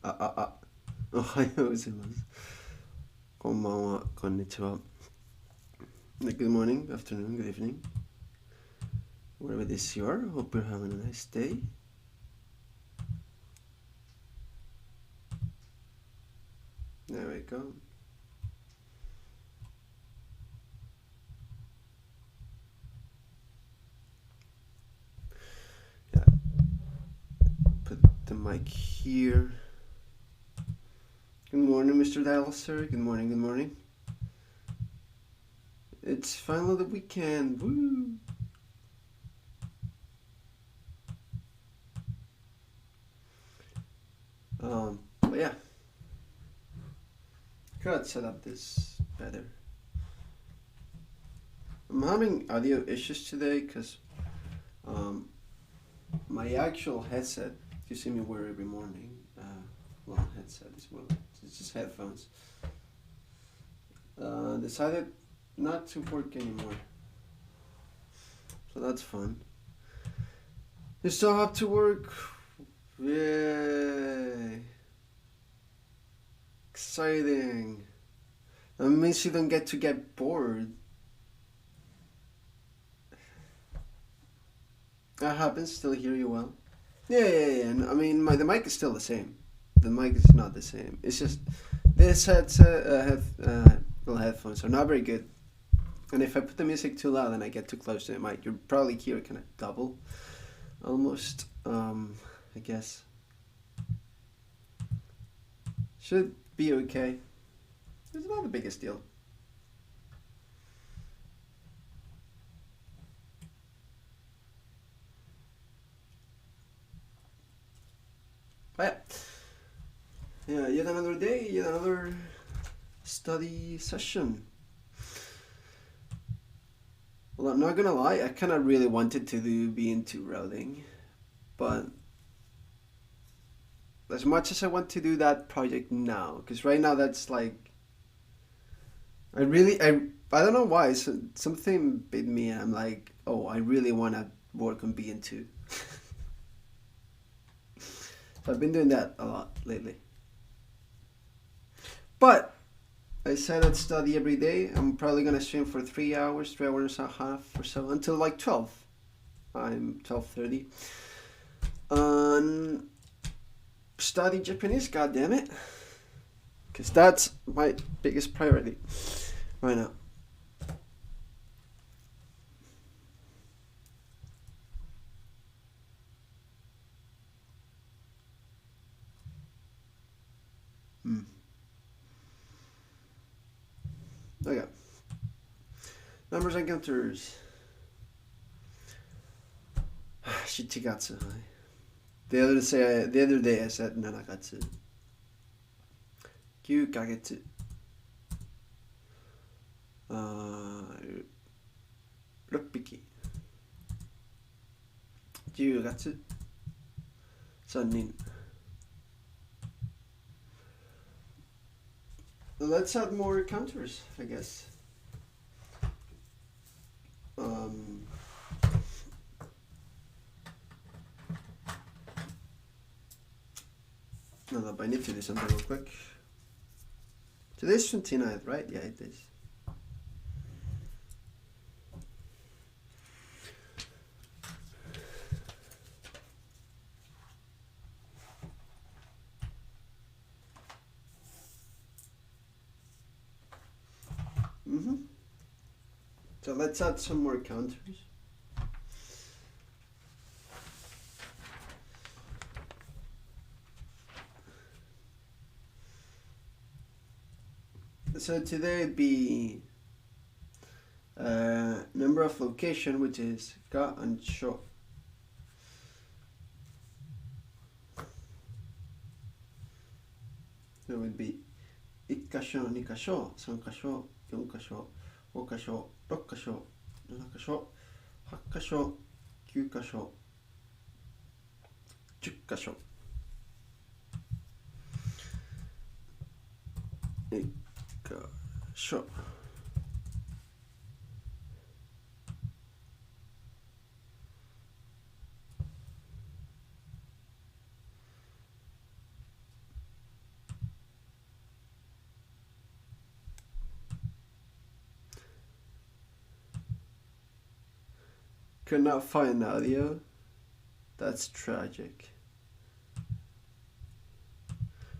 おはようございます。こんばんは、こんにちは。Good morning, afternoon, good evening. Wherever this you are, hope you're having a nice day. There we go. Yeah, put the mic here. Good morning, Mr. Dial, sir. Good morning, good morning. It's finally the weekend. Woo! But yeah, could set up this better. I'm having audio issues today because my actual headset you see me wear every morning. Well, headset is well, it's just headphones. Decided not to work anymore, so that's fun. You still have to work. Yay! Exciting. That means you don't get to get bored. That happens. Still hear you well. Yeah. I mean, the mic is still the same. The mic is not the same. It's just this headphones are not very good. And if I put the music too loud and I get too close to the mic, you'll probably hear it kind of double, almost. I guess should be okay. It's not the biggest deal. But yeah, yet another day, yet another study session. Well, I'm not gonna lie, I kind of really wanted to be into routing, but as much as I want to do that project now, because right now that's like I don't know why something bit me and I'm like, oh, I really want to work on BN2. So I've been doing that a lot lately. But I said I'd study every day. I'm probably gonna stream for 3 hours, 3 hours and a half or so until like 12. I'm 12:30. Study Japanese, god damn it, because that's my biggest priority right now. Hmm. Okay. Numbers and counters. 7月. The other day I said 7月. 9ヶ月. 6匹. 10月. 3人. Let's add more counters, I guess. No, but I need to do something real quick. Today's 29th, right? Yeah, it is. So let's add some more counters. So today it'd be number of location, which is ga and sho. So it would be 1箇所、2箇所、3箇所、4箇所、5箇所、6箇所、7箇所、8箇所、9箇所、10箇所。1箇所。Could not find audio. That's tragic.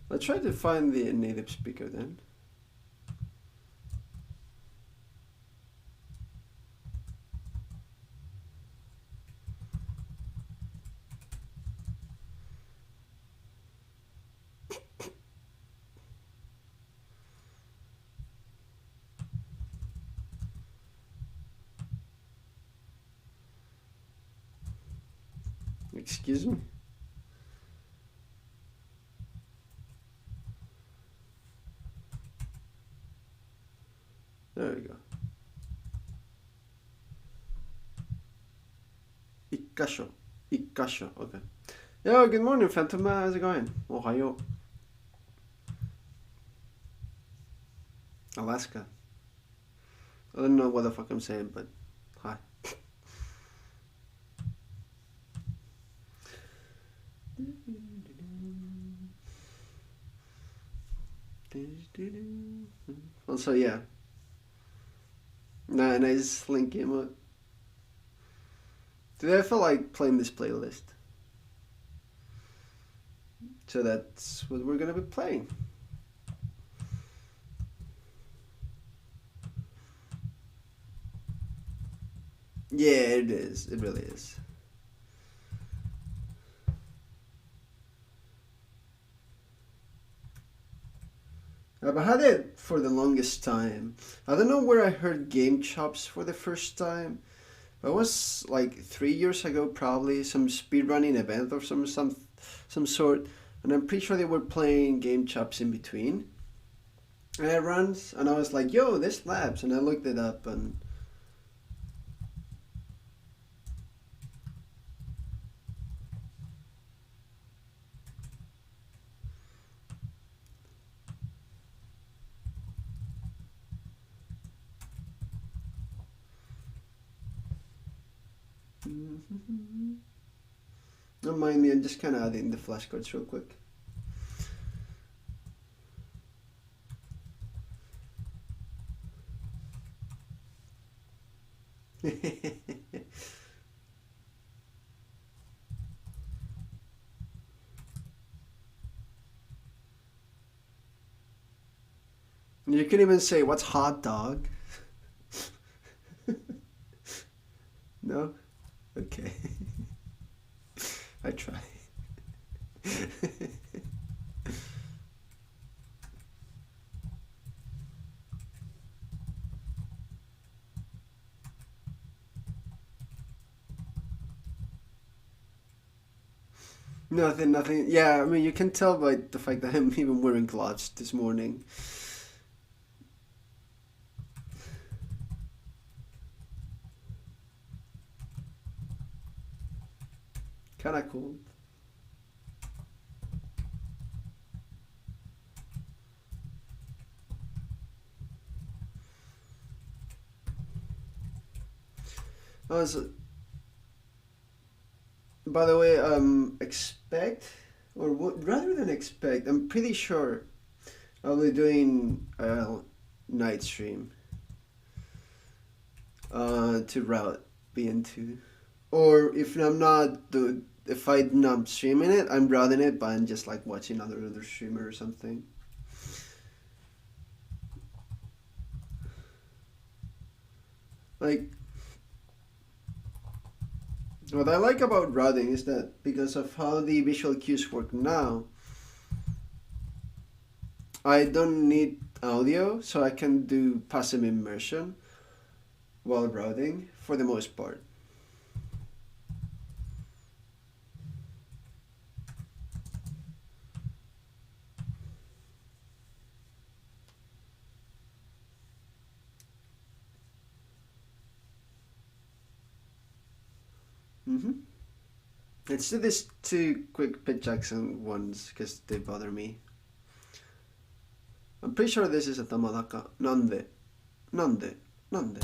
Let's try to find the native speaker then. Excuse me? There we go. Ikkasho. Ikkasho. Okay. Yo, good morning, Phantom. How's it going? Ohio. Alaska. I don't know what the fuck I'm saying, but hi. Also, yeah. Nice link emote. Today I feel like playing this playlist. So that's what we're gonna be playing. Yeah, it is. It really is. I've had it for the longest time. I don't know where I heard Game Chops for the first time. It was like 3 years ago, probably some speedrunning event or some sort, and I'm pretty sure they were playing Game Chops in between. And I runs, and I was like, "Yo, this slaps," and I looked it up, and don't mind me. I'm just kind of adding the flashcards real quick. You can even say, "What's hot dog?" No? Okay. I try. Nothing. Yeah, I mean, you can tell by the fact that I'm even wearing gloves this morning. Kinda cool. Oh, so, by the way, expect, or what, rather than expect, I'm pretty sure I'll be doing a night stream to route BN2. Or if I'm not streaming it, I'm routing it, but I'm just like watching other streamer or something. Like, what I like about routing is that because of how the visual cues work now, I don't need audio, so I can do passive immersion while routing for the most part. Mm-hmm. Let's do this two quick pitch accent ones because they bother me. I'm pretty sure this is a Tamadaka. Nande. Nande. Nande.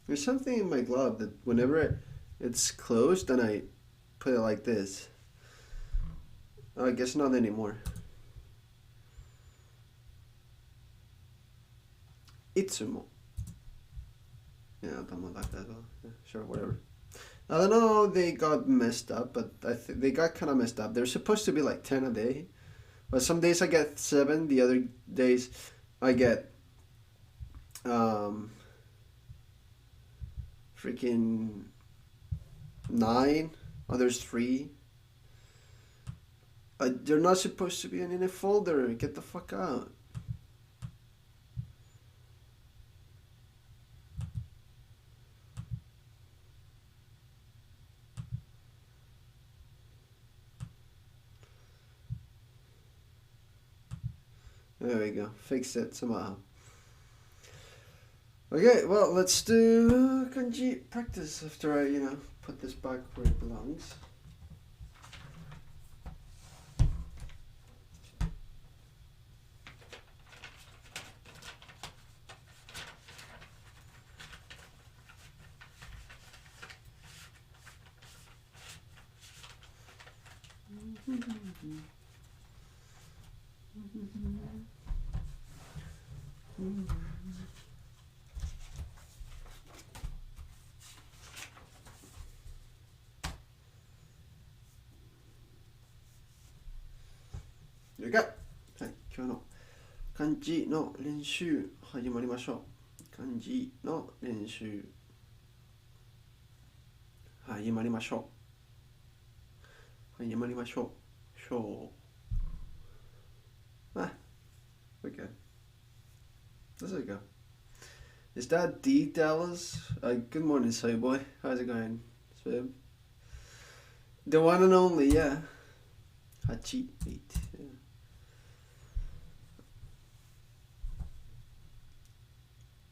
There's something in my glove that whenever it's closed and I put it like this. Oh, I guess not anymore. Itsumo. Yeah, something like that as well. Yeah, sure, whatever. I don't know how they got messed up, but I think they got kind of messed up. They're supposed to be like 10 a day, but some days I get 7, the other days I get freaking 9, others 3. They're not supposed to be in a folder. Get the fuck out. There we go. Fix it somehow. Okay, well, let's do kanji practice after I, put this back where it belongs. There we go. はい、今日の漢字の練習始まりましょう。漢字の練習始まりましょう。始まりましょう。Ah, we're good. Let's go. Is that D Dallas? Good morning, Soy Boy. How's it going, Swib? The one and only, yeah. Hachi 8. Yeah.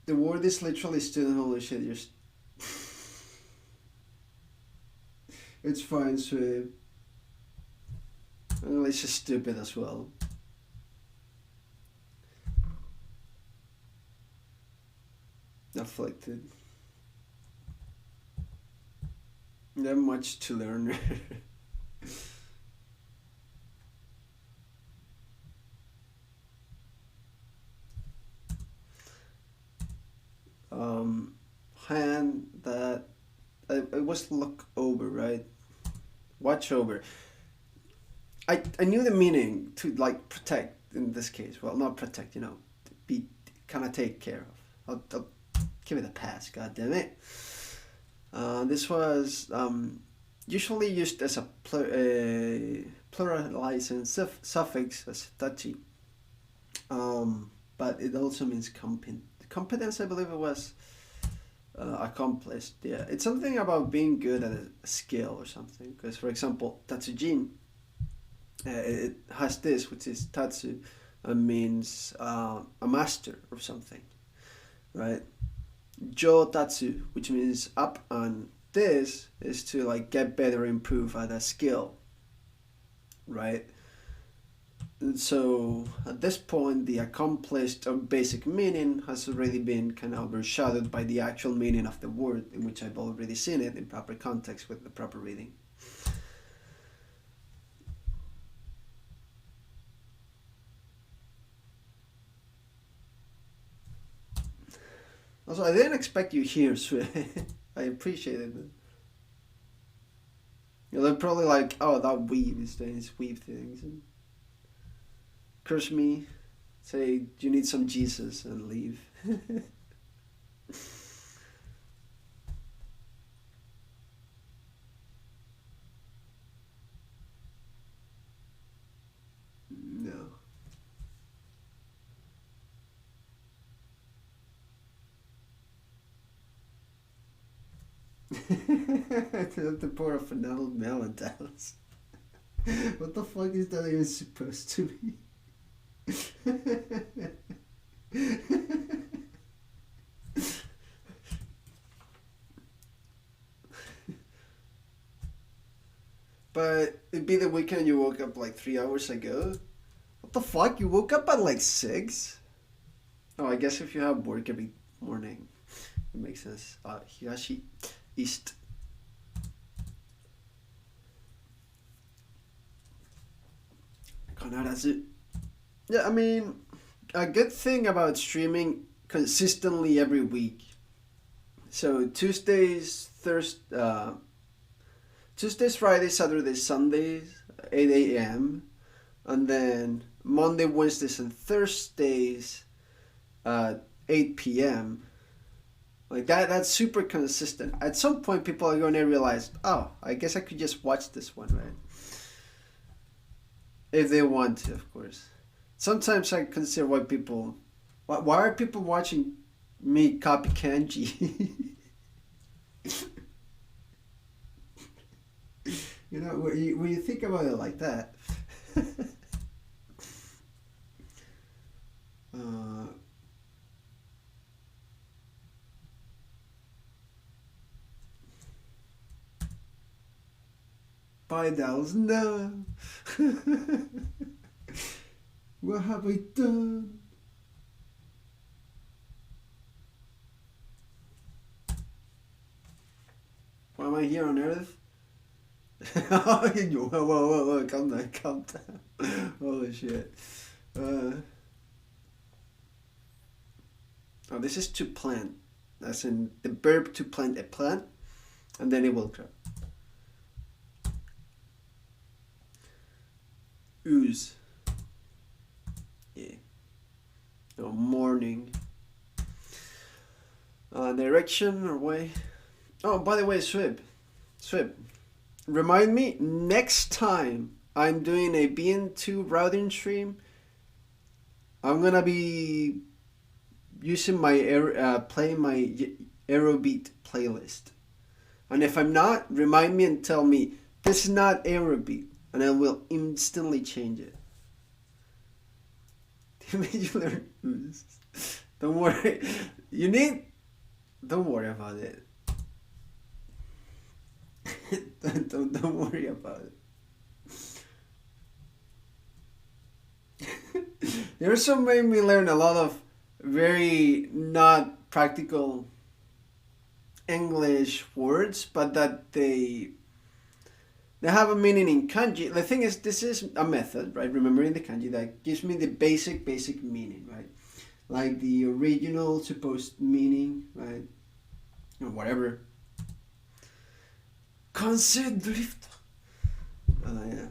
The word is literally student holy shit. It's fine, Swib. English is stupid as well. Afflicted. Not much to learn. Hand that it was look over, right? Watch over. I knew the meaning to like protect in this case. Well, not protect, be kind of take care of. I'll give it a pass. God damn it. This was usually used as a pluralizing suffix as tachi. But it also means competence. I believe it was accomplished. Yeah, it's something about being good at a skill or something. Because, for example, tatsujin, it has this, which is tatsu, means a master or something, right? Jo tatsu, which means up, and this is to like get better, improve at a skill, right? And so at this point, the accomplished or basic meaning has already been kind of overshadowed by the actual meaning of the word, in which I've already seen it in proper context with the proper reading. Also, I didn't expect you here, so I appreciated it. They're probably like, oh, that weave is doing his weave things. And curse me, say, you need some Jesus, and leave. No. The pour of vanilla melon Dallas. What the fuck is that even supposed to be? But it'd be the weekend you woke up like 3 hours ago. What the fuck? You woke up at like 6? Oh, I guess if you have work every morning, it makes sense. Higashi, east. Kanarazu. Yeah, I mean, a good thing about streaming consistently every week. So Tuesdays, Fridays, Saturdays, Sundays, 8 a.m. And then Monday, Wednesdays, and Thursdays at 8 p.m. Like that's super consistent. At some point, people are going to realize, oh, I guess I could just watch this one, right? If they want to, of course. Sometimes I consider why are people watching me copy kanji? When you think about it like that. uh, 5,000 now. What have I done? Why am I here on Earth? Whoa, calm down. Holy shit. This is to plant. That's in the verb to plant a plant, and then it will grow. Ooze. Yeah. Morning. Direction or way. Oh, by the way, Swib. Remind me next time I'm doing a BN2 routing stream. I'm gonna be using my playing my Aerobeat playlist, and if I'm not, remind me and tell me this is not Aerobeat, and I will instantly change it. They made you learn ooze. Don't worry. Don't worry about it. don't worry about it. They also made me learn a lot of very not practical English words, but that they have a meaning in kanji. The thing is, this is a method, right? Remembering the kanji that gives me the basic meaning, right? Like the original supposed meaning, right? Or whatever. Drift. Yeah.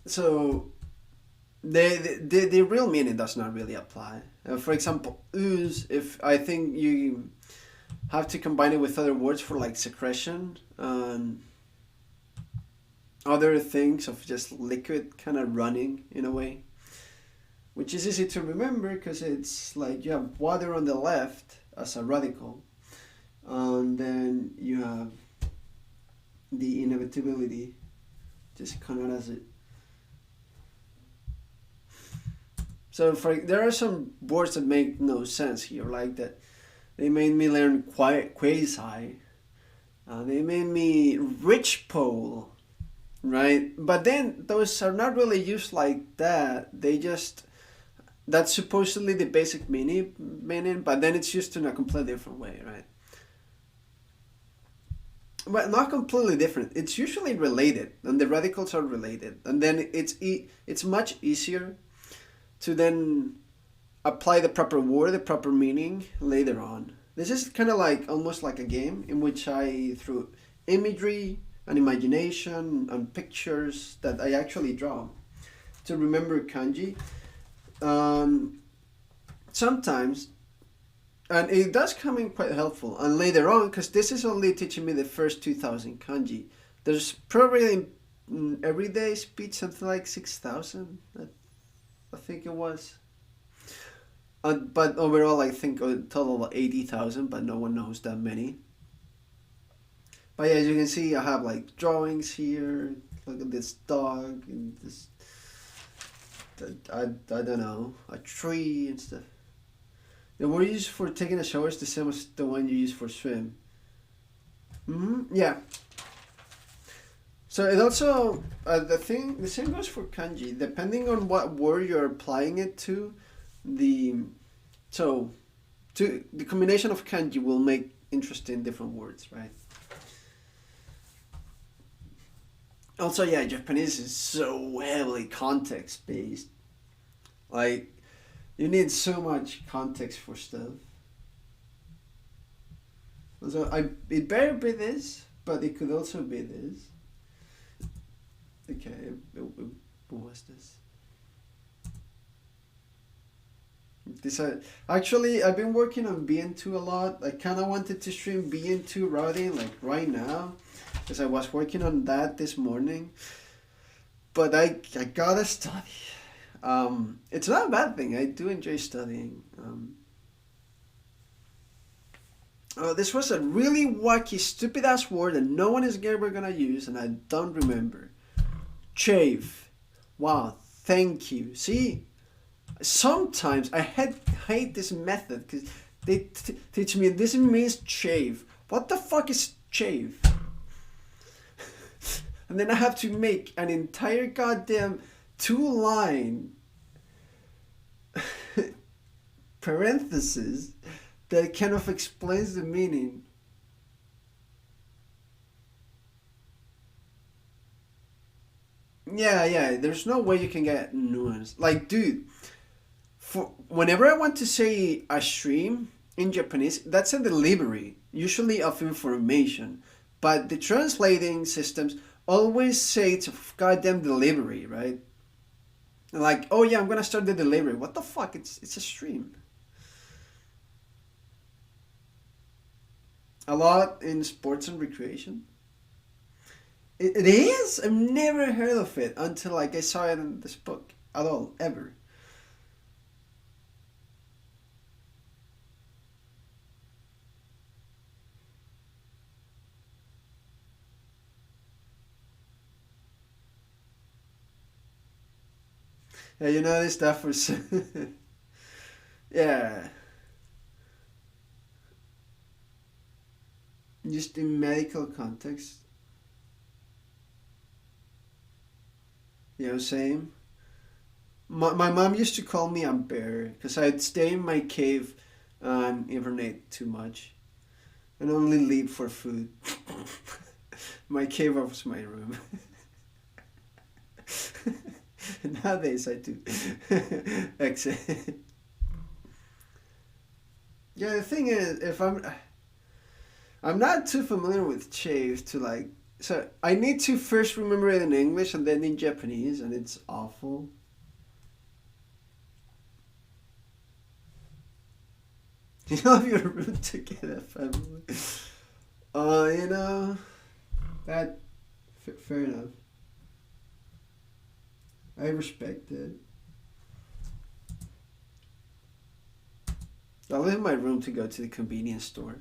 So the real meaning does not really apply. For example, ooze. If I think you have to combine it with other words for like secretion and other things of just liquid kind of running in a way, which is easy to remember because it's like you have water on the left as a radical, and then you have the inevitability just kind of as it. So there are some words that make no sense here, like that they made me learn quasi, they made me rich pole, right? But then those are not really used like that. That's supposedly the basic meaning, but then it's used in a completely different way, right? But not completely different. It's usually related, and the radicals are related, and then it's much easier to then apply the proper word, the proper meaning later on. This is kind of like almost like a game in which I, through imagery and imagination and pictures that I actually draw to remember kanji. Sometimes, and it does come in quite helpful. And later on, because this is only teaching me the first 2,000 kanji, there's probably in everyday speech something like 6,000. I think it was. But overall, I think a total of 80,000, but no one knows that many. But yeah, as you can see, I have like drawings here. Look at this dog and this. I don't know, a tree and stuff. The word you use for taking a shower is the same as the one you use for swim. Yeah. So it also the same goes for kanji. Depending on what word you're applying it to, the combination of kanji will make interesting different words, right? Also, yeah, Japanese is so heavily context based. Like, you need so much context for stuff. So it better be this, but it could also be this. Okay, what was this? This actually I've been working on BN2 a lot. I kind of wanted to stream BN2 routing like right now, because I was working on that this morning. But I gotta study. It's not a bad thing. I do enjoy studying. Oh, this was a really wacky, stupid ass word that no one is ever gonna use, and I don't remember. Chave. Wow, thank you. See, sometimes hate this method because they teach me this means shave. What the fuck is shave? And then I have to make an entire goddamn 2-line parenthesis that kind of explains the meaning. Yeah, there's no way you can get nuance. Like, dude, for whenever I want to say a stream in Japanese, that's a delivery, usually of information. But the translating systems always say it's a goddamn delivery, right? Like, oh yeah, I'm gonna start the delivery. What the fuck? It's a stream. A lot in sports and recreation. It is. I've never heard of it until like I saw it in this book at all ever. Yeah, you know this stuff was. Yeah, just in medical context. You know, same. My mom used to call me a bear because I'd stay in my cave and hibernate too much and only leave for food. My cave was my room. Nowadays I do. Exit. Yeah, the thing is, if I'm not too familiar with shave to like, so I need to first remember it in English and then in Japanese, and it's awful. You know, you're rude to get a family. You know, that fair enough. I respect it. I leave my room to go to the convenience store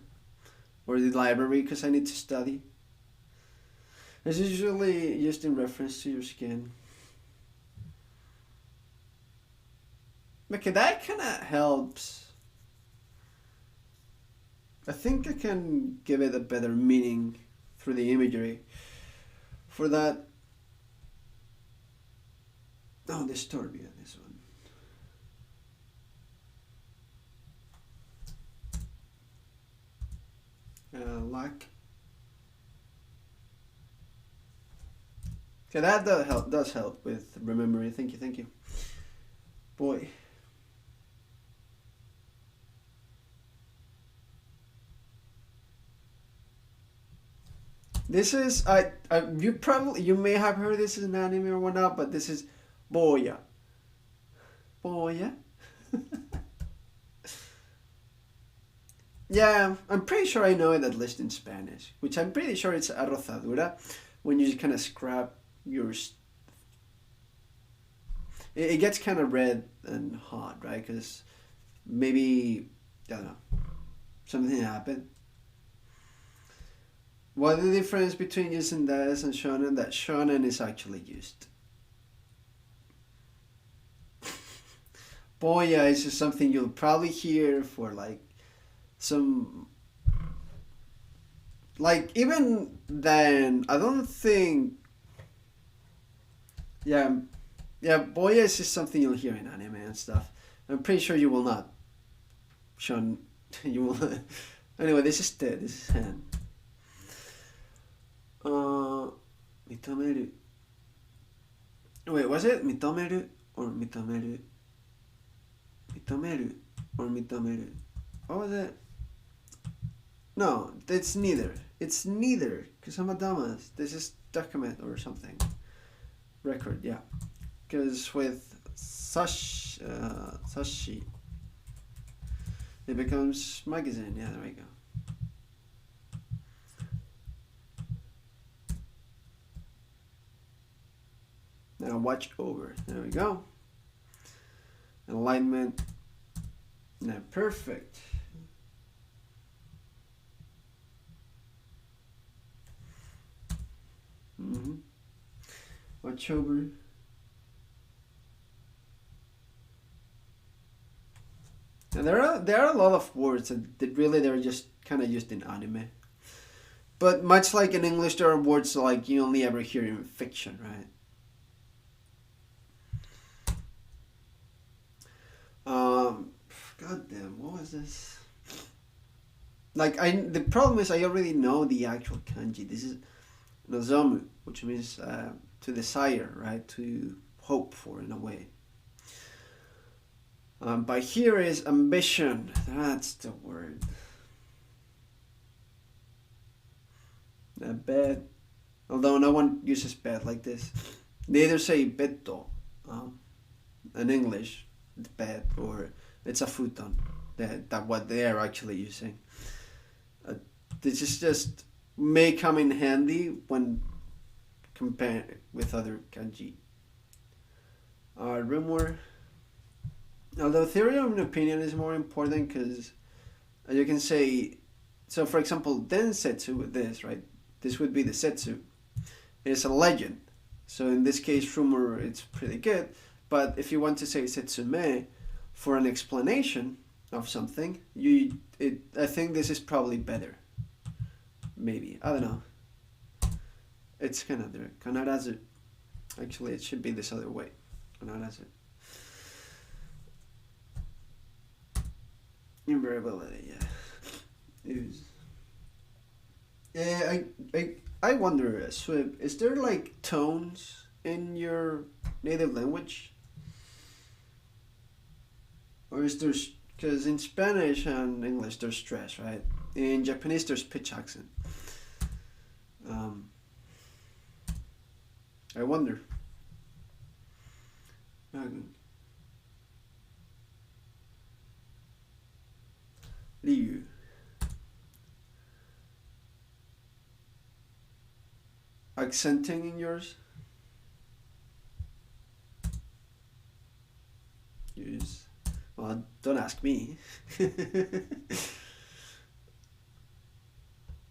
or the library because I need to study. It's usually just in reference to your skin. Okay, that kind of helps. I think I can give it a better meaning through the imagery. For that, oh, Disturbia, this one. Lack. Okay, that does help with remembering. Thank you. Boy. This is you may have heard this is an anime or whatnot, but this is Boya. Boya. Yeah, I'm pretty sure I know it at least in Spanish, which I'm pretty sure it's arrozadura, when you just kind of scrap your. It gets kind of red and hot, right? Because maybe, I don't know, something happened. What the difference between using this and shonen? That shonen is actually used. Boya is just something you'll probably hear for like some, like, even then I don't think, yeah, boya is just something you'll hear in anime and stuff. I'm pretty sure you will not shun. You will not. Anyway, this is hand. Mitomeru. Wait, was it mitomeru or mitomeru? Mitomeru or mitomeru? What was it? No, it's neither. It's neither. Because I'm a dumbass. This is document or something. Record, yeah. Because with sashi, it becomes magazine. Yeah, there we go. Now watch over. There we go. Alignment. Now perfect. Watch over. And there are a lot of words that really they're just kind of used in anime. But much like in English, there are words like you only ever hear in fiction, right? God damn, what was this? The problem is I already know the actual kanji. This is nozomu, which means to desire, right? To hope for in a way. But here is ambition. That's the word. Bed. Although no one uses bed like this. They either say betto in English, bed, or it's a futon. That what they are actually using. This is just may come in handy when compared with other kanji. Rumor. Although theory of an opinion is more important because you can say, so for example, densetsu with this, right? This would be the setsu. It's a legend. So in this case, rumor, it's pretty good. But if you want to say setsume for an explanation of something, I think this is probably better. Maybe. I don't know. It's kind of there. Kanarazu. Actually, it should be this other way. Kanarazu. Invariability, yeah. I wonder, Swib, is there like tones in your native language? Or is there, because in Spanish and English there's stress, right? In Japanese there's pitch accent. I wonder. Liu. Accenting in yours? Use. Well, don't ask me.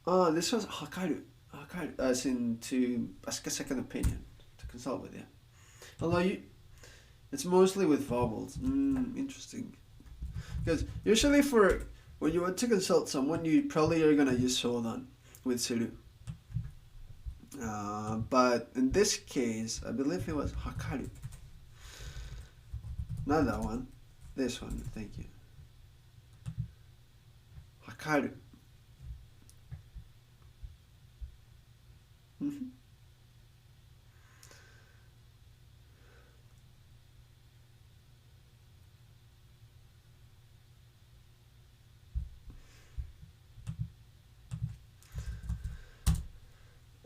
Oh, this was hakaru. Hakaru, as in to ask a second opinion, to consult with you. Although it's mostly with vowels. Interesting. Because usually when you want to consult someone, you probably are gonna use sodan with suru. But in this case, I believe it was hakaru. Not that one. This one, thank you. Hakaru.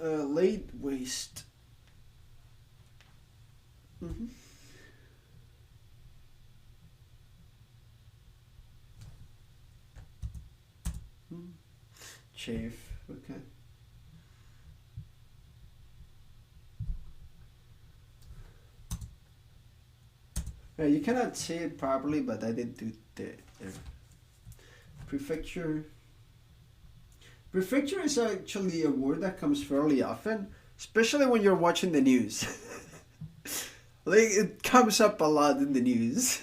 Late waste. Chafe, okay. You cannot say it properly, but I did do there. Prefecture. Prefecture is actually a word that comes fairly often, especially when you're watching the news. Like, it comes up a lot in the news.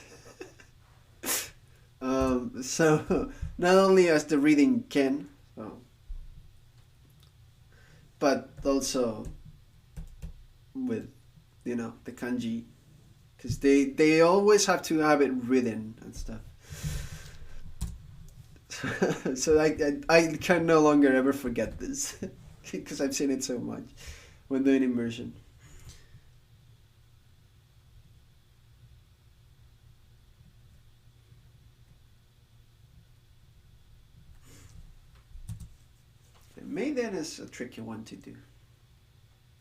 So, not only as the reading can, but also with, the kanji. Because they always have to have it written and stuff. So I can no longer ever forget this. Because I've seen it so much when doing immersion. Maiden is a tricky one to do.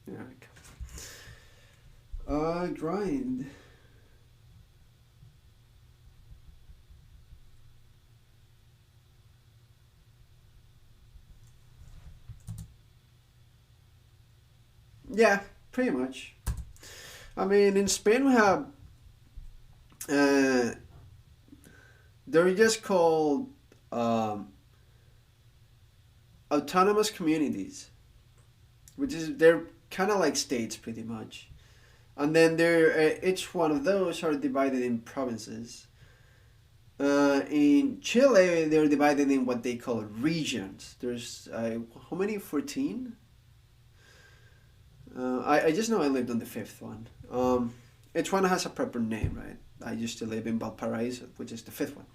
There we go. Grind. Yeah, pretty much. I mean, in Spain we have they're just called autonomous communities, which is they're kind of like states pretty much, and then they're each one of those are divided in provinces. In Chile, they're divided in what they call regions. There's how many? 14. I just know I lived on the fifth one. Each one has a proper name, right? I used to live in Valparaiso, which is the fifth one.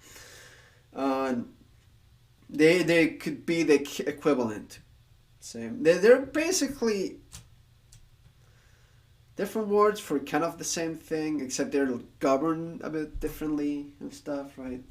They could be the equivalent. Same. They're basically different words for kind of the same thing, except they're governed a bit differently and stuff, right?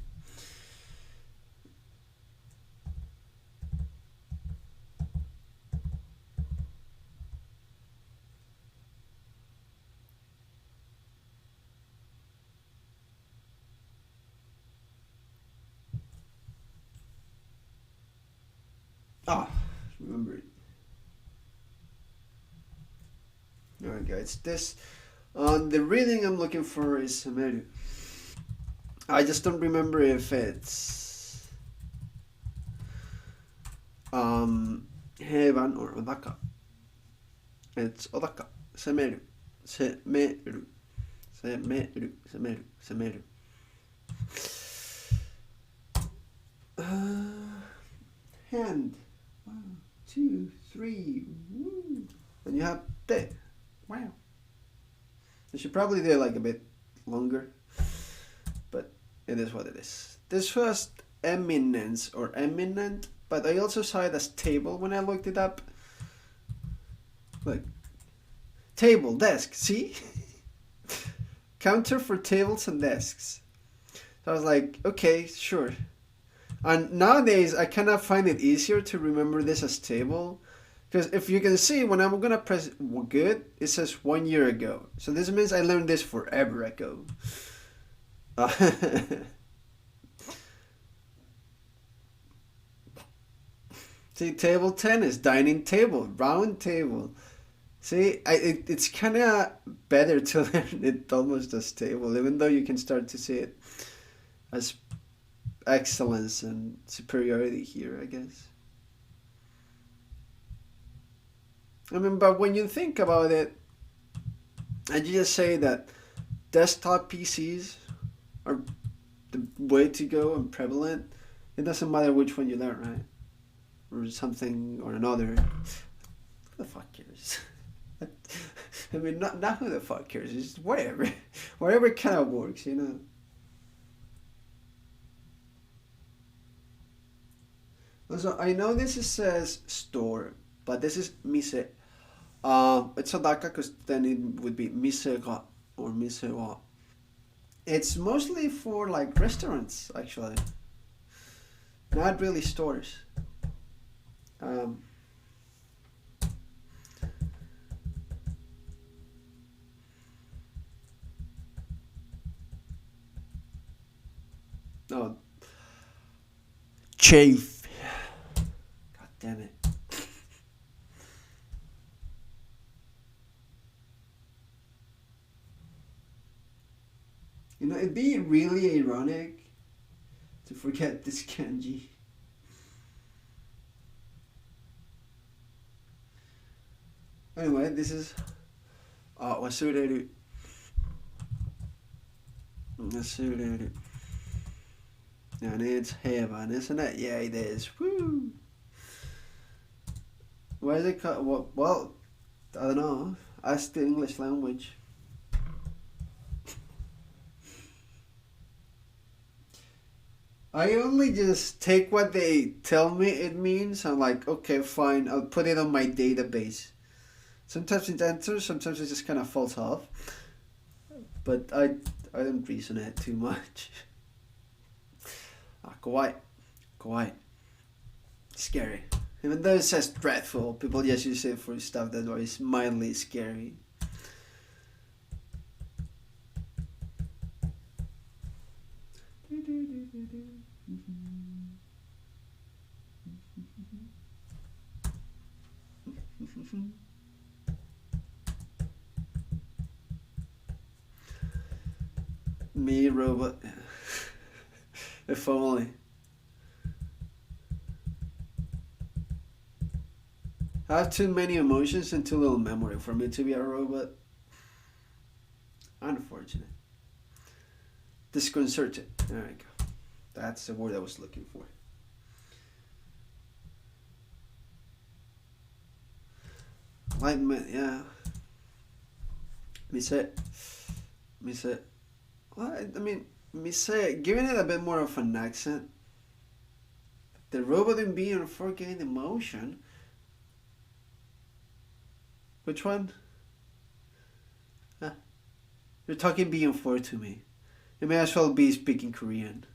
Ah, remember it. There we go. It's this. The reading I'm looking for is Semeru. I just don't remember if it's Heban or Odaka. It's Odaka. Semeru. Semeru. Semeru. Semeru. Semeru. Hand. 1, 2, 3. Woo. And you have te. Wow. I should probably do it like a bit longer, but it is what it is. This was eminence or eminent, but I also saw it as table when I looked it up. Like table, desk, see? Counter for tables and desks. So I was like, okay, sure. And nowadays I kind of find it easier to remember this as table. Because if you can see, when I'm gonna press good, it says 1 year ago. So this means I learned this forever ago. See, table tennis, dining table, round table. See, it's kind of better to learn it almost as table, even though you can start to see it as excellence and superiority here, I guess. I mean, but when you think about it, and you just say that desktop PCs are the way to go and prevalent, it doesn't matter which one you learn, right? Or something or another. Who the fuck cares? I mean, not who the fuck cares. It's just whatever, whatever kind of works, you know. Also, I know this says store, but this is mise. It's Odaka because then it would be misega or misewa. It's mostly for like restaurants, actually, not really stores. Um, oh, chafe. God damn it. You know, it'd be really ironic to forget this kanji. Anyway, this is wasureru. Wasureru. And it's heaven, isn't it? Yeah, it is. Woo! Why is it called? Well, I don't know. Ask the English language. I only just take what they tell me it means. I'm like, okay, fine. I'll put it on my database. Sometimes it enters, sometimes it just kind of falls off. But I don't reason it too much. Kawaii. Kawaii. Scary. Even though it says dreadful, people just use it for stuff that is mildly scary. Me, robot. If only. I have too many emotions and too little memory for me to be a robot. Unfortunate. Disconcerted. There we go. That's the word I was looking for. Enlightenment, yeah. Me say. Well, I mean, giving it a bit more of an accent. The robot in BN4 gained emotion. Which one? You're talking BN4 to me. You may as well be speaking Korean.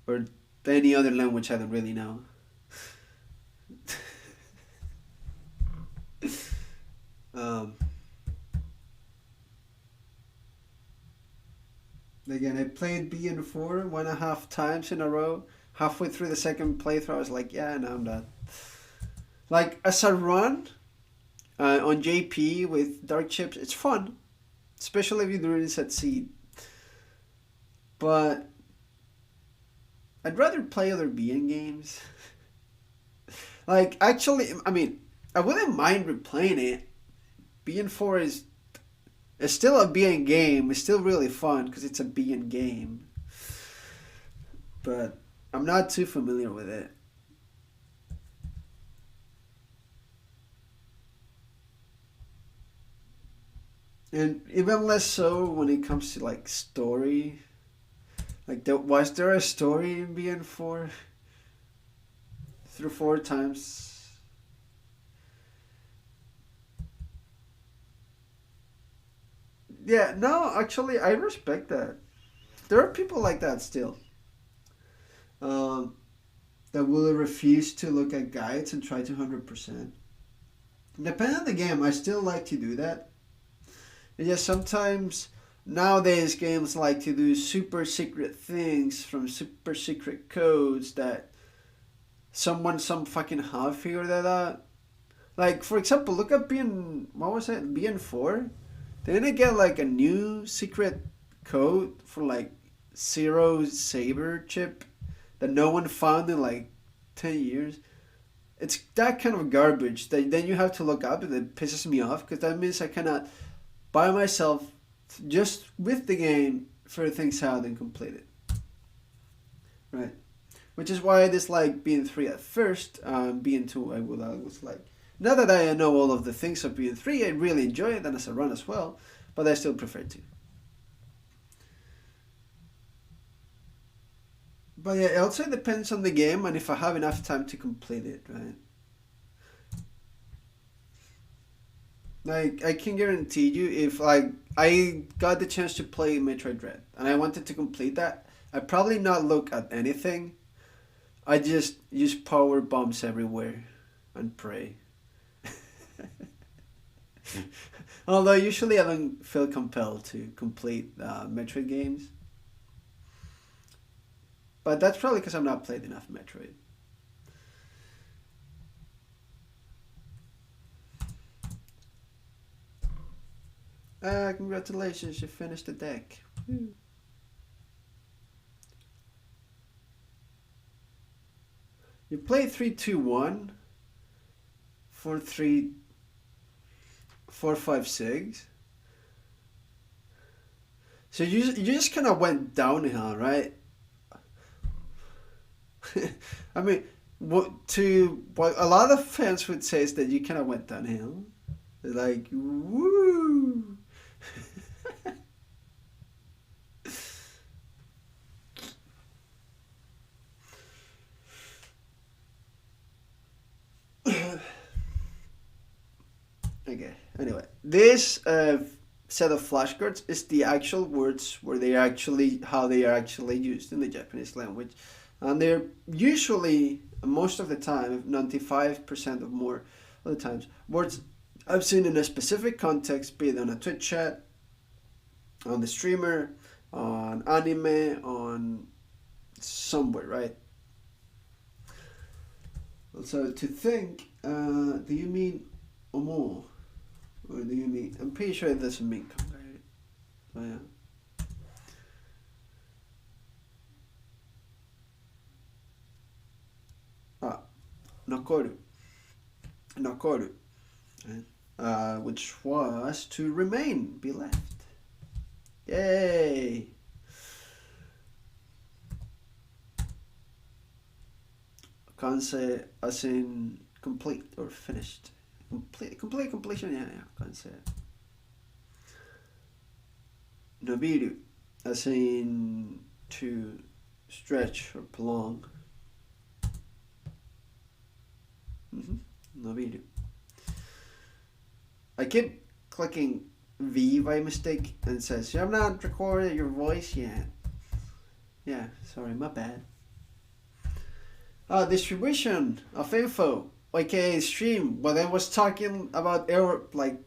Or any other language I don't really know. Again, I played BN4 1.5 times in a row. Halfway through the second playthrough, I was like, yeah, no, I'm done. Like, as a run on JP with dark chips, it's fun. Especially if you do this at seed. But I'd rather play other BN games. Like, actually, I mean, I wouldn't mind replaying it. BN4 is still a BN game. It's still really fun because it's a BN game. But I'm not too familiar with it. And even less so when it comes to like story. Like, was there a story in BN4? Through 4 times. Yeah, no, actually, I respect that. There are people like that still. Um, that will refuse to look at guides and try to 100%. Depending on the game, I still like to do that. And yes, sometimes nowadays games like to do super secret things from super secret codes that some fucking hub figured that out. Like, for example, look at what was it? BN4? Didn't it get like a new secret code for like Zero Saber chip that no one found in like 10 years? It's that kind of garbage that then you have to look up, and it pisses me off because that means I cannot by myself, just with the game, figure things out and complete it. Right? Which is why I dislike BN3 at first. BN2 I would always like. Now that I know all of the things of BN3, I really enjoy it and as a run as well, but I still prefer to. But yeah, it also depends on the game and if I have enough time to complete it, right? Like, I can guarantee you, if like I got the chance to play Metroid Dread and I wanted to complete that, I'd probably not look at anything. I just use power bombs everywhere and pray. Although usually I don't feel compelled to complete Metroid games. But that's probably because I'm not played enough Metroid. Congratulations, you finished the deck. You played 3-2-1, 4-3, 4-5-6. So you just kind of went downhill, right? I mean, what a lot of fans would say is that you kind of went downhill. They're like, woo. Okay. Anyway, this set of flashcards is the actual words where they are actually how they are actually used in the Japanese language. And they're usually, most of the time, 95% of more of the times, words I've seen in a specific context, be it on a Twitch chat, on the streamer, on anime, on somewhere, right? So to think, do you mean omo? Or do you mean, I'm pretty sure it doesn't mean kangaeru. Oh yeah. Ah, nakoru. Nakoru. Right? Which was to remain, be left. Yay! Kansei as in complete or finished. Complete completion, yeah, kansei. Nobiru as in to stretch or prolong. Nobiru. I keep clicking V by mistake and it says, you have not recorded your voice yet. Yeah, sorry, my bad. Distribution of info, aka stream, what I was talking about like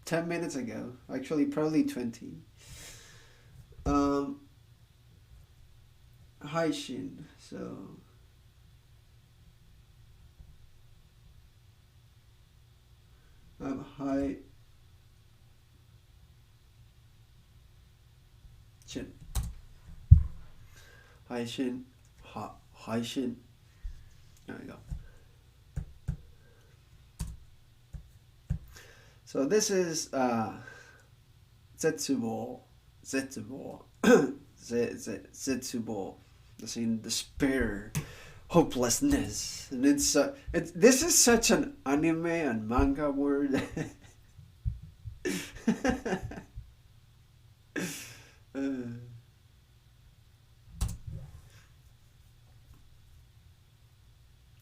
10 minutes ago. Actually, probably 20. Haishin, so... Hi... Shin. Haishin. Haishin. There we go. So this is Zetsubo. Zetsubo. That's in despair, hopelessness, and it's this is such an anime and manga word.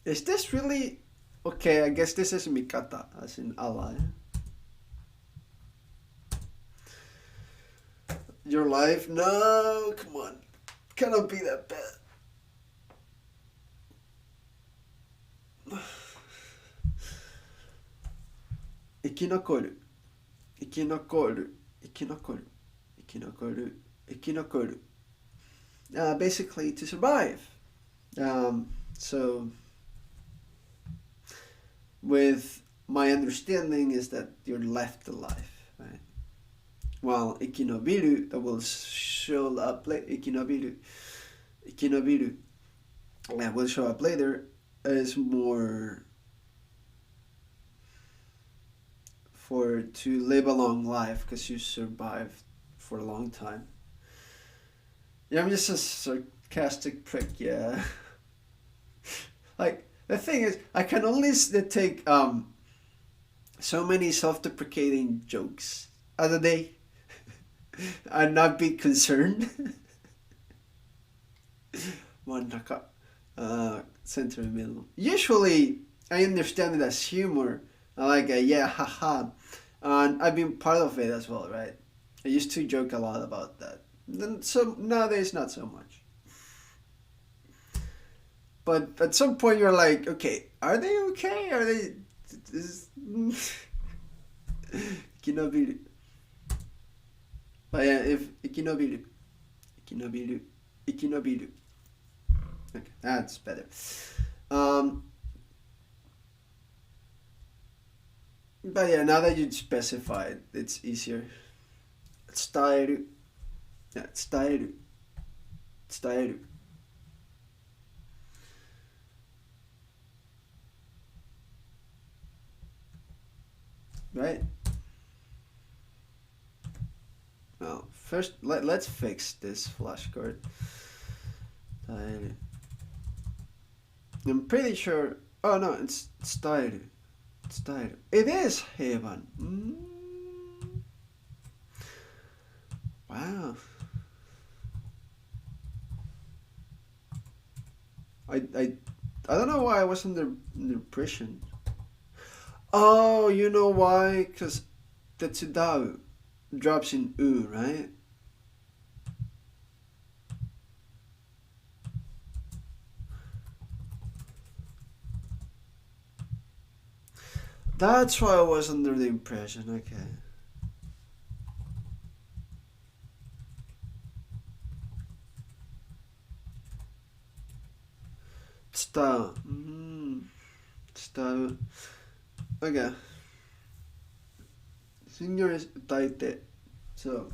Is this really okay? I guess this is Mikata, as in ally. Your life? No, come on. Cannot be that bad. Ikinokoru. Ikinokoru. Ikinokoru. Ikinokoru. Ikinokoru. Basically, to survive. So, with my understanding is that you're left alive, right? While ikinobiru, that will show up later, ikinobiru, that will show up later, is more for to live a long life because you survived for a long time. Yeah, I'm just a sarcastic prick, yeah. Like, the thing is, I can only take so many self-deprecating jokes a day and not be concerned. Manaka, center in the middle. Usually, I understand it as humor. I like yeah, haha, and I've been part of it as well, right? I used to joke a lot about that. Then so nowadays, not so much. But at some point, you're like, okay, are they okay? Are they? Ikinobiru. But yeah, if ikinobiru, ikinobiru. Okay, that's better. But yeah, now that you specified, it's easier. Style. Yeah, style. Style. Right? Well, first, let's fix this flashcard. I'm pretty sure... Oh no, it's style. Style. It is Heaven. Wow. I don't know why I was under impression. Oh, you know why? Because the Tsudao drops in U, right? That's why I was under the impression. Okay. Sta. Sta. Okay. Senior is taite. So.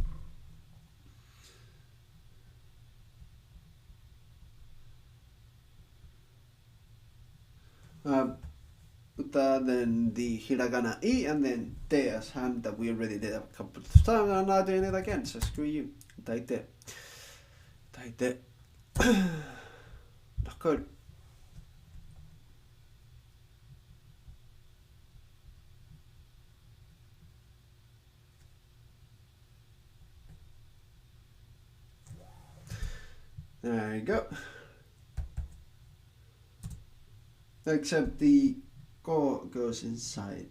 Uta, then the hiragana I, and then te as hand that we already did a couple of times. I'm not doing it again, so screw you. Taite. Taite. D'accord. There you go. Except the ko goes inside.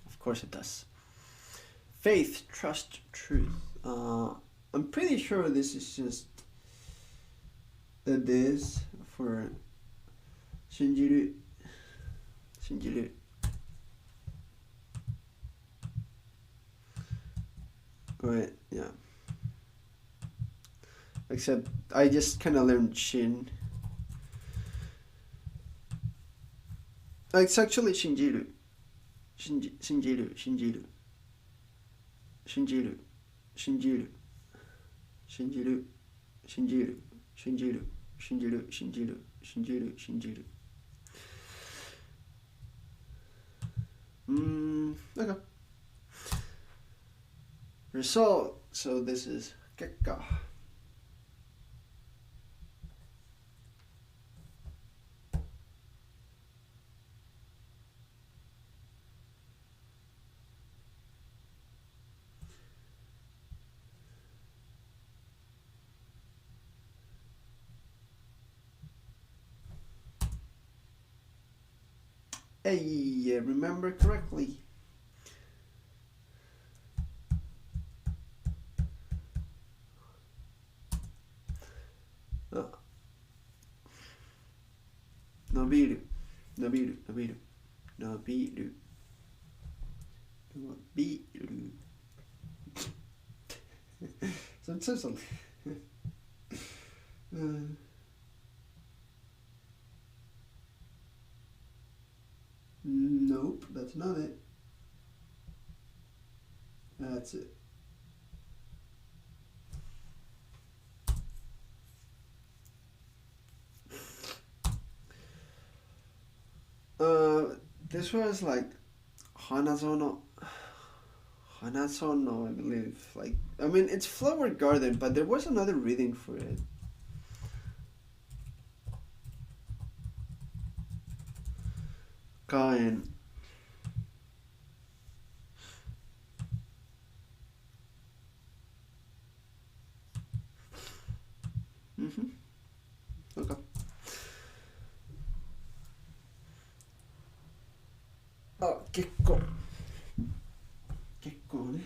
Of course it does. Faith, trust, truth. I'm pretty sure this is just a this for shinjiru. Shinjiru. Right, yeah. Except I just kind of learned shin. It's actually shinjiru. Shinjiru. Shinjiru. Shinjiru. Shinjiru. Shinjiru. Shinjiru. Shinjiru. Shinjiru. Shinjiru. Shinjiru. Shinjiru. Okay. Result. So this is kekka. Hey, remember correctly. Nobiru. Nobiru. Nobiru. Nobiru. Nobiru. Something. Nope, that's not it. That's it. This was like Hanazono, I believe. Like, I mean, it's Flower Garden, but there was another reading for it. Kain. Okay. Oh, 結構ね。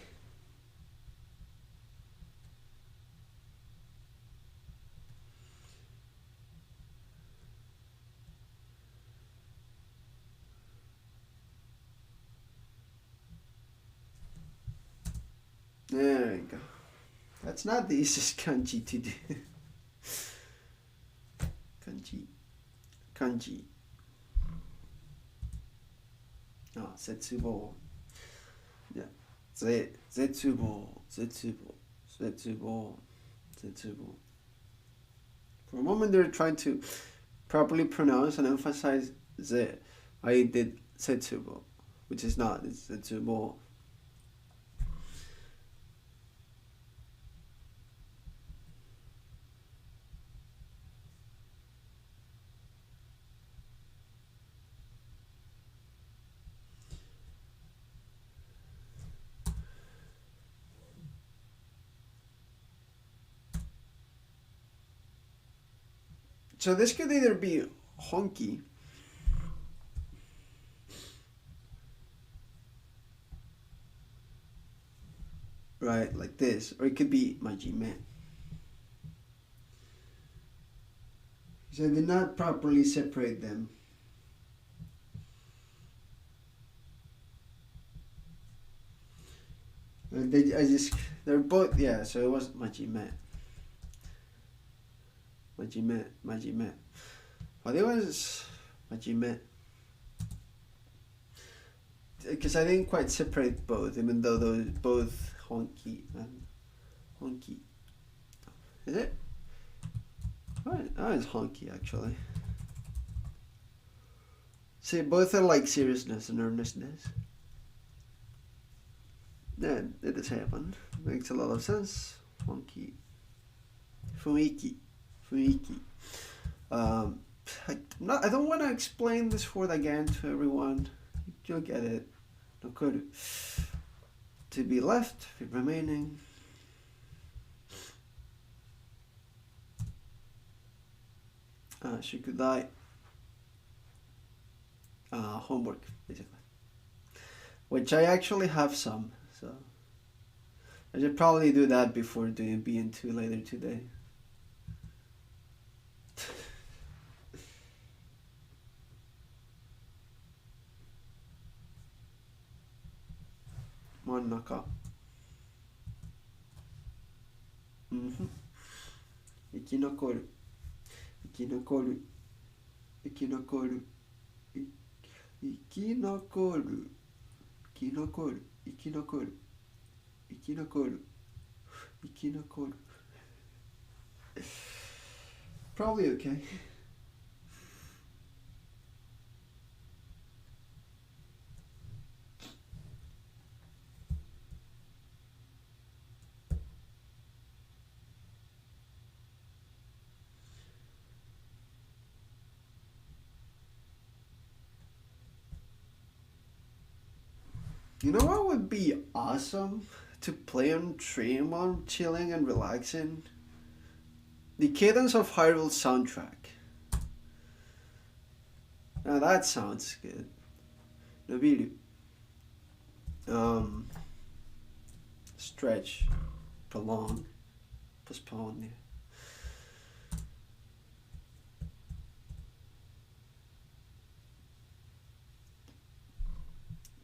There you go. That's not the easiest kanji to do. Kanji. Ah, setsubo. Yeah. Zetsubo. For a moment, they're trying to properly pronounce and emphasize ze. I did setsubo, which is not. It's zetsubo. So this could either be honky, right, like this, or it could be majime. So I did not properly separate them. they're both, yeah, so it was majime. Majime. But it was majime. Because I didn't quite separate both, even though those both honky and honky. Is it? Oh, it's honky actually. See, both are like seriousness and earnestness. Yeah, it does happen. Makes a lot of sense. Honky. Fuiki. I don't want to explain this word again to everyone. You'll get it. Nokoru. To be left, to be remaining. Shukudai. Homework, basically. Which I actually have some, so I should probably do that before doing BN2 later today. Mannaka. Ikinokoru. Ikinokoru. Ikinokoru. Ikinokoru. Ikinokoru. Ikinokoru. Ikinokoru. Ikinokoru. Probably okay. You know what would be awesome to play on stream while I'm chilling and relaxing? The Cadence of Hyrule soundtrack. Now that sounds good. Nobiru. Stretch. Prolong. Postpone. Yeah.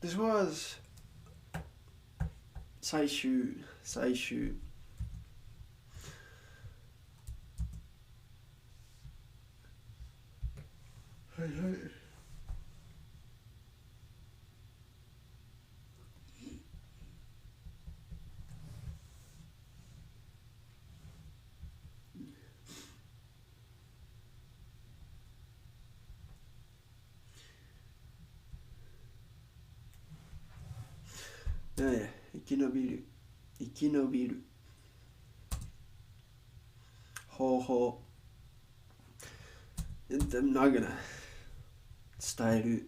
This was Saishu. Yeah, ikinobiru. Ikinobiru. Ho. I'm not gonna. Styru.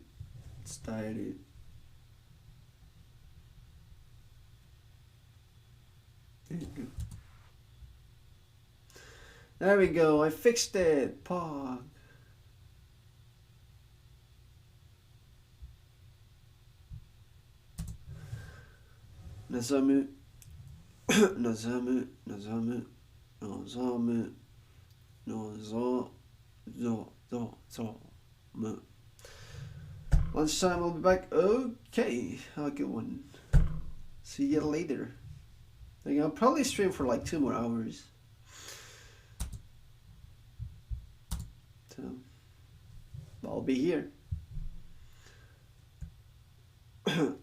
There we go. I fixed it. Pog. Nazamu. Lunchtime, I'll be back. Okay, have a good one. See you later. I'll probably stream for like 2 more hours. So, I'll be here.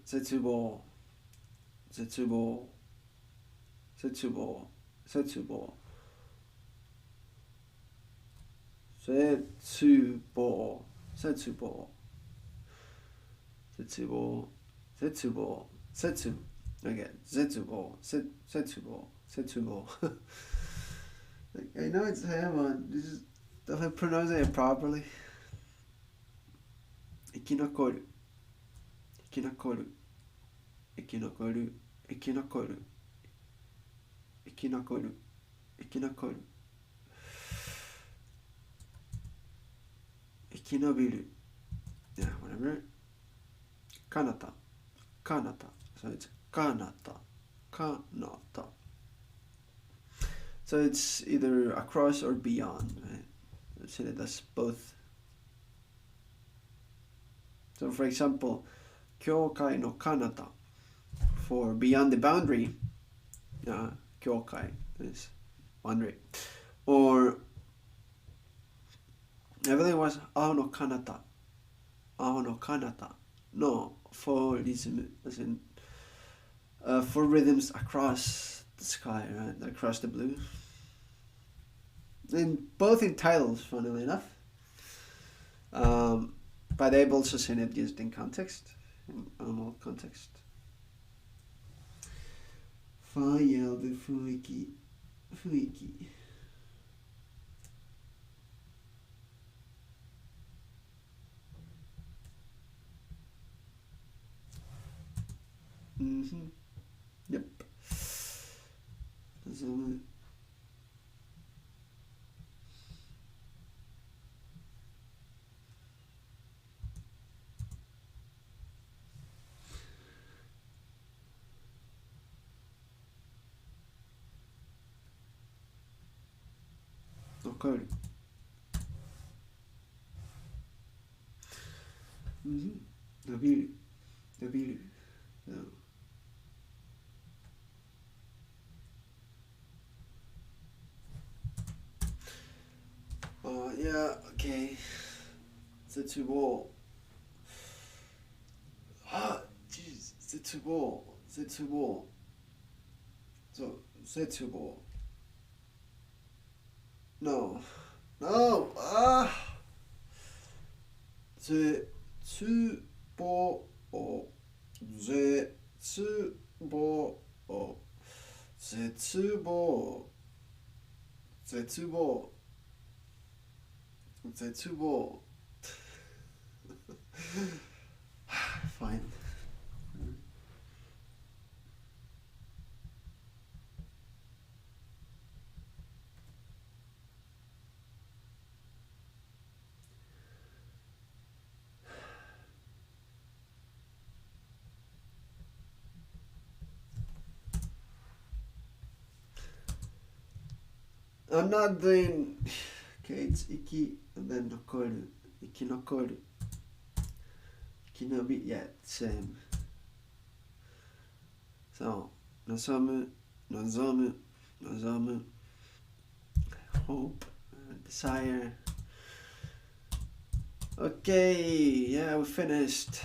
Setsubo. Okay, Setsubo. I know it's Hamon. Just if I pronounce it properly. Ikinokoru. Ikinobiru. Yeah, whatever. Kanata. So it's kanata. So it's either across or beyond, right? So it does both. So for example, kyokai no kanata, for beyond the boundary, 境界 is boundary. Or I believe it was 青の彼方 no, for rhythm, as in for rhythms across the sky, right? Across the blue. Both in titles, funnily enough. But I've also seen it used in context, in normal context. ファイヤーで雰囲気。Mm-hmm. Yep. So, 残る。伸びる。Yeah, okay. 絶望。jeez. 絶望。そう、絶望。No.絶望。Fine. I'm not doing. Okay, it's 息 and then 残る。生き残る。生き延び。Yeah, same. So, 望む。Hope. Desire. Okay, yeah, we finished.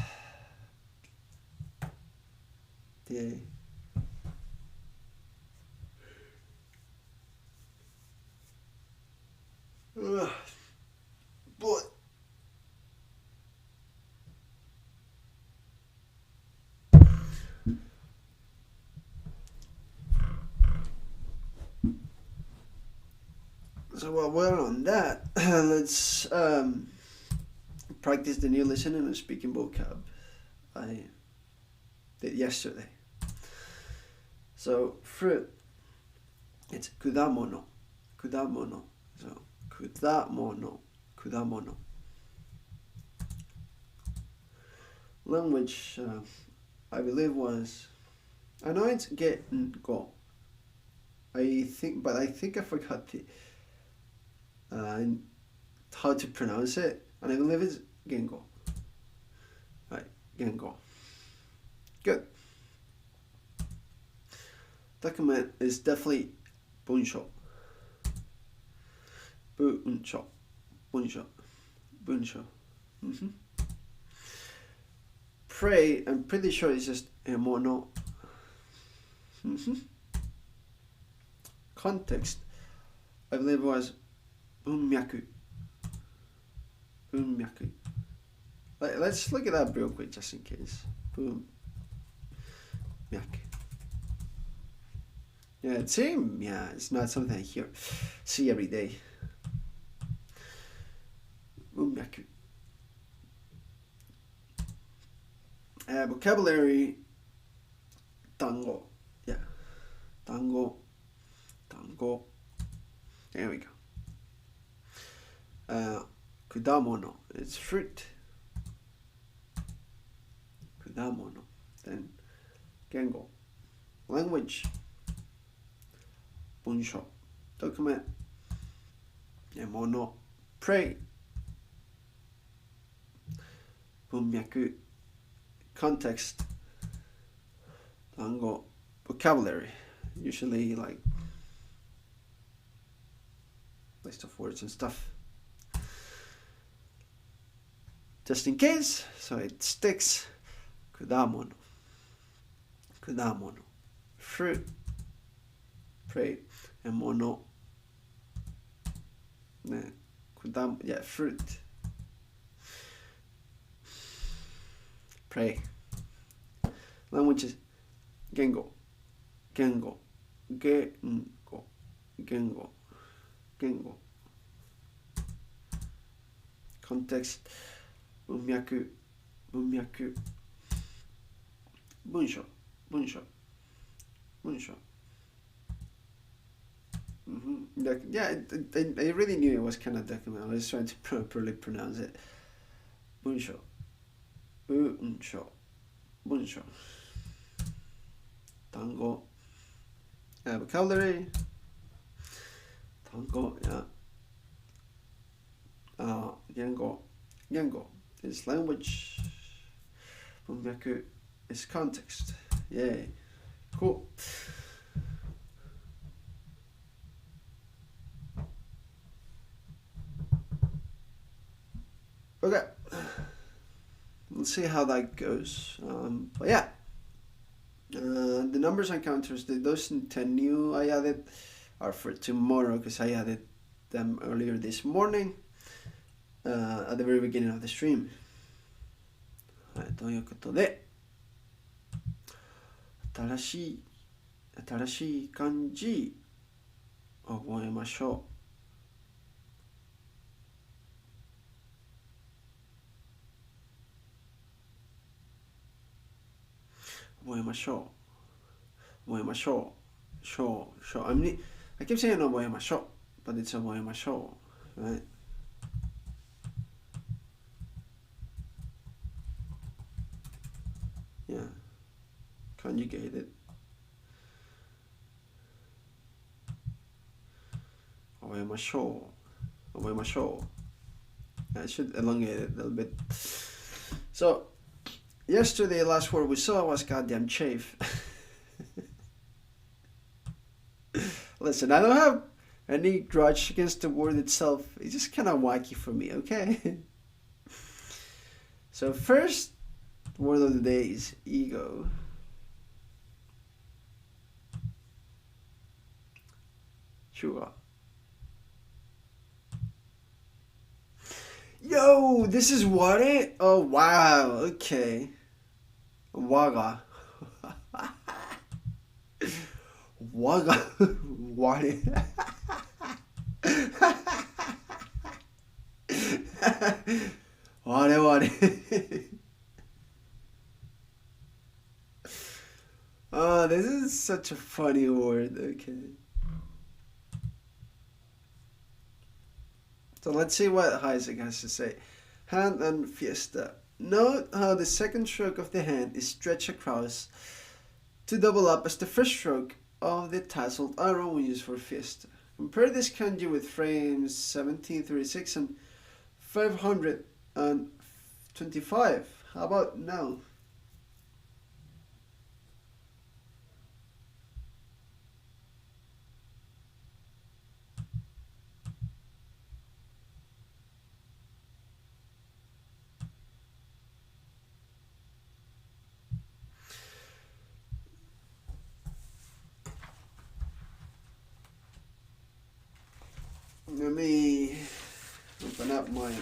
Yay. Boy. So while we're on that, let's practice the new listening and speaking vocab I did yesterday. So fruit, it's 果物. So 果物. Language, I believe was, I know it's go. I think I forgot how to pronounce it, and I believe it's gengo. Right, gengo. Good. Document is definitely bunsho. Bunsho. Pray, I'm pretty sure it's just emono. Context, I believe it was unmyaku. Let's look it up real quick just in case. Unmyaku. Yeah, it's same. Yeah, it's not something I see every day. Unmyaku. Vocabulary, tango. Yeah, tango. There we go. Kudamono, it's fruit. Kudamono. Then gengo. Language. Bunsho. Document. Emono. Pray. Bunmyaku. Context. tango, vocabulary. Usually like list of words and stuff. Just in case, so it sticks. Kudamono. Kudamono. Fruit. Pray. And mono. Yeah, fruit. Pray. Languages. Gengo. Gengo. Gengo. Gengo. Gengo. Context. 文脈。文脈。文章。文章。文章。Yeah, I really knew it was kind of document. I was trying to properly pronounce it. 文章。文章。文章。単語。vocabulary. 単語。Yeah. 言語。言語 is language. 文脈 is context. Yay. Cool. Okay. Let's see how that goes. But yeah. The numbers and counters, those 10 new I added are for tomorrow because I added them earlier this morning at the very beginning of the stream. はい、ということで、新しい漢字覚えましょう。覚えましょう。覚えましょう。I keep saying 覚えましょう, but it's 覚えましょう. Right? Yeah. Conjugated. 覚えましょう。覚えましょう. I should elongate it a little bit. So, yesterday, last word we saw was goddamn chafe. Listen, I don't have any grudge against the word itself. It's just kind of wacky for me, okay? So, first word of the day is ego. Sugar. Yo, this is what it? Oh, wow. Okay. Waga. Waga. What it? What? Oh, this is such a funny word. Okay. So let's see what Isaac has to say. Hand and fiesta. Note how the second stroke of the hand is stretched across to double up as the first stroke of the tasseled arrow we use for fiesta. Compare this kanji with frames 1736 and 525. How about now? Let me open up my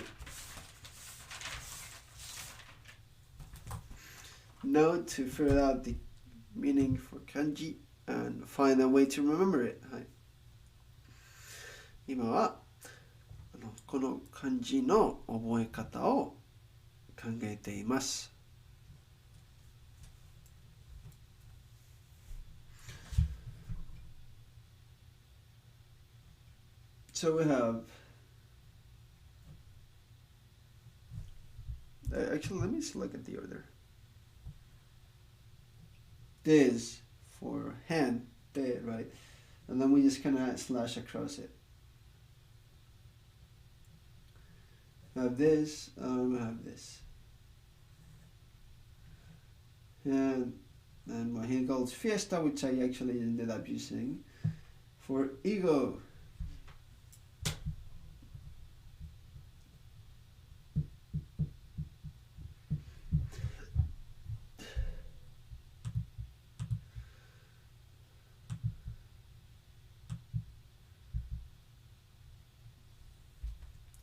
note to figure out the meaning for kanji and find a way to remember it. はい。今はこの漢字の覚え方を考えています。So we have actually let me just look at the order. This for hand, de, right? And then we just kind of slash across it. We have this, we have this. And And what he calls fiesta, which I actually ended up using for ego.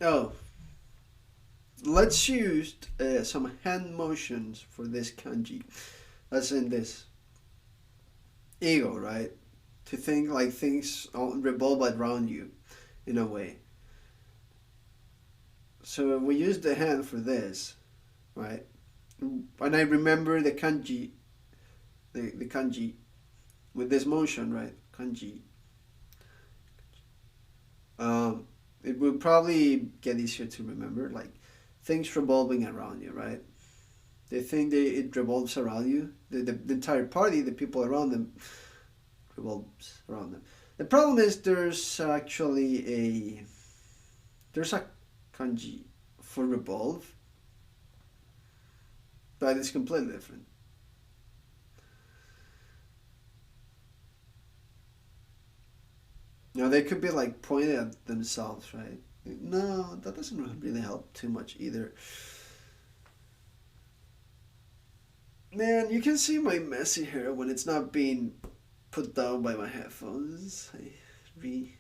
Oh, let's use some hand motions for this kanji. As in this ego, right? To think like things revolve around you in a way. So we use the hand for this, right? And I remember the kanji, the kanji with this motion, right? Kanji. Um, it will probably get easier to remember, like things revolving around you, right? They think it revolves around you. The entire party, the people around them, revolves around them. The problem is there's a kanji for revolve, but it's completely different. You know, they could be like pointing at themselves, right? No, that doesn't really help too much either. Man, you can see my messy hair when it's not being put down by my headphones. I re.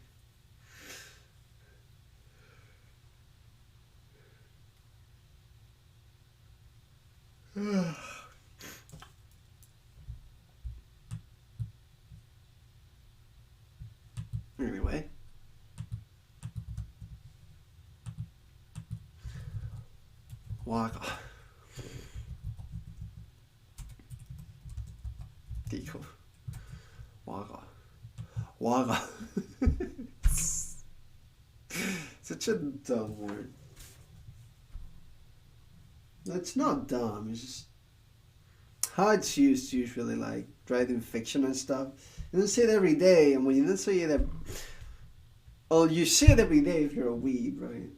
Anyway. Waka. Dico. Waka. Waka. Such a dumb word. It's not dumb, it's just how it's used usually, like writing fiction and stuff. You don't say it every day, and when you don't say it, well, you say it every day if you're a weeb, right?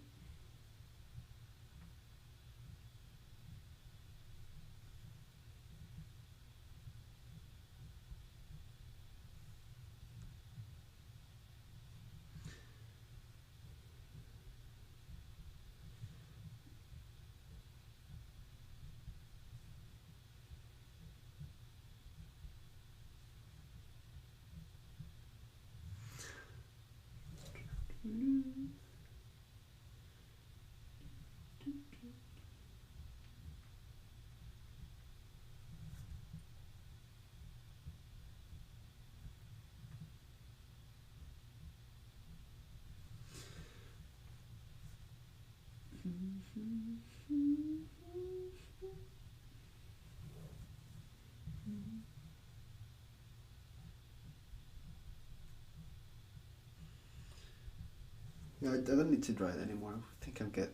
Yeah, I don't need to write anymore. I think I'm good.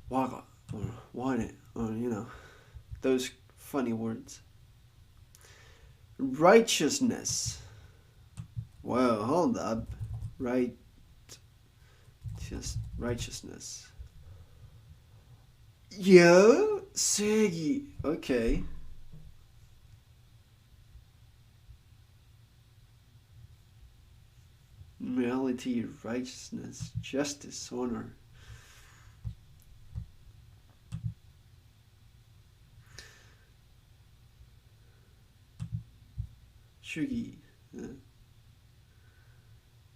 Waga or want it or those funny words. Righteousness. Well, hold up. Right. Just righteousness. Yo, Segi. Okay. Morality, righteousness, justice, honor. Shugi.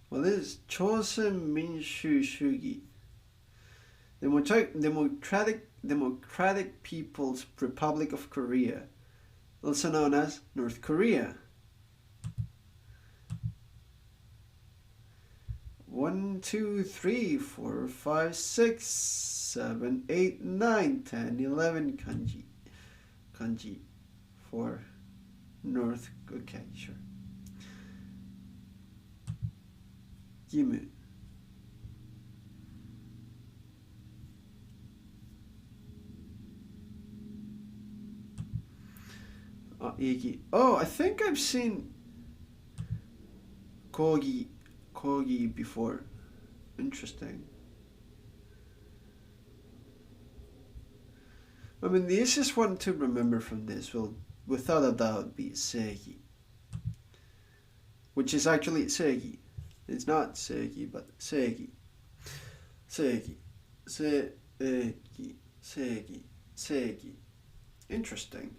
Well, this is Chosen Minshu Shugi. Democratic People's Republic of Korea, also known as North Korea. 1, 2, 3, 4, 5, 6, 7, 8, 9, 10, 11 kanji. Kanji for North. Okay, sure. Gimu. Iki. Oh, I think I've seen Kogi before. Interesting. I mean, the easiest one to remember from this will without a doubt be seigi, which is actually seigi. It's not seigi, but seigi. Seigi. Seigi. Seigi. Seigi. Interesting.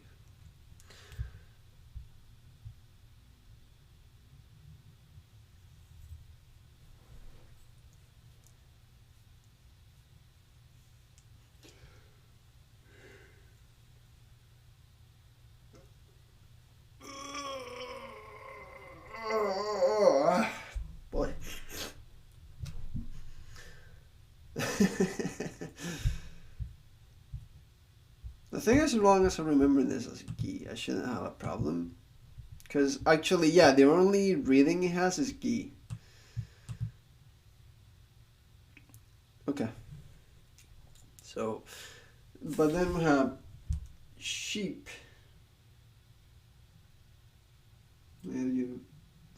Boy. The thing is, as long as I remember this as gi, I shouldn't have a problem. Because actually, yeah, the only reading it has is gi. Okay. So, but then we have sheep. There you,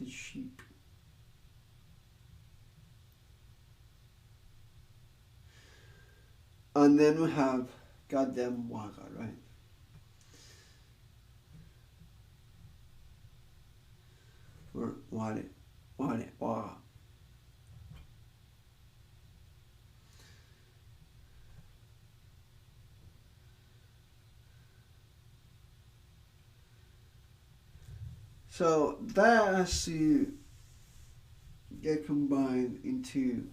the sheep. And then we have goddamn waga, right? Or ware, waga. So that has to get combined into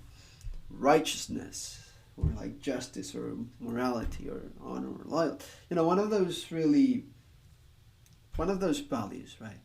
righteousness, or like justice, or morality, or honor, or loyalty. One of those values, right?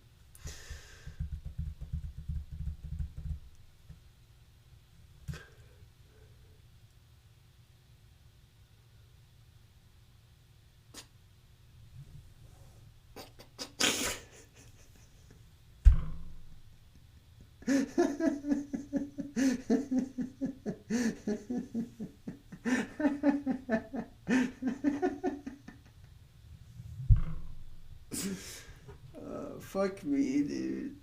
Fuck me, dude.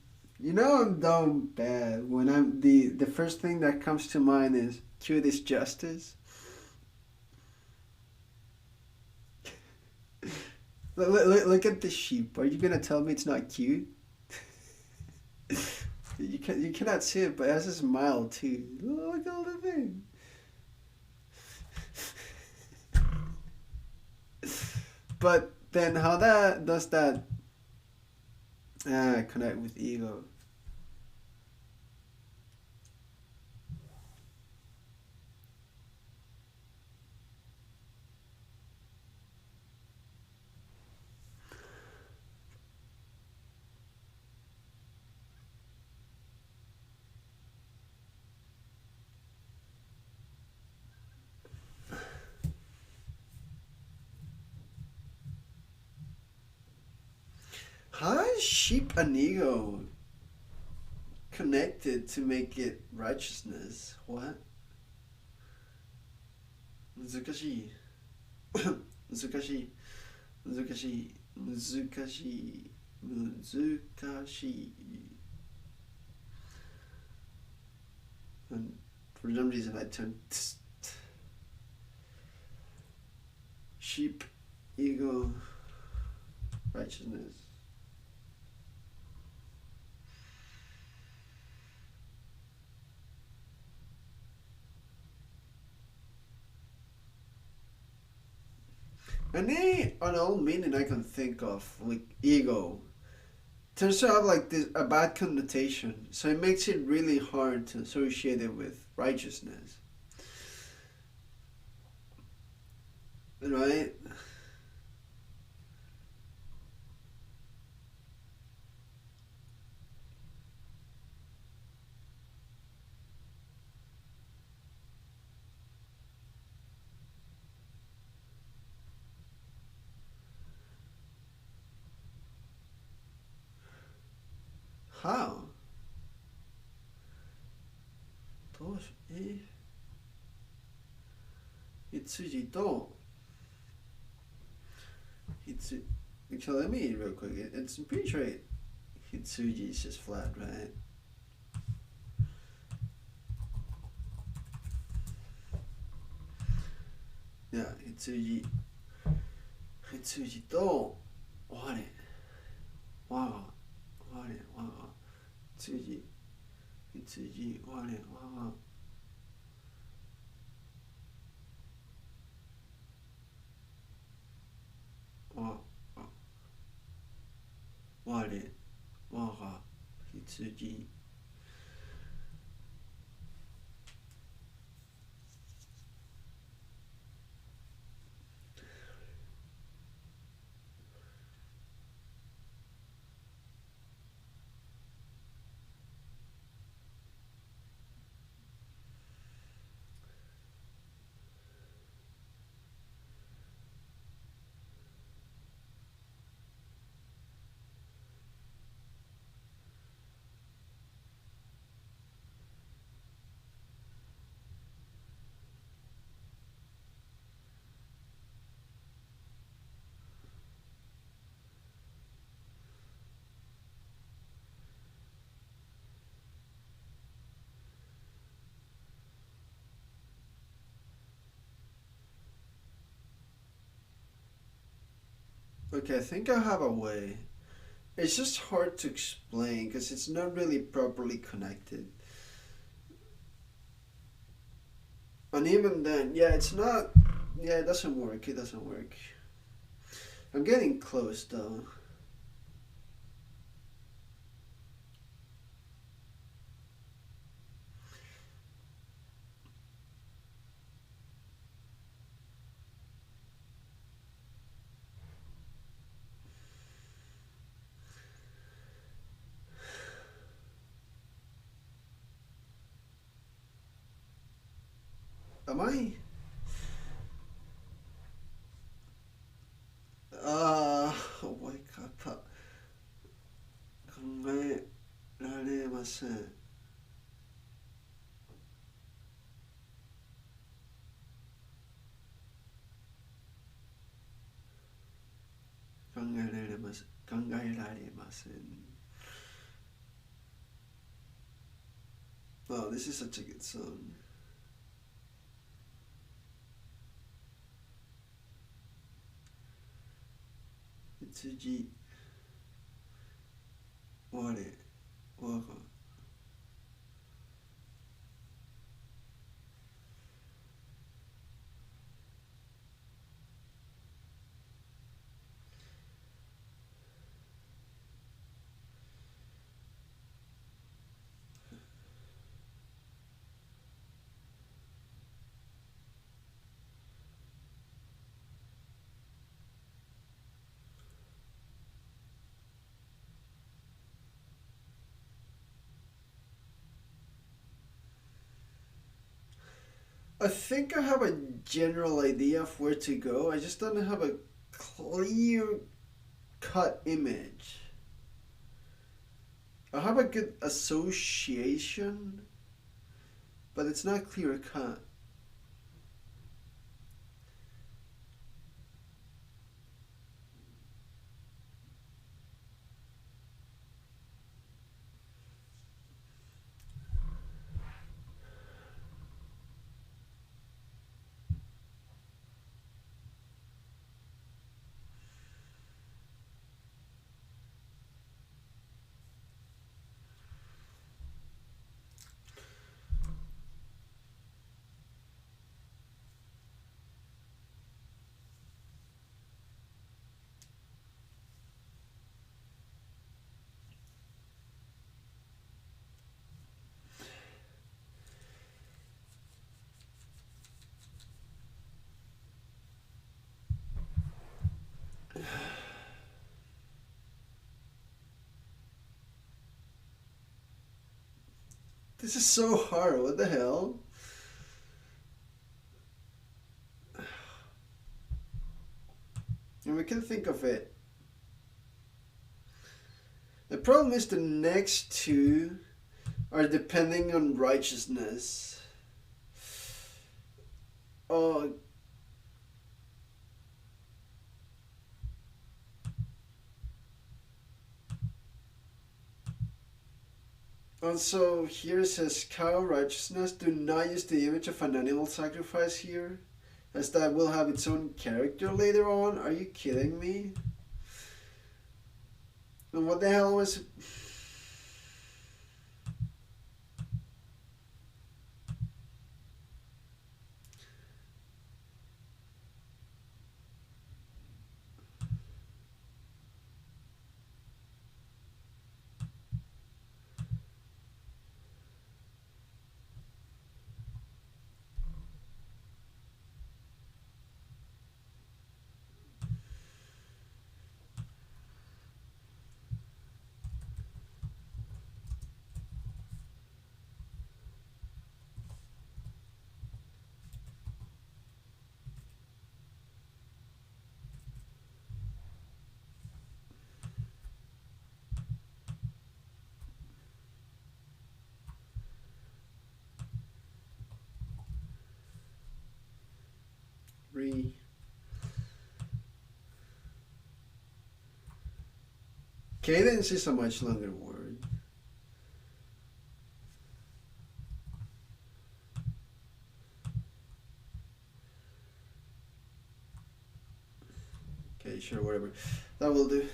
I'm down bad when I'm the first thing that comes to mind is cute is justice. Look at the sheep. Are you gonna tell me it's not cute? You cannot see it, but it has a smile too. Look at all the thing. But then how that does that connect with ego? How is sheep and ego connected to make it righteousness? What? 難しい。難しい。難しい。難しい。難しい。And for some reason I turned sheep, ego, righteousness. An old meaning I can think of, like ego, tends to have like a bad connotation, so it makes it really hard to associate it with righteousness, right? How? どうし羊と羊 So let me real quick. It's pretty sure Hitsuji is just flat, right? Yeah, Hitsuji と what? 羊我がわ我が羊 Okay, I think I have a way. It's just hard to explain because it's not really properly connected. And even then, yeah, it's not. Yeah, it doesn't work. It doesn't work. I'm getting close though. Am I? Wake up. 考えられません。考えられません。考えられません。Oh, this is such a good song. 羊我我が I think I have a general idea of where to go. I just don't have a clear cut image. I have a good association, but it's not clear cut. This is so hard. What the hell? And we can think of it. The problem is the next two are depending on righteousness. Oh. Also, here it says cow righteousness. Do not use the image of an animal sacrifice here, as that will have its own character later on. Are you kidding me? And what the hell was... cadence is a much longer word. Okay, sure, whatever. That will do.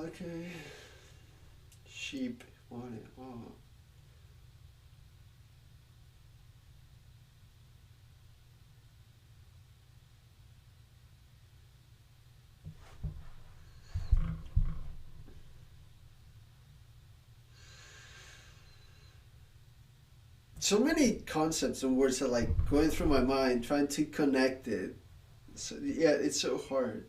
Okay. Sheep. What? Oh. So many concepts and words are like going through my mind, trying to connect it. So yeah, it's so hard.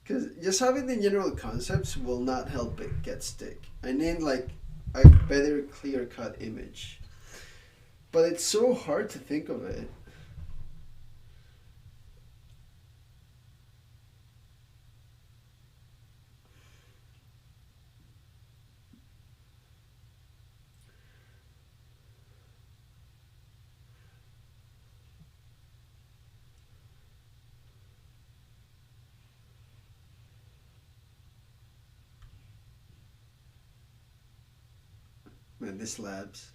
Because just having the general concepts will not help it get stick. I need like a better clear cut image. But it's so hard to think of it. Man, this labs.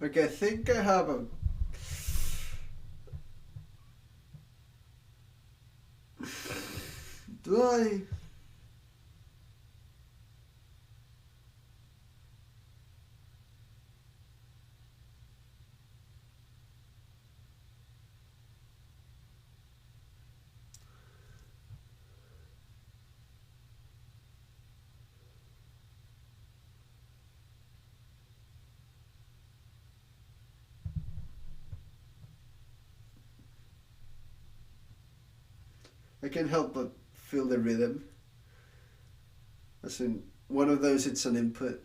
Okay, I think I have a. Do I? I can't help but feel the rhythm. As in, one of those, it's an input.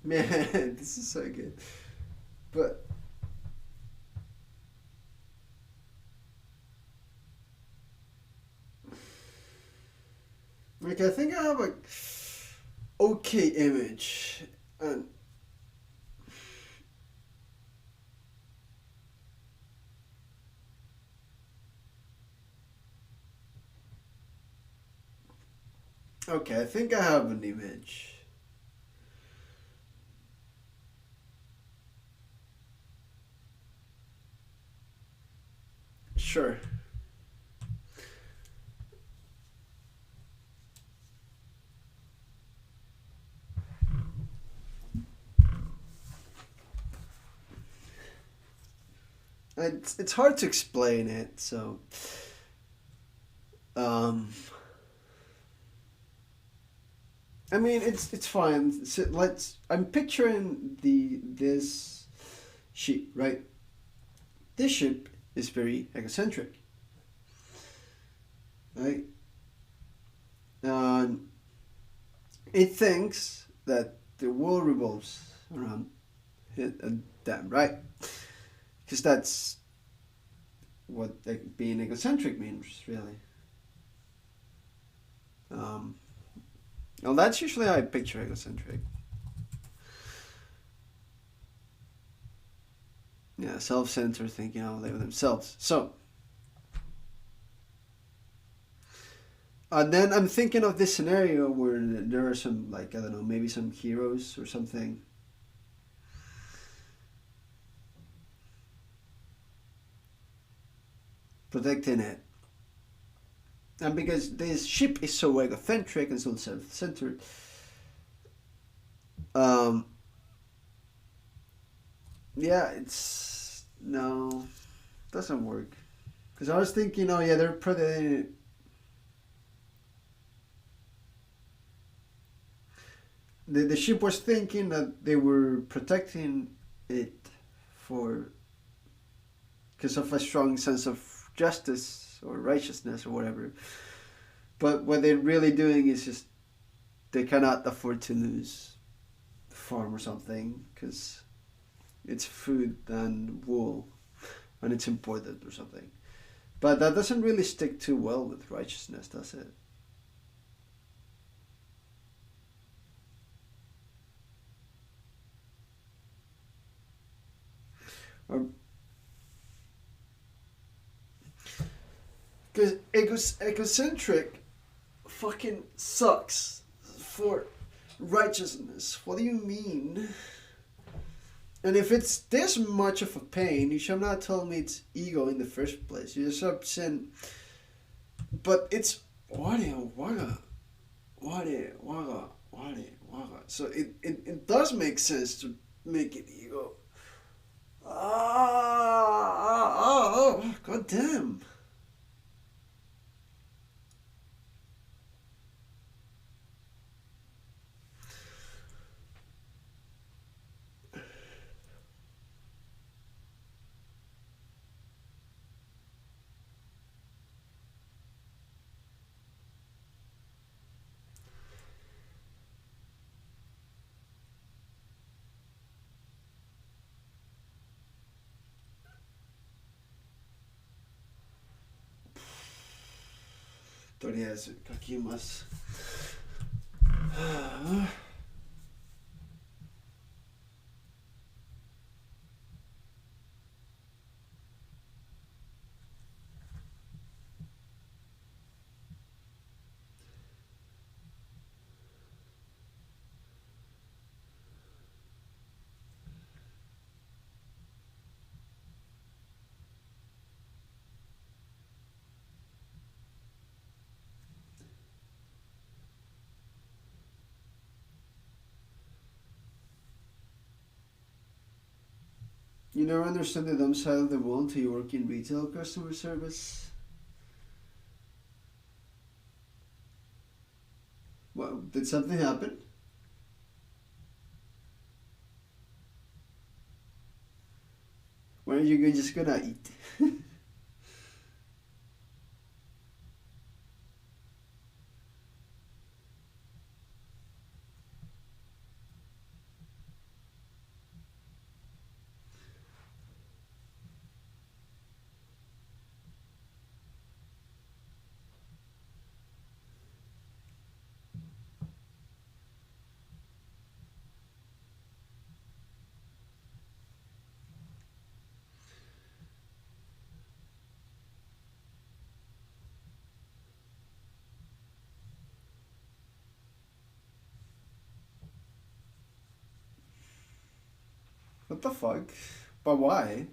Man, this is so good. But like, I think I have a okay image, and okay, I think I have an image. Sure. It's hard to explain it, so um, I mean it's fine. So let's. I'm picturing the this sheep, right? This sheep is very egocentric, right? Um, it thinks that the world revolves around it and them, right? Because that's what like, being egocentric means, really. Um, well, that's usually how I picture egocentric. Yeah, self-centered, thinking only of themselves. So And then I'm thinking of this scenario where there are some, like, I don't know, maybe some heroes or something protecting it. And because this ship is so egocentric and so self-centered, um, yeah, it's no, doesn't work. Because I was thinking, oh yeah, they're protecting. The ship was thinking that they were protecting it for because of a strong sense of justice or righteousness or whatever. But what they're really doing is just they cannot afford to lose the farm or something because it's food and wool and it's important or something. But that doesn't really stick too well with righteousness, does it? Or because egocentric fucking sucks for righteousness. What do you mean? And if it's this much of a pain, you should not tell me it's ego in the first place. You just have sin. But it's wade waga, wade waga, wade waga. So it does make sense to make it ego. God damn. Torias, kakimas. You never understand the dumb side of the world until you work in retail customer service. Well, did something happen? When are you just gonna eat? What the fuck? But why?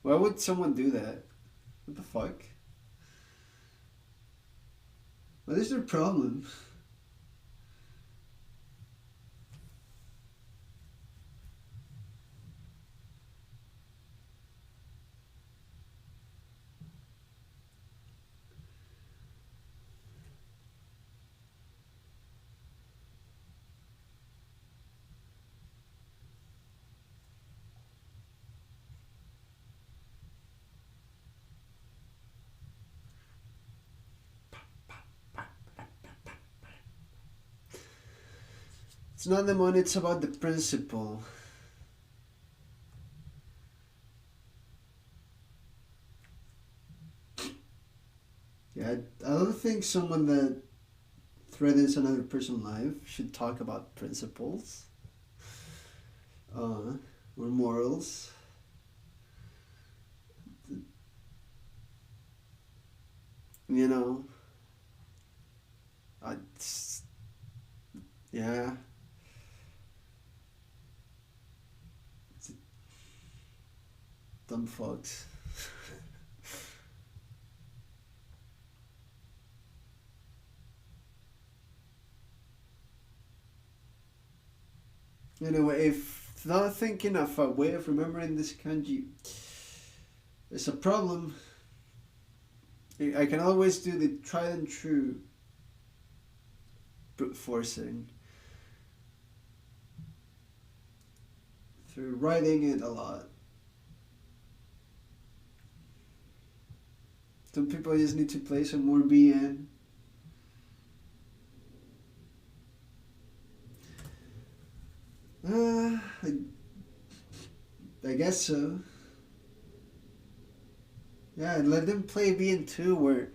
Why would someone do that? What the fuck? What is their problem? It's not the money, it's about the principle. Yeah, I don't think someone that threatens another person's life should talk about principles or morals. you know, I, yeah, dumb fucks. Anyway, if not thinking of a way of remembering this kanji is a problem, I can always do the tried and true brute forcing through writing it a lot. Some people just need to play some more BN. Uh, I, I guess so. Yeah, and let them play BN too, where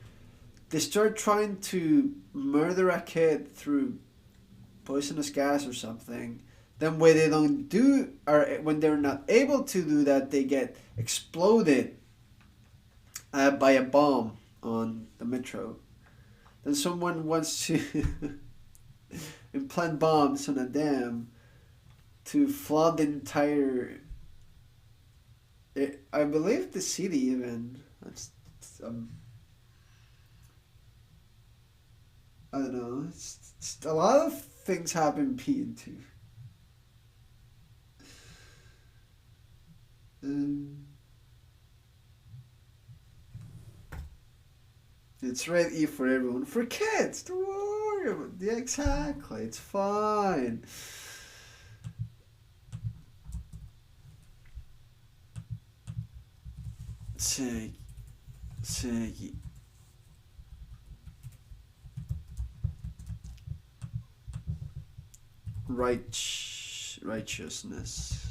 they start trying to murder a kid through poisonous gas or something. Then when they don't do, or when they're not able to do that, they get exploded by a bomb on the metro. Then someone wants to implant bombs on a dam to flood the entire. I believe the city even. Um, I don't know. It's a lot of things happen P&2. Um, it's ready for everyone. For kids, don't worry about it. Yeah, exactly. It's fine. Say, say, righteousness.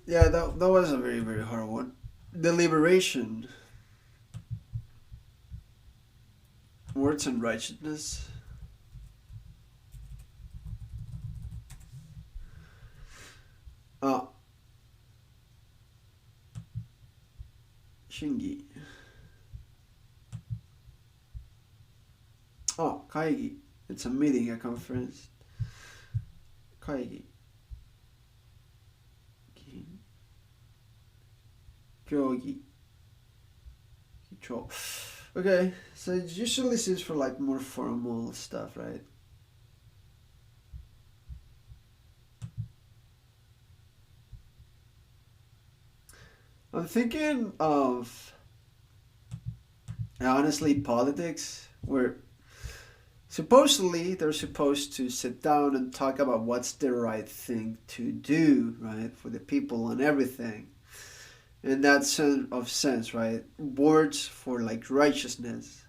Yeah, that was a very, very hard one. Deliberation. Words and righteousness. Ah, Shingi. Oh, Kaigi. It's a meeting, a conference. Kaigi. Kyogi. Kicho. Okay, so it usually this is for like more formal stuff, right? I'm thinking of honestly politics, where supposedly they're supposed to sit down and talk about what's the right thing to do, right, for the people and everything. In that sense, right? Words for like righteousness.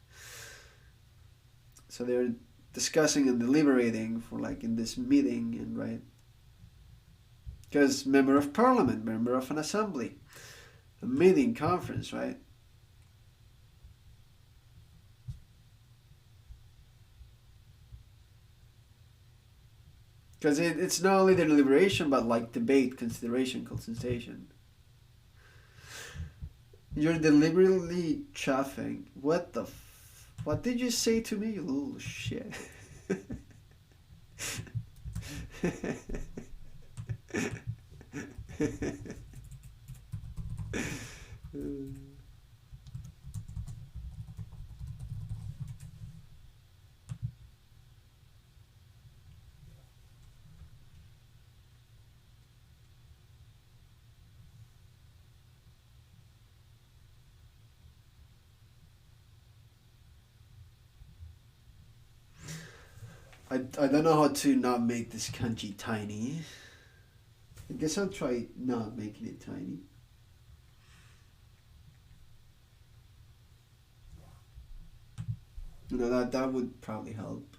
So they're discussing and deliberating for like in this meeting, and right, because member of parliament, member of an assembly, a meeting, conference, right? Because it's not only the deliberation, but like debate, consideration, consultation. You're deliberately chaffing. What the? What did you say to me, you little shit? I don't know how to not make this kanji tiny. I guess I'll try not making it tiny. That would probably help.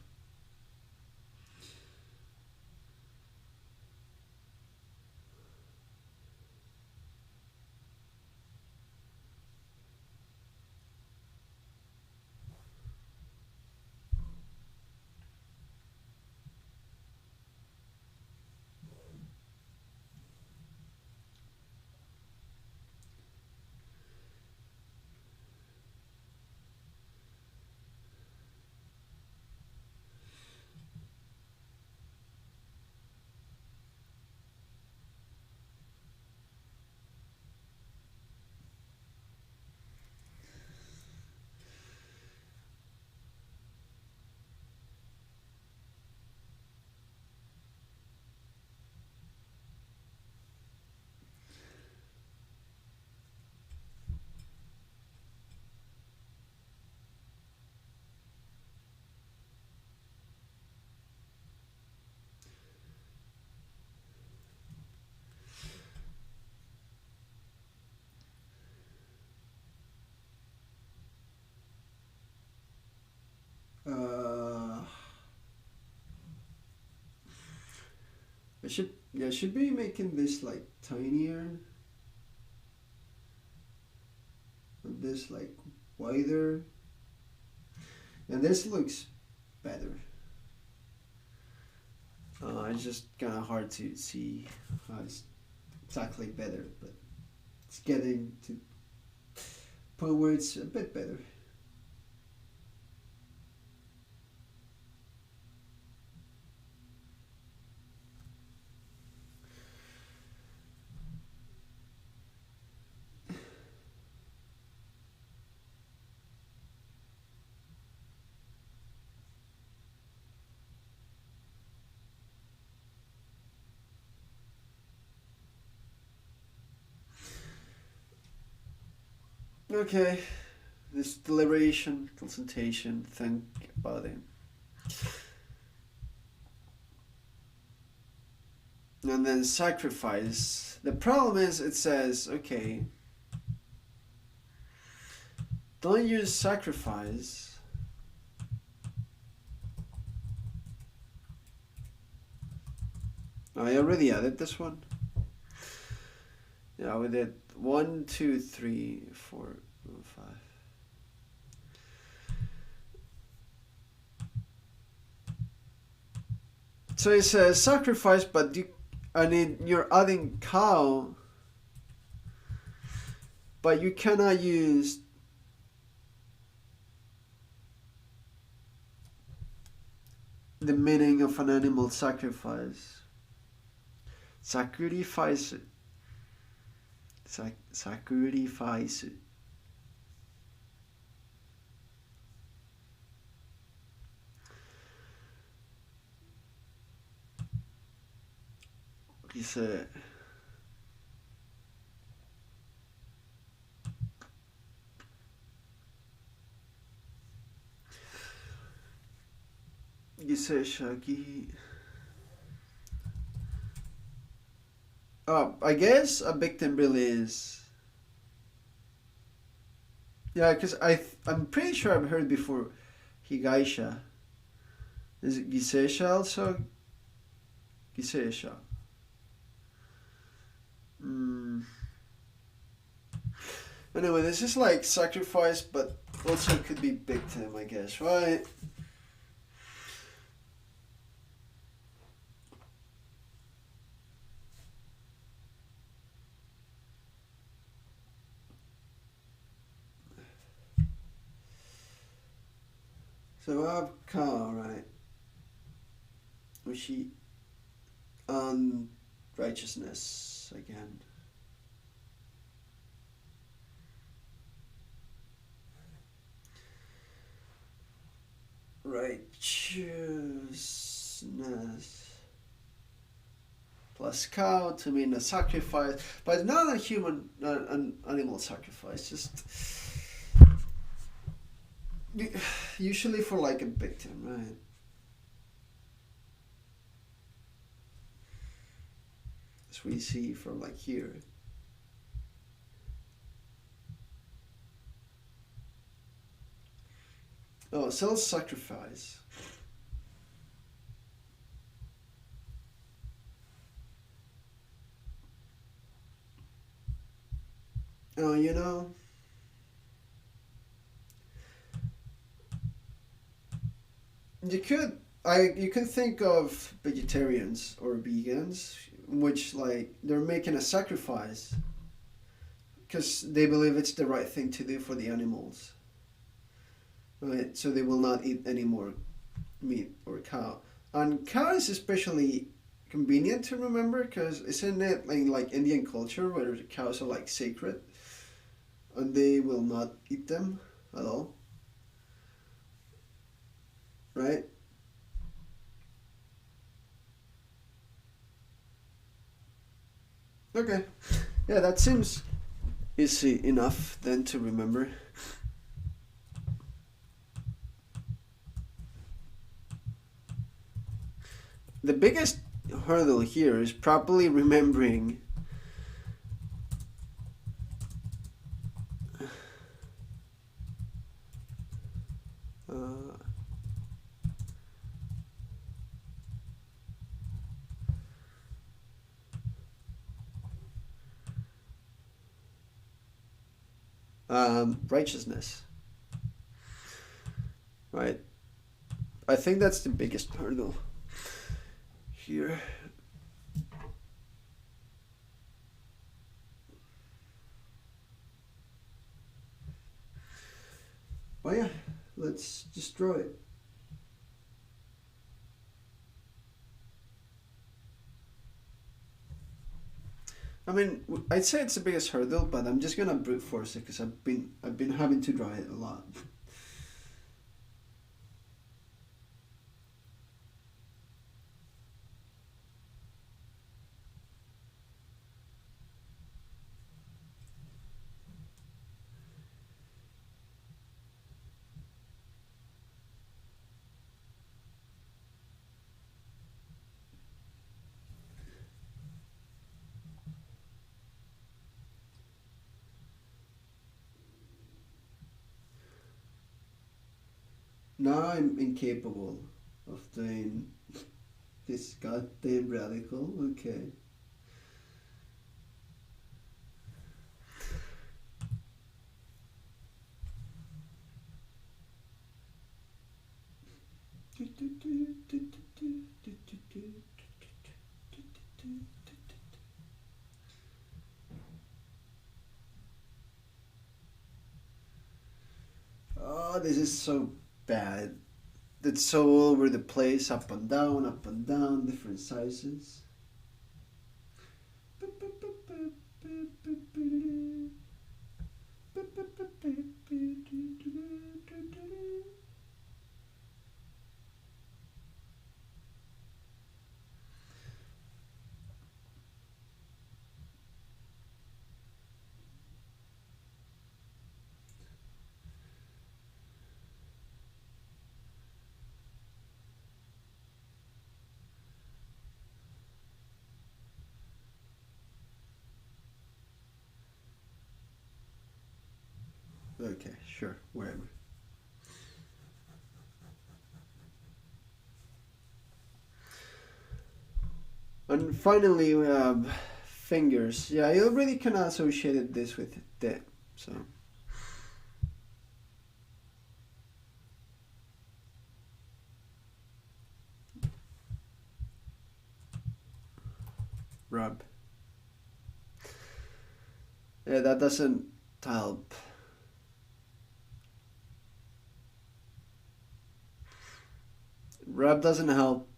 I should be making this like tinier. And this like wider. And this looks better. It's just kind of hard to see how it's exactly better, but it's getting to point where it's a bit better. Okay, this deliberation, consultation, think about it. And then sacrifice. The problem is it says, okay, don't use sacrifice. I already added this one. Yeah, we did 1, 2, 3, 4, 5. So it says sacrifice, but you're adding cow, but you cannot use the meaning of an animal sacrifice. Sacrifice. Sacrifice. Dice, Shaggy. I guess a victim really is. Yeah, because I'm pretty sure I've heard before Higaisha. Is it Giseisha also? Giseisha. Anyway, this is like sacrifice, but also could be victim, I guess, right? So I have car, right? Ushi on righteousness again. Righteousness plus cow to mean a sacrifice, but not a human, not an animal sacrifice. Just usually for like a victim, right? As we see from like here. Oh, self-sacrifice. Oh, you could think of vegetarians or vegans, which like they're making a sacrifice because they believe it's the right thing to do for the animals, right? So they will not eat any more meat or cow. And cow is especially convenient to remember because isn't it like Indian culture where the cows are like sacred and they will not eat them at all, right? Okay, yeah, that seems easy enough then to remember. The biggest hurdle here is properly remembering Righteousness, right? I think that's the biggest hurdle here. Oh yeah, let's just draw it. I mean, I'd say it's the biggest hurdle, but I'm just gonna brute force it because I've been having to draw it a lot. Now I'm incapable of doing this goddamn radical. Okay. Oh, this is so bad. It's so all over the place, up and down, different sizes. Okay, sure, wherever. And finally, we have fingers. Yeah, I already kind of associated this with the, so. Rub. Yeah, that doesn't help. Rub doesn't help.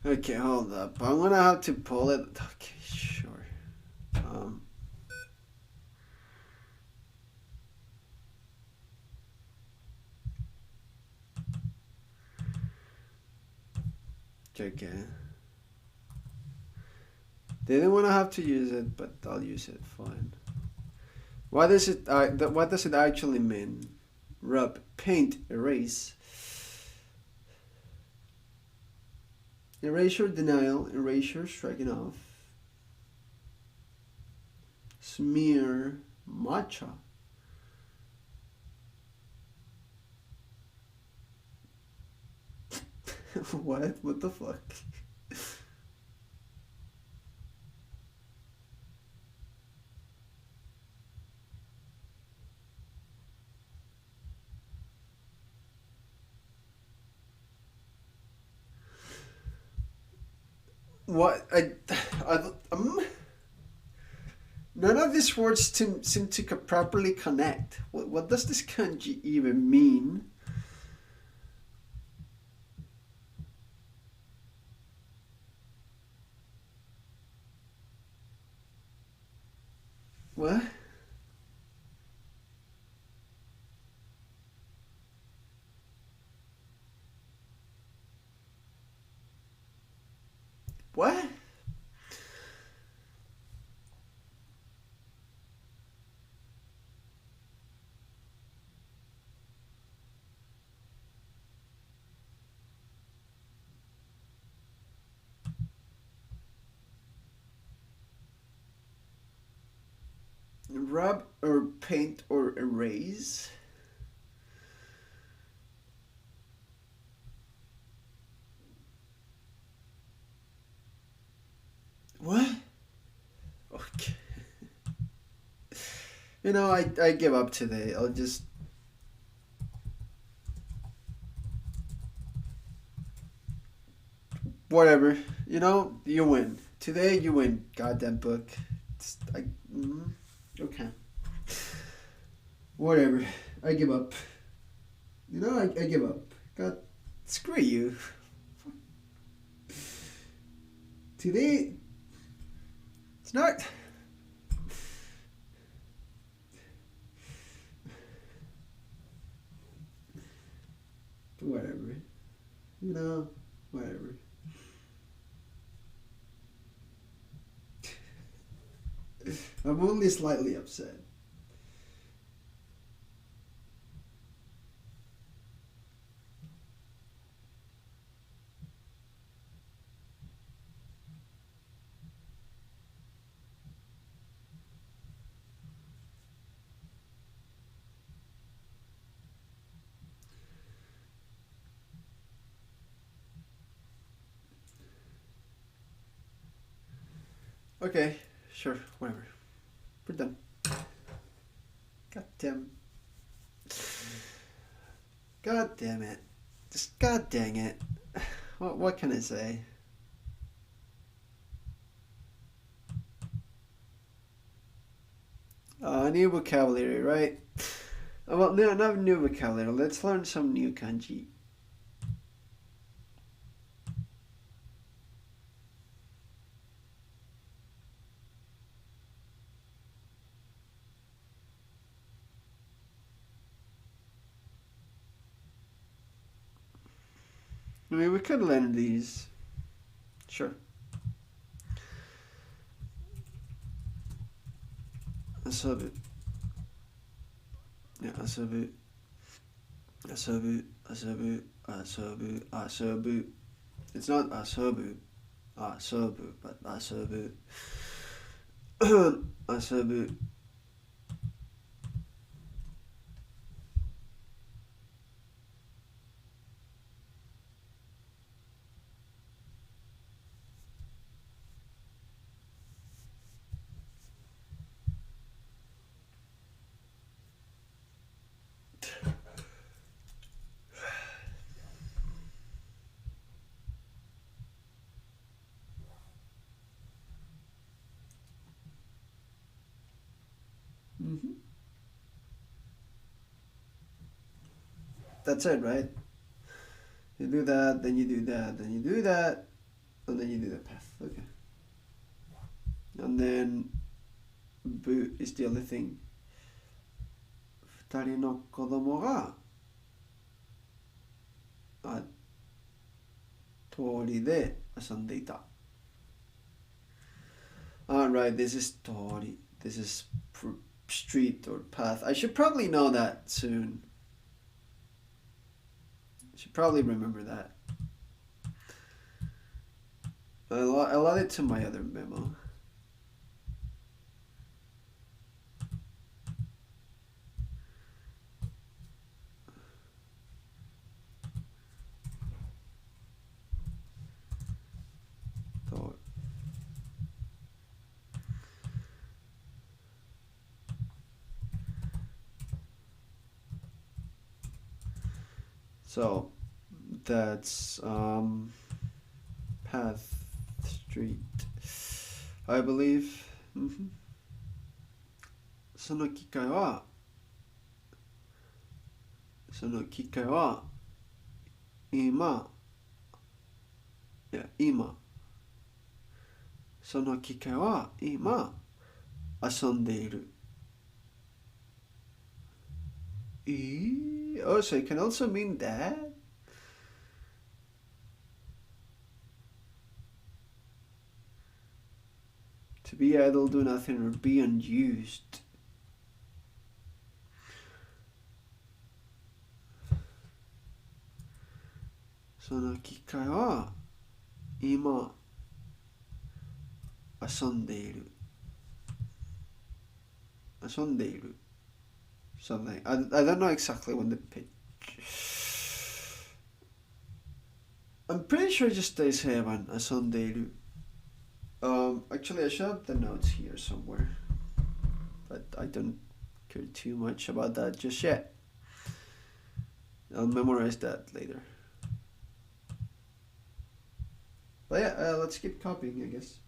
Okay, hold up. I'm gonna have to pull it. Okay, sure. Um, okay. Didn't want to have to use it, but I'll use it. Fine. What does it? What does it actually mean? Rub, paint, erase. Erasure, denial, erasure, striking off. Smear, matcha. What? What the fuck? What? None of these words seem to properly connect. What does this kanji even mean? What? What? rub or paint or erase? What? Okay. I give up today. I'll just... Whatever. You win. Today you win. Goddamn book. Okay. Whatever. I give up. I give up. God, screw you. Today, it's not... Whatever. Whatever. I'm only slightly upset. Okay, sure, whatever. We're done. God damn. God damn it. Just god dang it. What can I say? New vocabulary, right? Well, no, not new vocabulary. Let's learn some new kanji. I mean, we could learn these. Sure. Asobu. Yeah, asobu. Asobu. Asobu. Asobu. Asobu. It's not asobu. Asobu, but asobu. Asobu. Mm-hmm. That's it, right? You do that, then you do that, then you do that, and then you do the path. Okay. And then bu is the other thing. 二人の子供が通りで遊んでいた。Alright, this is 通り. This is street or path. I should probably know that soon. Should probably remember that. I'll add it to my other memo. So that's path, street, I believe. Mm-hmm. その機会は今その機会は今遊んでいる。Oh, so it can also mean that? To be idle, do nothing, or be unused. So の機会は今遊んでいる。遊んでいる something. I don't know exactly when the pitch. I'm pretty sure it just stays heaven 遊んでいる. Actually, I should have the notes here somewhere, but I don't care too much about that just yet. I'll memorize that later. But yeah, let's keep copying, I guess.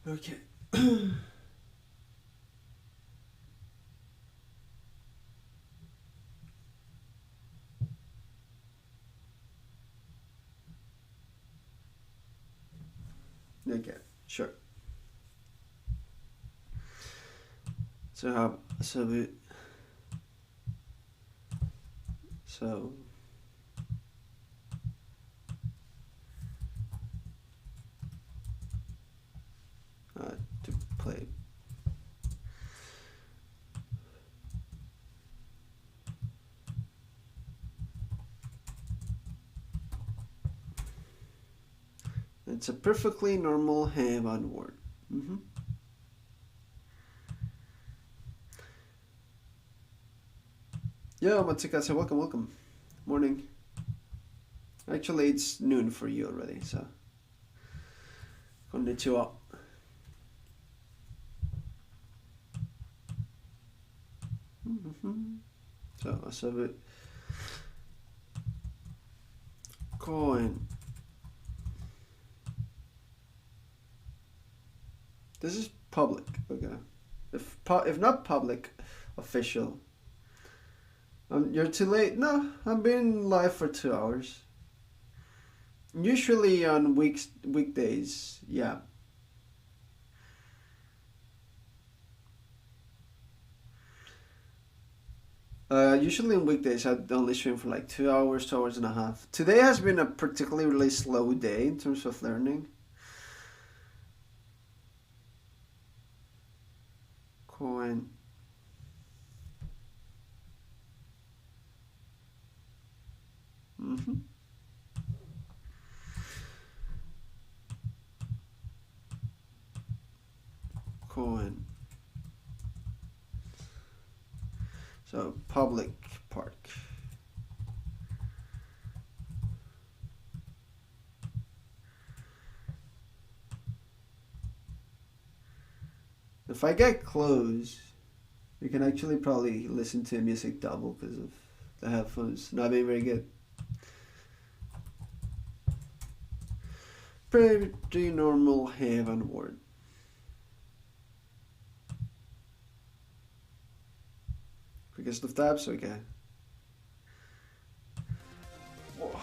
Okay. Okay, sure. So, so to play. It's a perfectly normal have-on word. Yo, Matsukase, welcome. Morning. Actually, it's noon for you already, so. Konnichiwa. So, asabu. Coin. This is public, okay. If not public, official. You're too late? No, I've been live for 2 hours. Usually on weekdays, yeah. Usually on weekdays I only stream for like 2 hours, 2 hours and a half. Today has been a particularly really slow day in terms of learning. Coin. Coin. So public park. If I get close, you can actually probably listen to music double because of the headphones not being very good. Pretty normal have-on word. Quickest of tabs, okay. Whoa.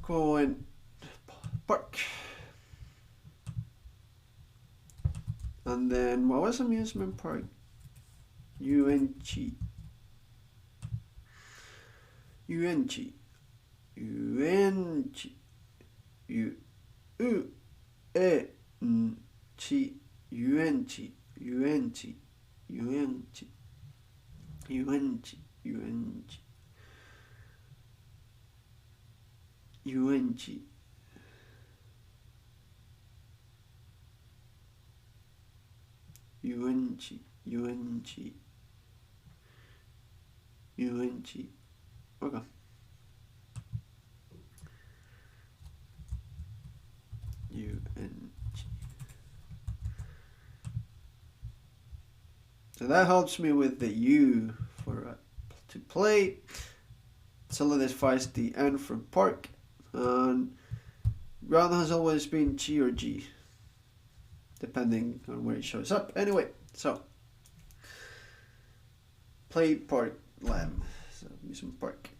Going park. And then what was amusement park? UNG. UNG. UNG. U U E N G. UNG. UNG. UNG. UNG. UNG. UNG. UNG. UNG. UNG. Okay. UNG. So that helps me with the U for to play. Solidifies the N for park. And ground has always been G or G, depending on where it shows up. Anyway, so play park lamb. So amusement park.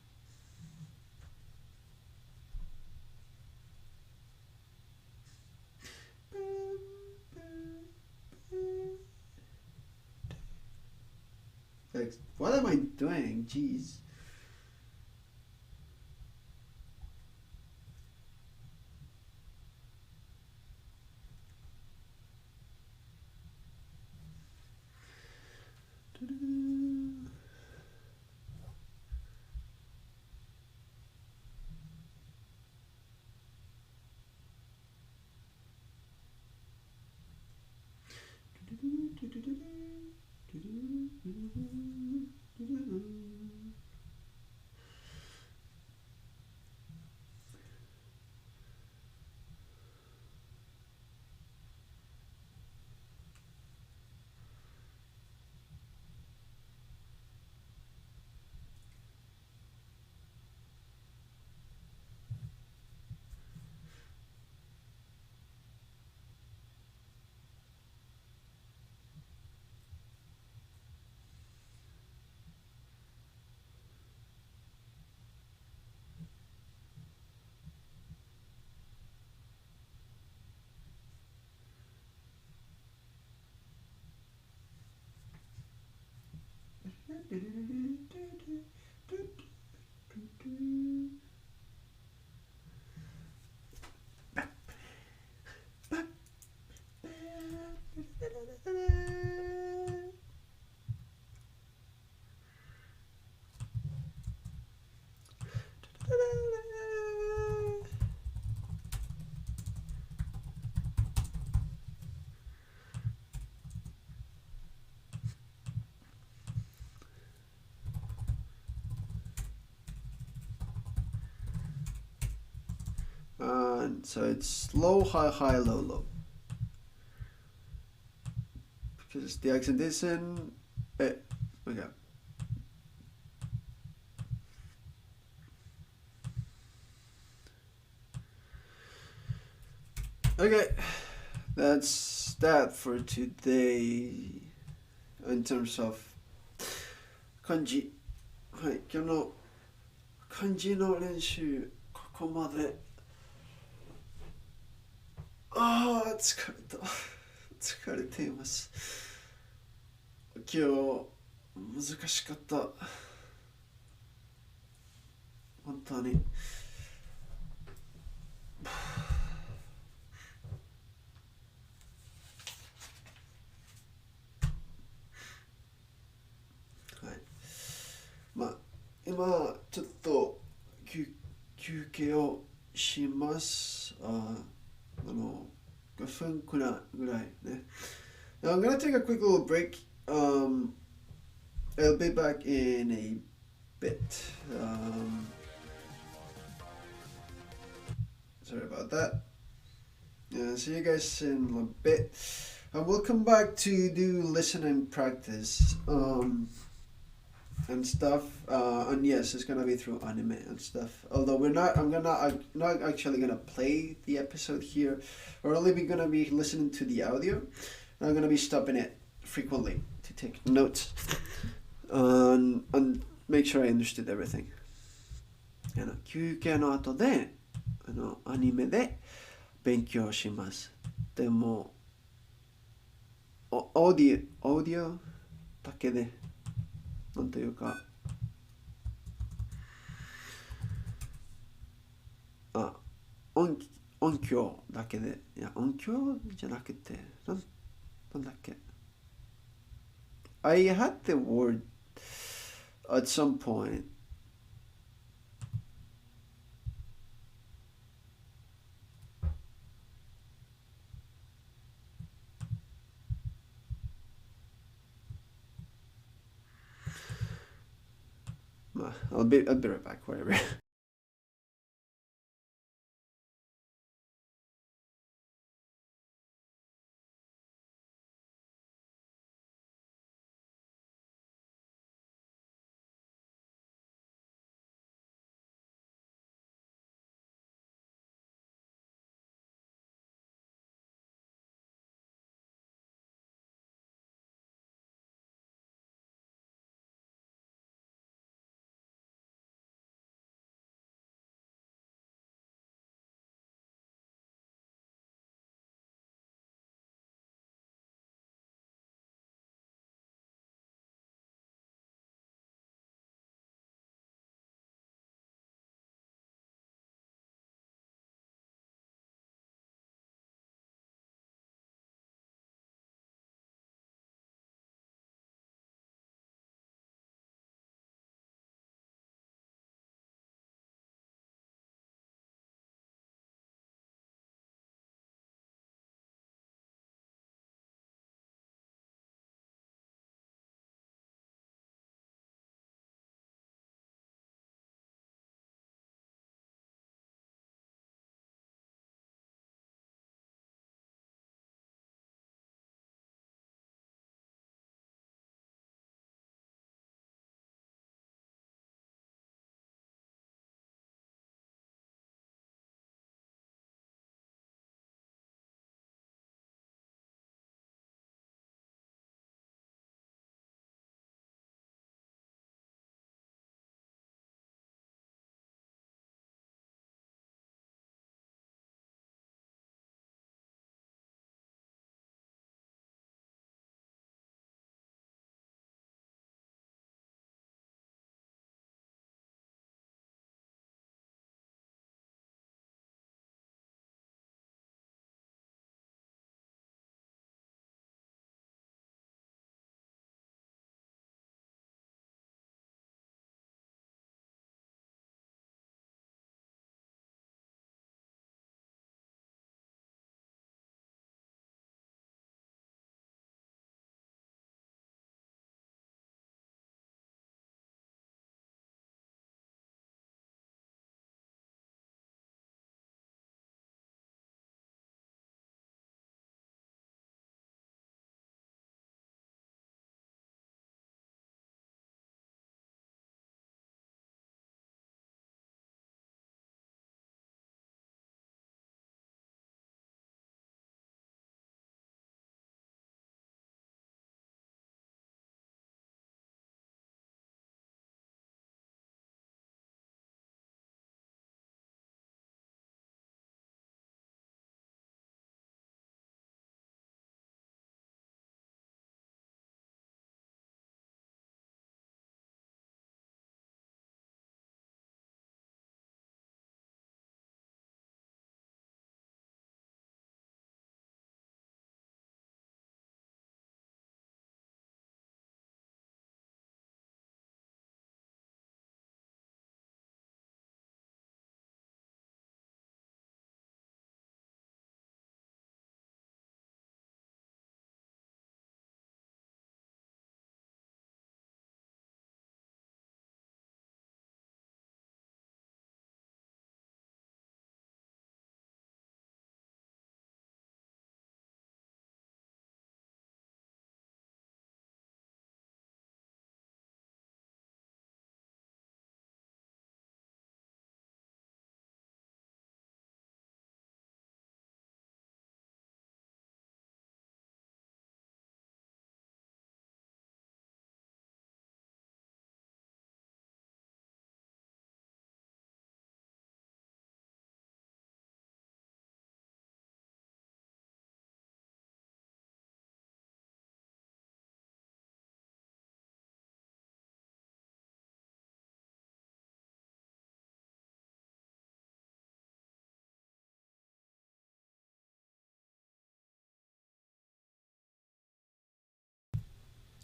Like, what am I doing? Jeez. And so it's low, high, high, low, low. Because the accent is in it. Okay. Okay, that's that for today in terms of 漢字。はい、今日の漢字の練習ここまで。ああ、疲れた。疲れています。今日難しかった。本当に。まあ、今ちょっと休憩をします。5分くらいぐらいね。Now I'm gonna take a quick little break. I'll be back in bit. Sorry about that. See you guys in a bit. We'll come back to do listen and practice and stuff. And yes, it's gonna be through anime and stuff. Although I'm not actually gonna play the episode here. We're only gonna be listening to the audio. And I'm gonna be stopping it frequently to take notes and make sure I understood everything. 休憩の後でアニメで勉強します。でもオーディオだけでなんというか音響だけで音響じゃなくてなんだっけ I had the word at some point. I'll be right back, whatever.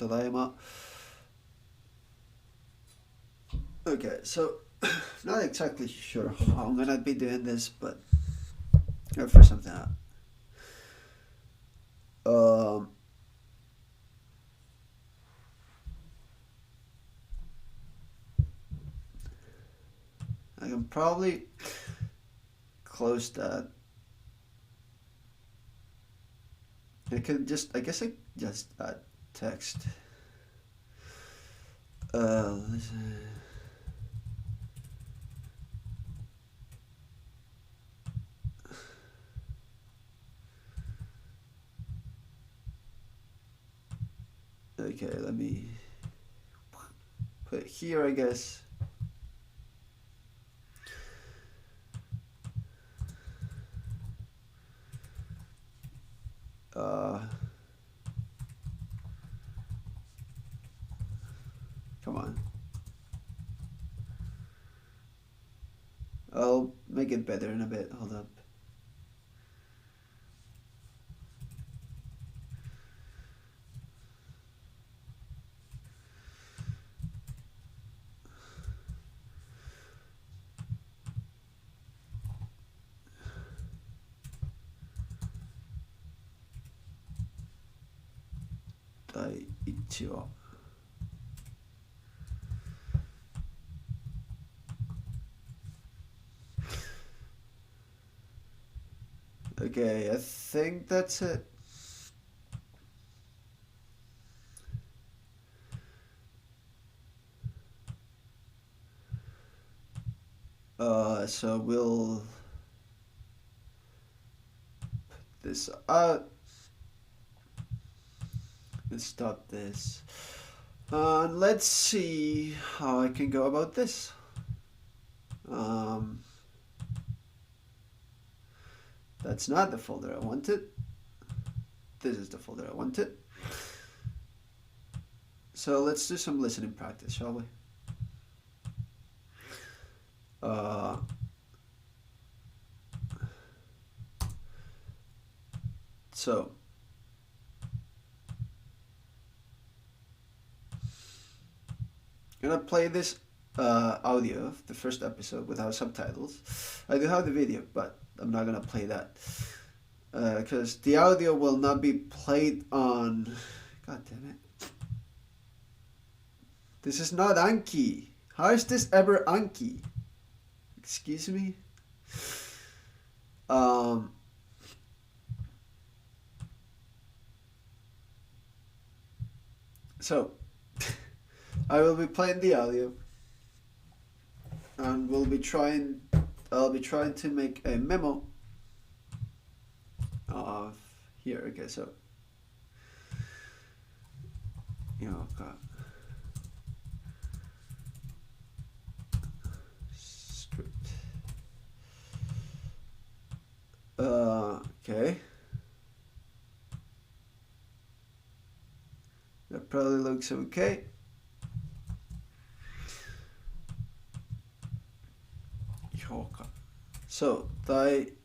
Tadaima. Okay, so not exactly sure how I'm gonna be doing this, but I'll figure something out. I can probably close that. I guess I just add text. Listen. Okay, let me put it here, I guess. Come on. I'll make it better in a bit. Hold up. Daiichiwa. Okay, I think that's it. So we'll put this out. Let's stop this. Let's see how I can go about this. That's not the folder I wanted. This is the folder I wanted. So let's do some listening practice, shall we? So I'm gonna play this audio of the first episode without subtitles. I do have the video, but I'm not gonna play that because the audio will not be played on. God damn it! This is not Anki. How is this ever Anki? Excuse me. So I will be playing the audio, and I'll be trying to make a memo of here. Okay, so God. Script. Okay. That probably looks okay. So, Daiichiwa.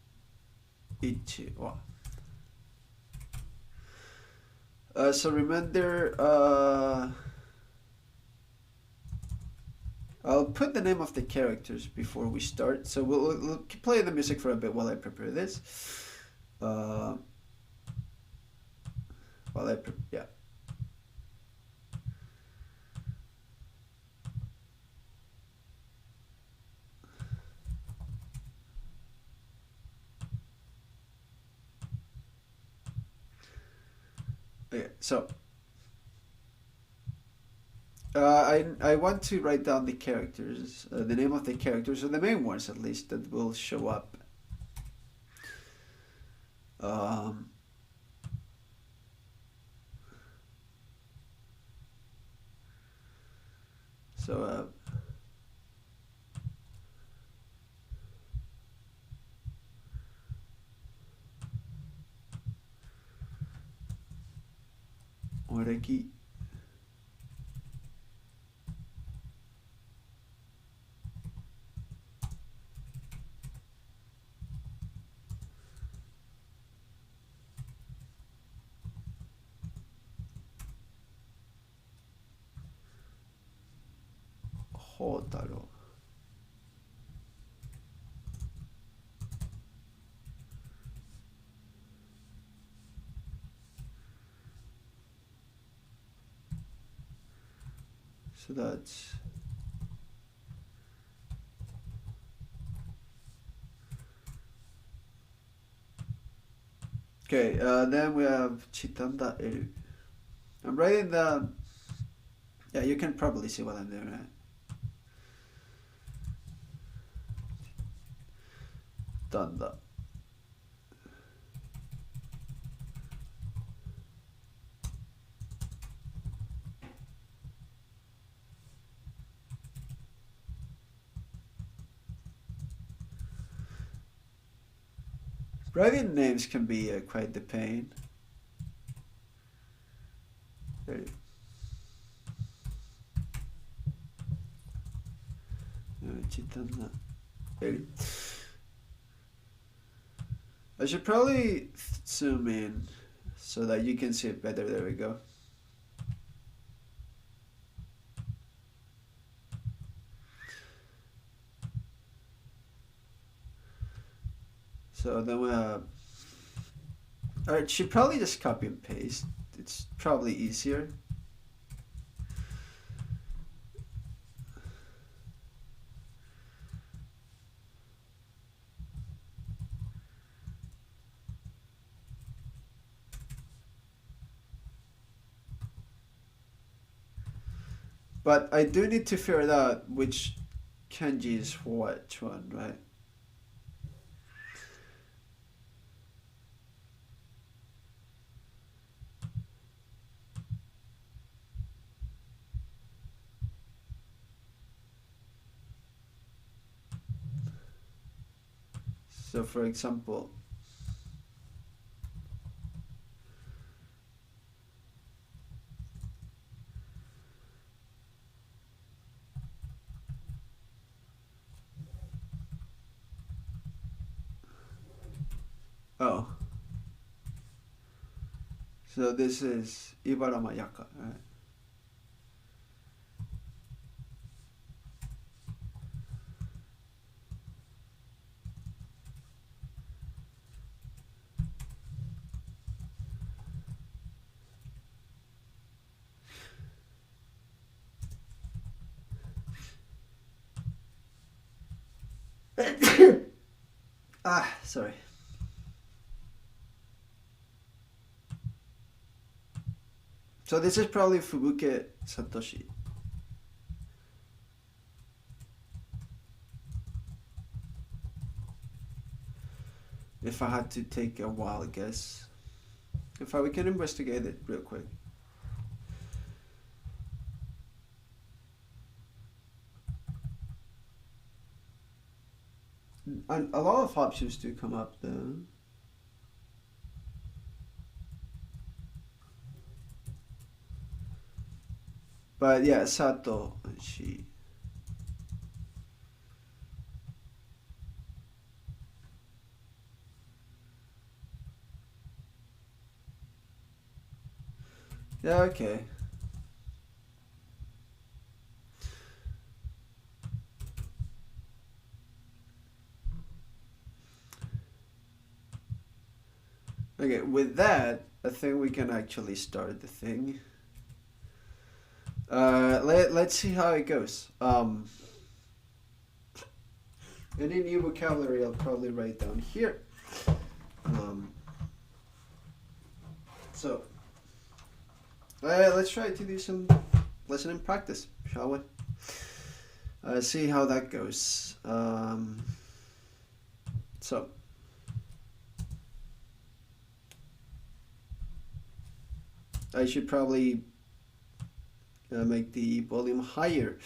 So remember, I'll put the name of the characters before we start. So we'll play the music for a bit while I prepare this. Yeah. Okay, so I want to write down the characters, the name of the characters, or the main ones at least, that will show up. So Oreki. Hotaro. So that's okay. Then we have Chitanda Eru. I'm writing the. Yeah, you can probably see what I'm doing, right? Tanda. Writing names can be quite the pain. There. Chitanda. There. I should probably zoom in so that you can see it better. There we go. So then we have. Alright, should probably just copy and paste. It's probably easier. But I do need to figure out which kanji is which one, right? So for example, oh, so this is Ibaramayaka, right? Sorry. So this is probably Fubuke Satoshi. If I had to take a wild guess. We can investigate it real quick. And a lot of options do come up though. But yeah, Sato and she. Yeah, okay. Okay, with that, I think we can actually start the thing. Let's see how it goes. Any new vocabulary I'll probably write down here. So, let's try to do some listening practice, shall we? See how that goes. So, I should probably make the volume higher.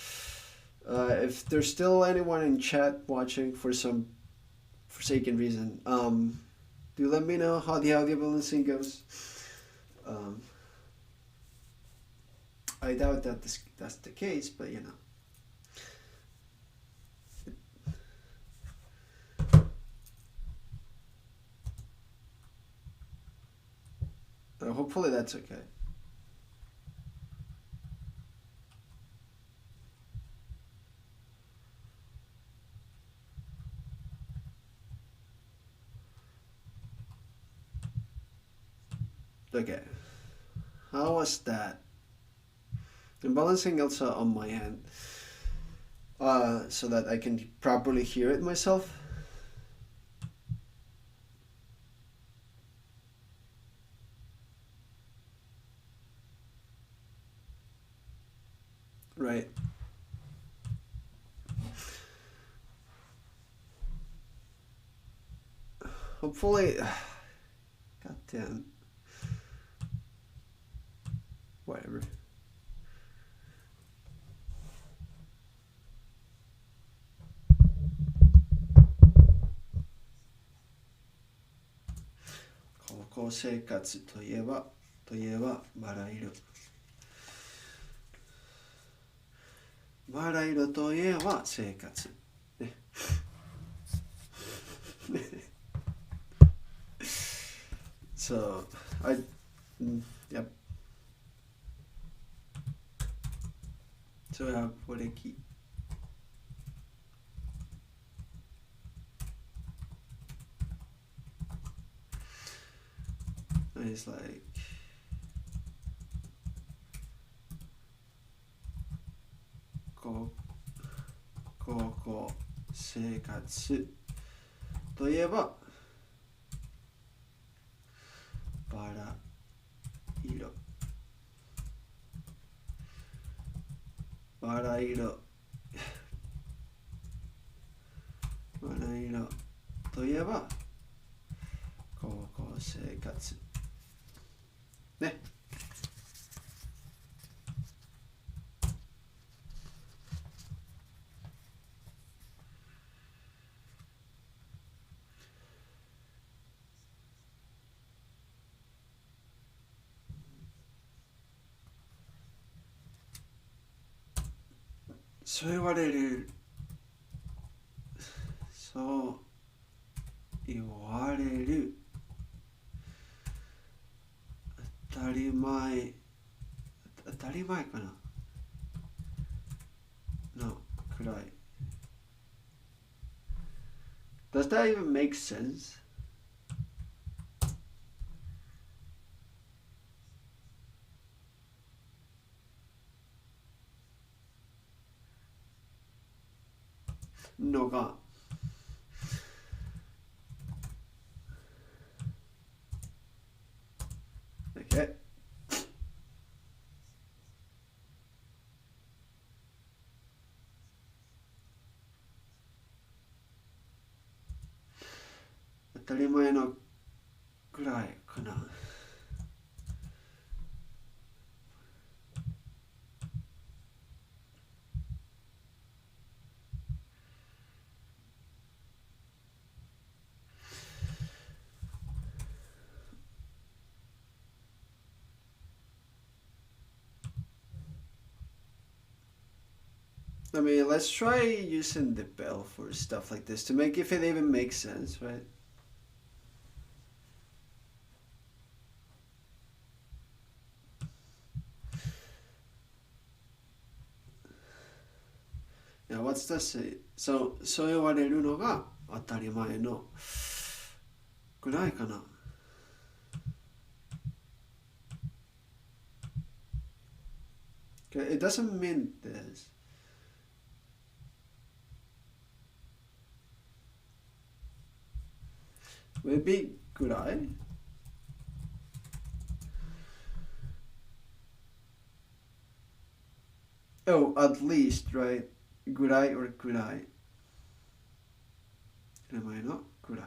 If there's still anyone in chat watching for some forsaken reason, do let me know how the audio balancing goes. I doubt that that's the case, but you know. Hopefully that's okay. Okay. How was that? I'm balancing also on my hand so that I can properly hear it myself. Right. Hopefully. God damn. Whatever.高校生活といえばバラ色。バラ色といえば生活。ね。So, yep. So jag har på det key. And it's like高校生活といえばバラ色。バラ色。バラ色といえば高校生活。ね。そう言われる。そう言われる。当たり前かなのくらい。Does that even make sense? Noが。Okay. 当たり前のくらいかな。I mean, let's try using the bell for stuff like this to make if it even makes sense, right? Yeah, what's that say? So, そう言われるのが当たり前のくらいかな。Okay, it doesn't mean this. Maybe くらい? Oh, at least, right? ぐらい or くらい。名前のくらい。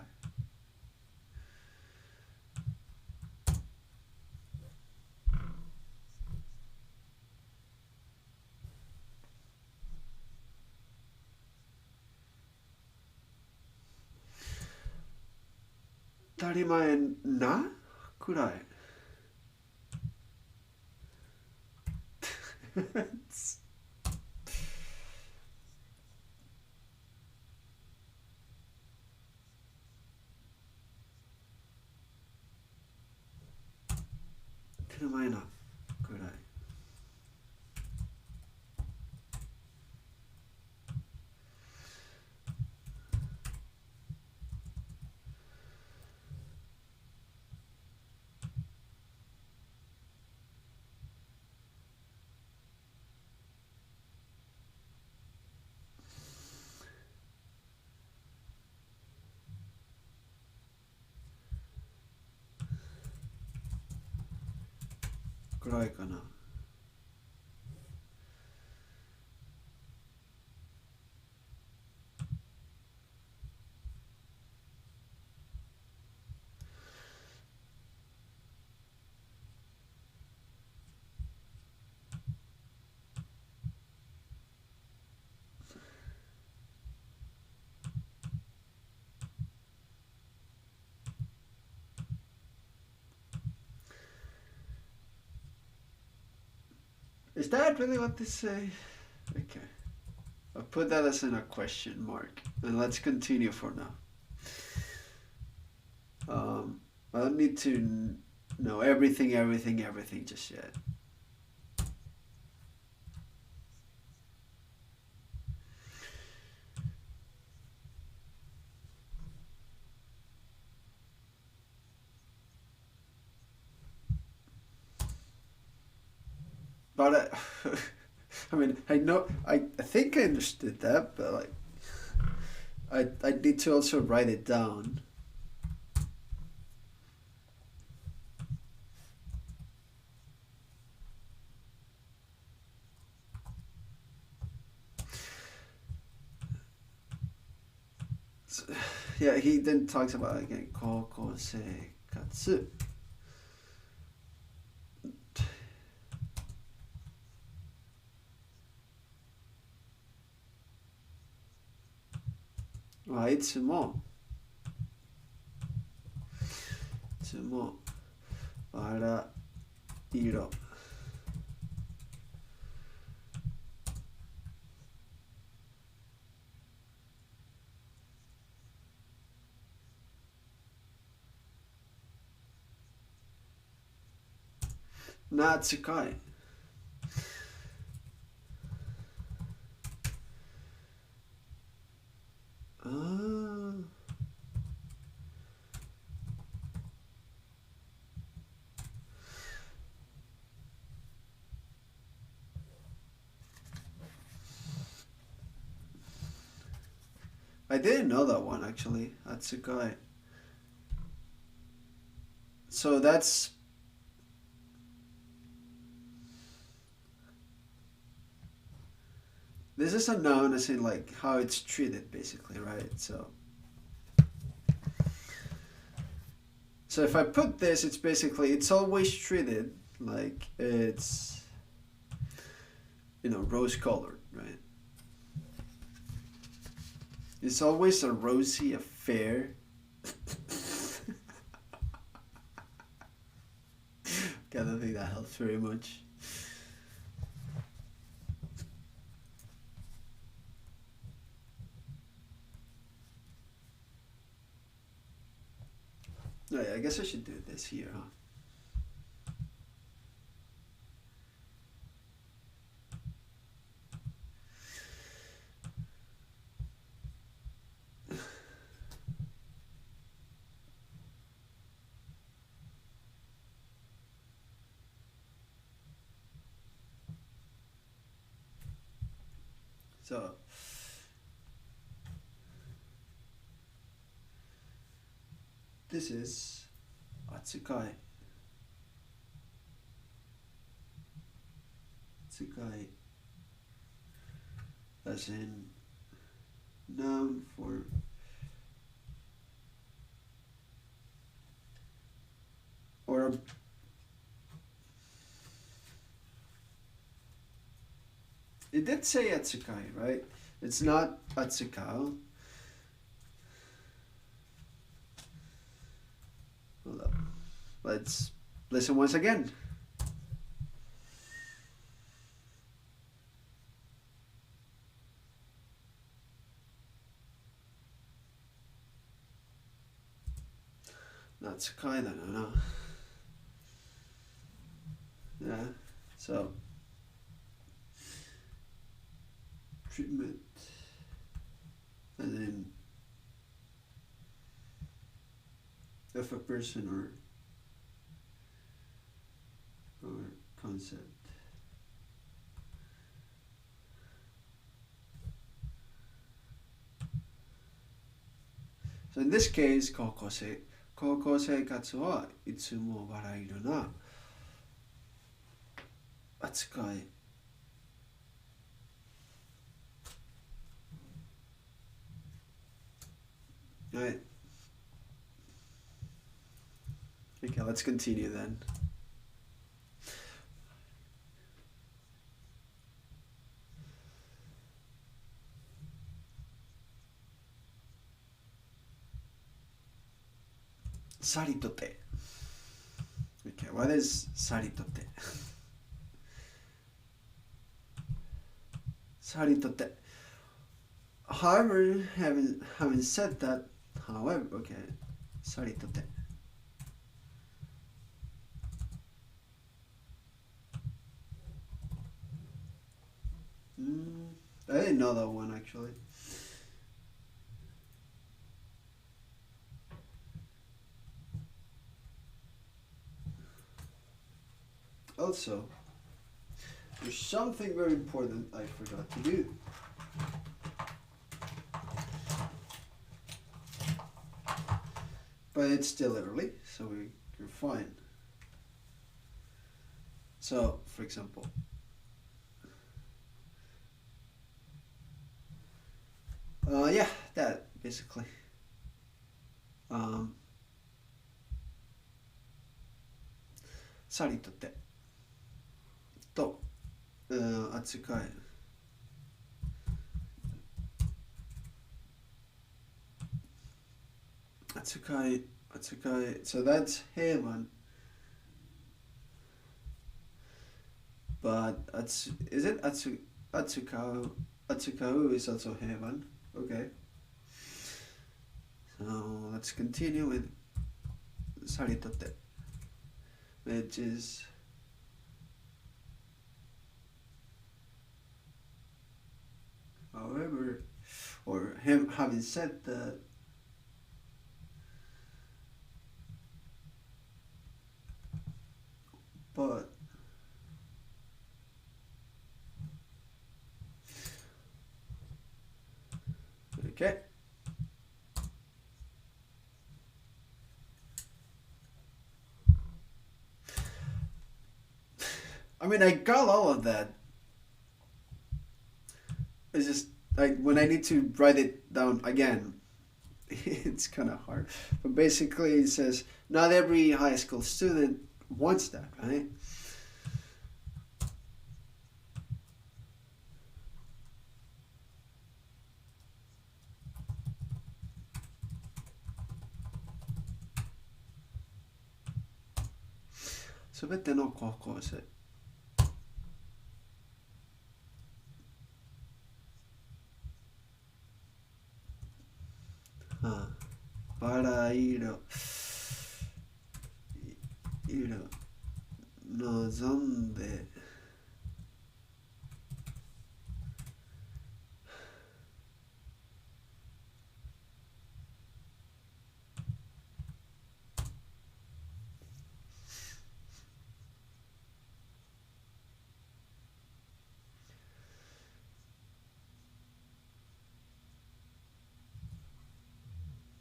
当たり前なくらい。当たり前なくらい。くらいかな。Is that really what they say? Okay. I'll put that as in a question mark. And let's continue for now. I don't need to know everything just yet. But I mean, I think I understood that, but like, I need to also write it down. So, yeah, he then talks about again, 高校生活. Iつもバラ色な使いI didn't know that one actually. Atsukai. So that's this is a noun as in like how it's treated basically, right? So if I put this, it's basically it's always treated like it's rose colored, right? It's always a rosy affair. I don't think that helps very much. Oh, yeah, I guess I should do this here, huh? So this is Atsukai. Atsukai as in noun for or it did say Atsukai, right? It's not Atsukao. Hold up. Let's listen once again. Not Tsukai then, no. Yeah, so treatment and then of a person or concept. So in this case, 高校生活はいつも笑えるな。扱い。Right. Okay, let's continue then. さりとて。Okay, what is さりとて? さりとて. However, having said that, however, okay, さりとて. I didn't know that one actually. Also, there's something very important I forgot to do. But it's still early, so you're fine. So, for example, yeah, that basically. Sari totte. To, 扱い. Atsukai. So that's heaven. But is it Atsukau? Atsukau is also heaven. Okay. So let's continue with Saritote, which is however, or him having said that, but okay. I mean, I got all of that. It's just like when I need to write it down again, it's kind of hard. But basically, it says not every high school student wants that, right? So, 全ての高校生. Para ir 望んで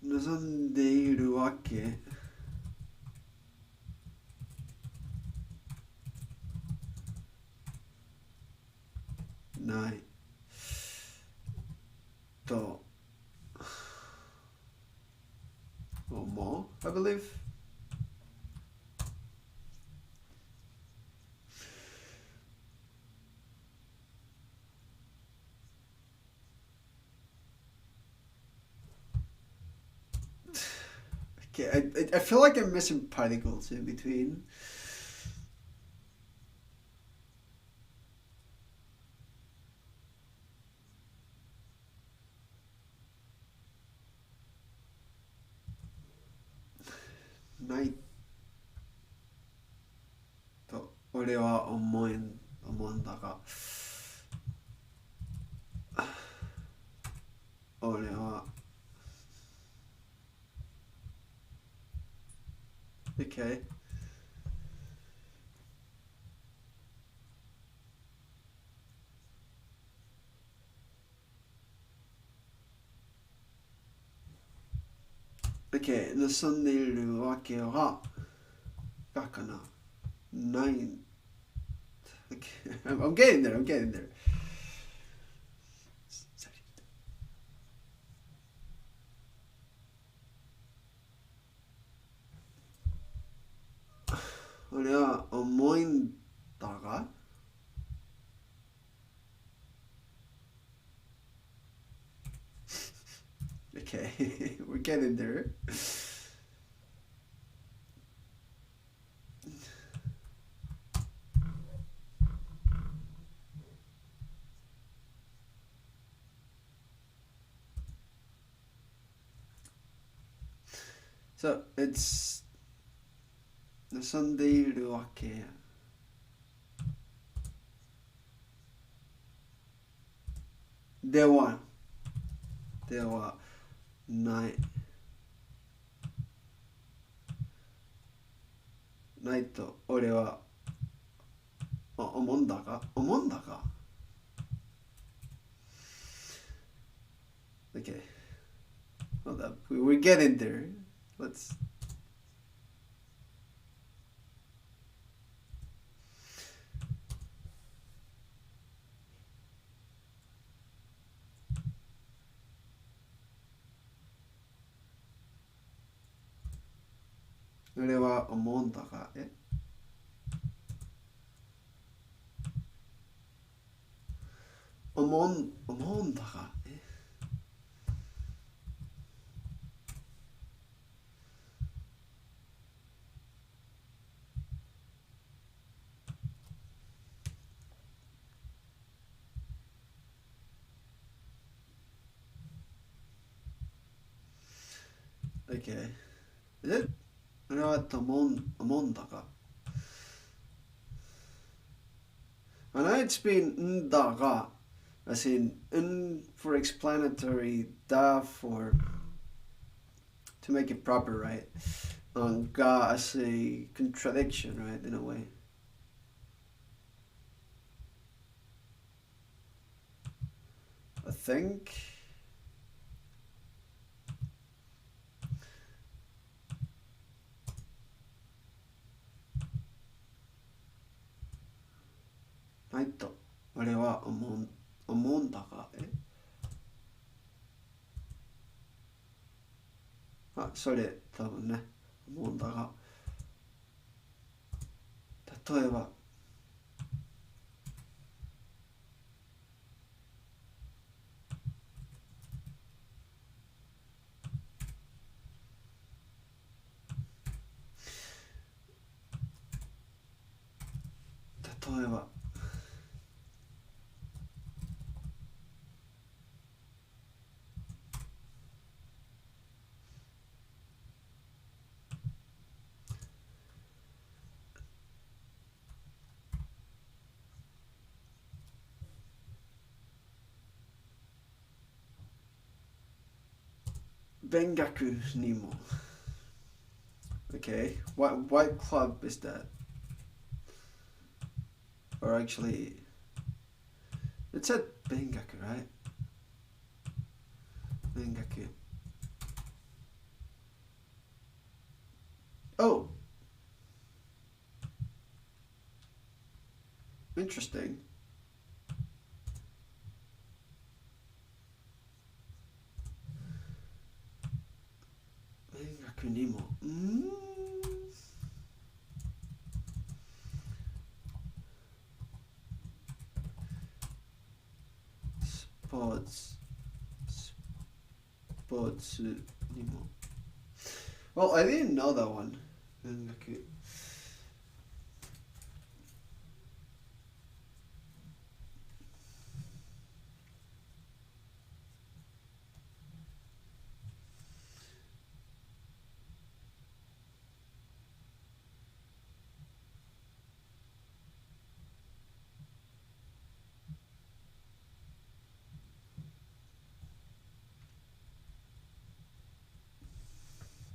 望んでいるわけないと思う I believe. Okay, I feel like I'm missing particles in between. Night と俺は思うんだが俺は Okay. Okay, 盗んでいるわけはがかなない。Okay. I'm getting there. I'm getting there. 俺は重いんだが Okay, we're getting there. So, it's 遊んでいるわけではないと俺は思うんだが Okay, hold up, we're getting there. Let's俺は思うんだが思うんだがOkay. Is it? 俺は思うんだが I know it's been んだが as in ん for explanatory, だ for to make it proper, right? Ga as a contradiction, right, in a way. I think. Right, 俺は思うんだがそれ多分ね思うんだが例えば勉学にも Okay, what club is that? Or actually, it said Bengaku, right? Bengaku. Oh! Interesting. Bengaku ni mo. Sports ni mo. Well, I didn't know that one. Bengaku.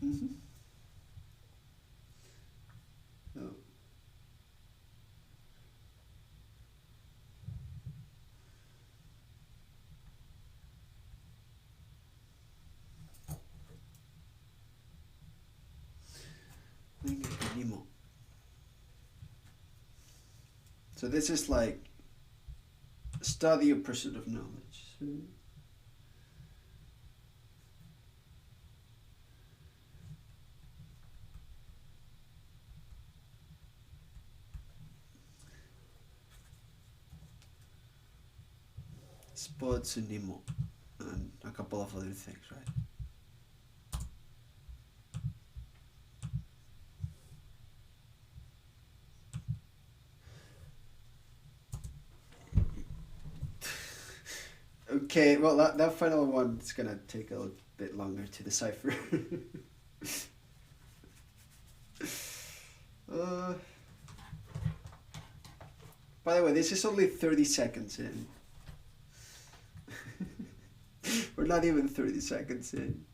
Mm-hmm. Oh. So this is like study or pursuit of knowledge. Sports and Nemo, and a couple of other things, right? Okay, well, that final one is gonna take a little bit longer to decipher. uh, by the way, this is only 30 seconds in. We're not even 30 seconds in.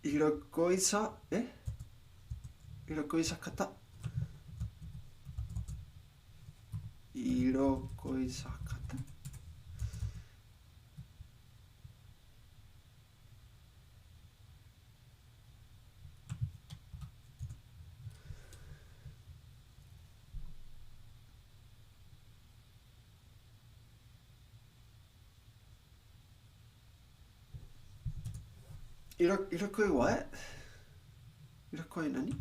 Irokoisa, Irokoisa kata. Irokoisa kata. Irokoi what? Irokoi nani?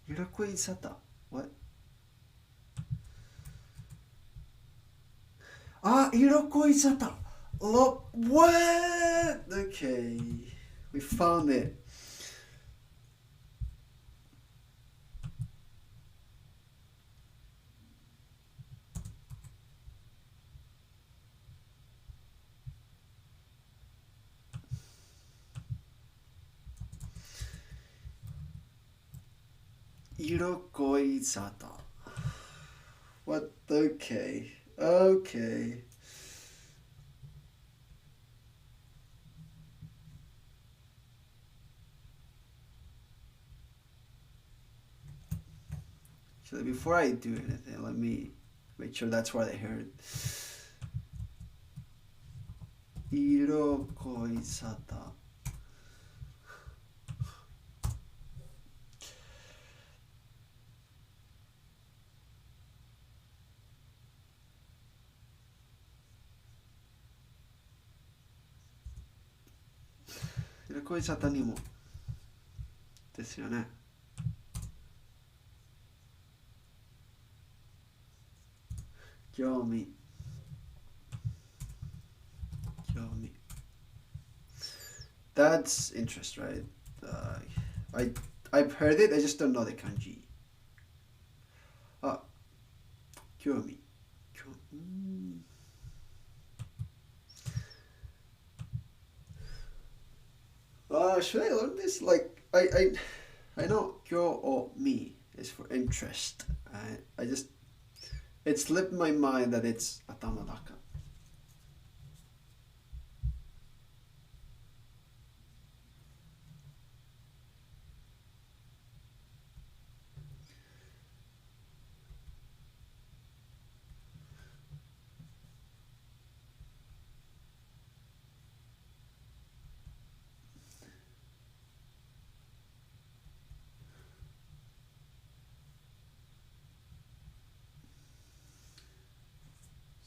Irokoi sata. What? Ah, Irokoi sata. What? Okay. We found it. Irokoi sata. What? Okay. Okay. So before I do anything, let me make sure that's what I heard. Irokoi sata. Irokoi sata ni mo. ですよね。興味。興味。That's interest, right? I've heard it, I just don't know the kanji. Ah, 興味。Should I learn this? Like, I know kyo or me is for interest. I just, it slipped my mind that it's atamadaka.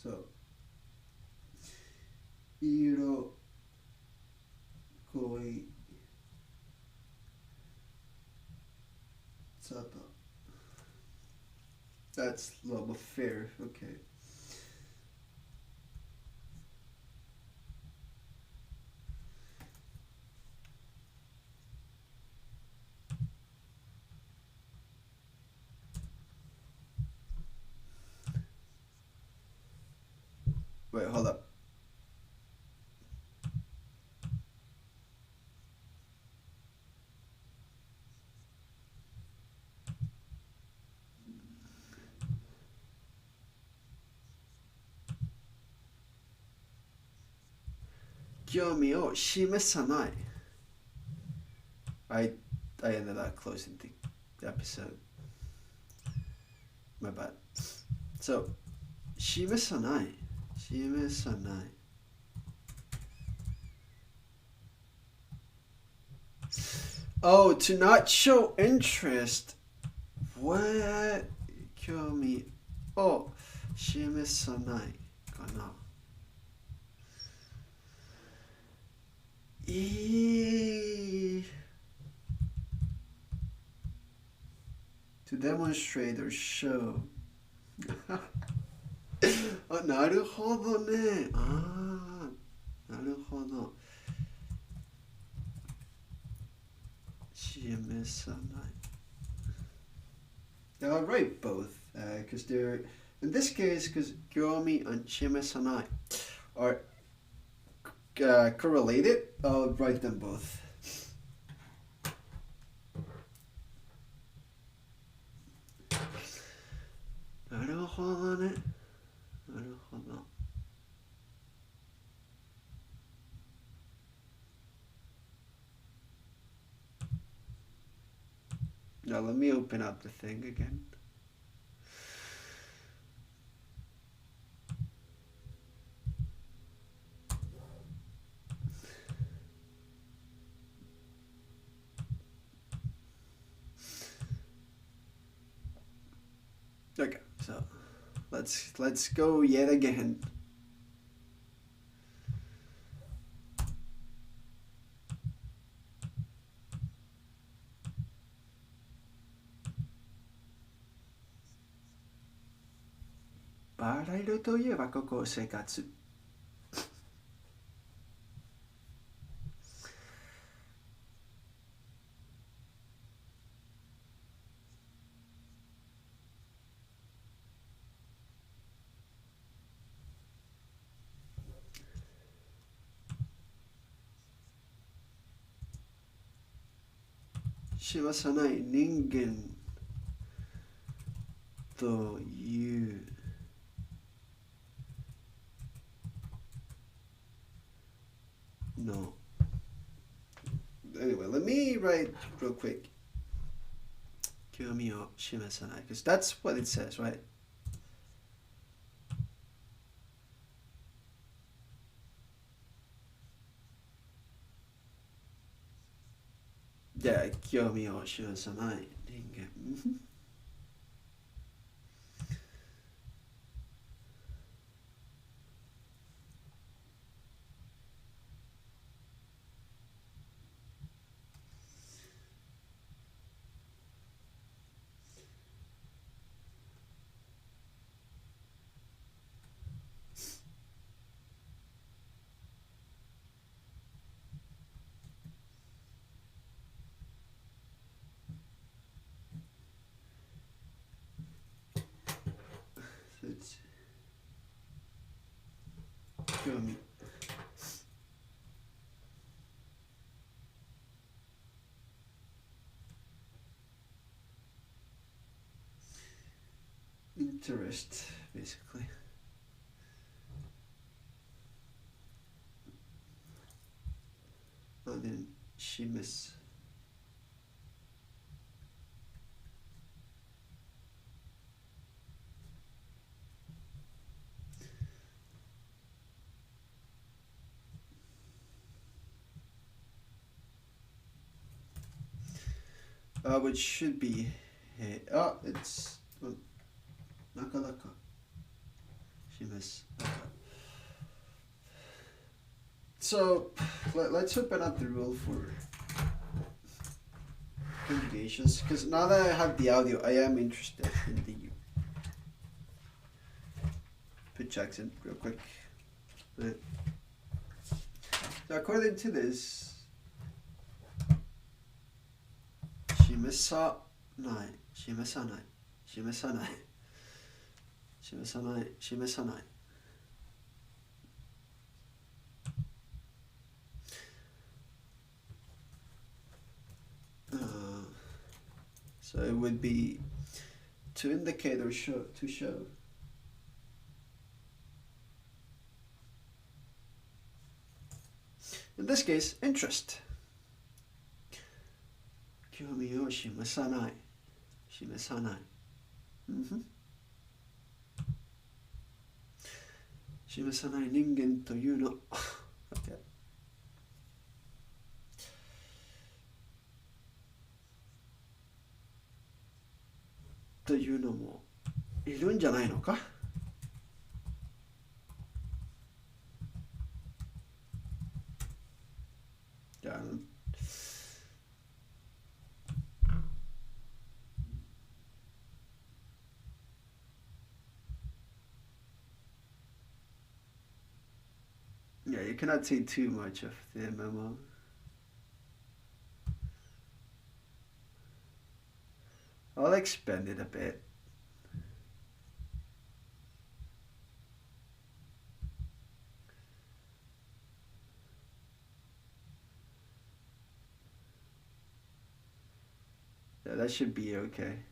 So, iro koi sata. That's love affair. Okay. Wait, hold up. 興味を示さない。I ended up closing the episode. My bad. So, 示さない。示さない。Oh, to not show interest. What? 興味を示さないかな。To demonstrate or show. あ、なるほどね。ああ、なるほど。示さない。I'll write both, because they're, in this case, because 興味 and 示さない are correlated, I'll write them both. Naるほどね。なるほど。Now let me open up the thing again. Okay, so let's go yet again. Parairu といえばここ生活。示さない人間というの。Anyway, let me write real quick. 興味を示さない because that's what it says, right? Yeah, 興味を示さない人間。興味。Interest, basically. And then 示す。Which should be, it's なかなか示す。So let's open up the rule for conjugations because now that I have the audio, I am interested in the pitch accent real quick. Right. So according to this, 示さない、示さない、示さない、示さない、示さない。So it would be to indicate or show, to show. In this case, interest. 興味を示さない。示さない。示さない人間というの。okay. というのもいるんじゃないのか。Yeah, you cannot say too much of the memo. I'll expand it a bit. Yeah, that should be okay.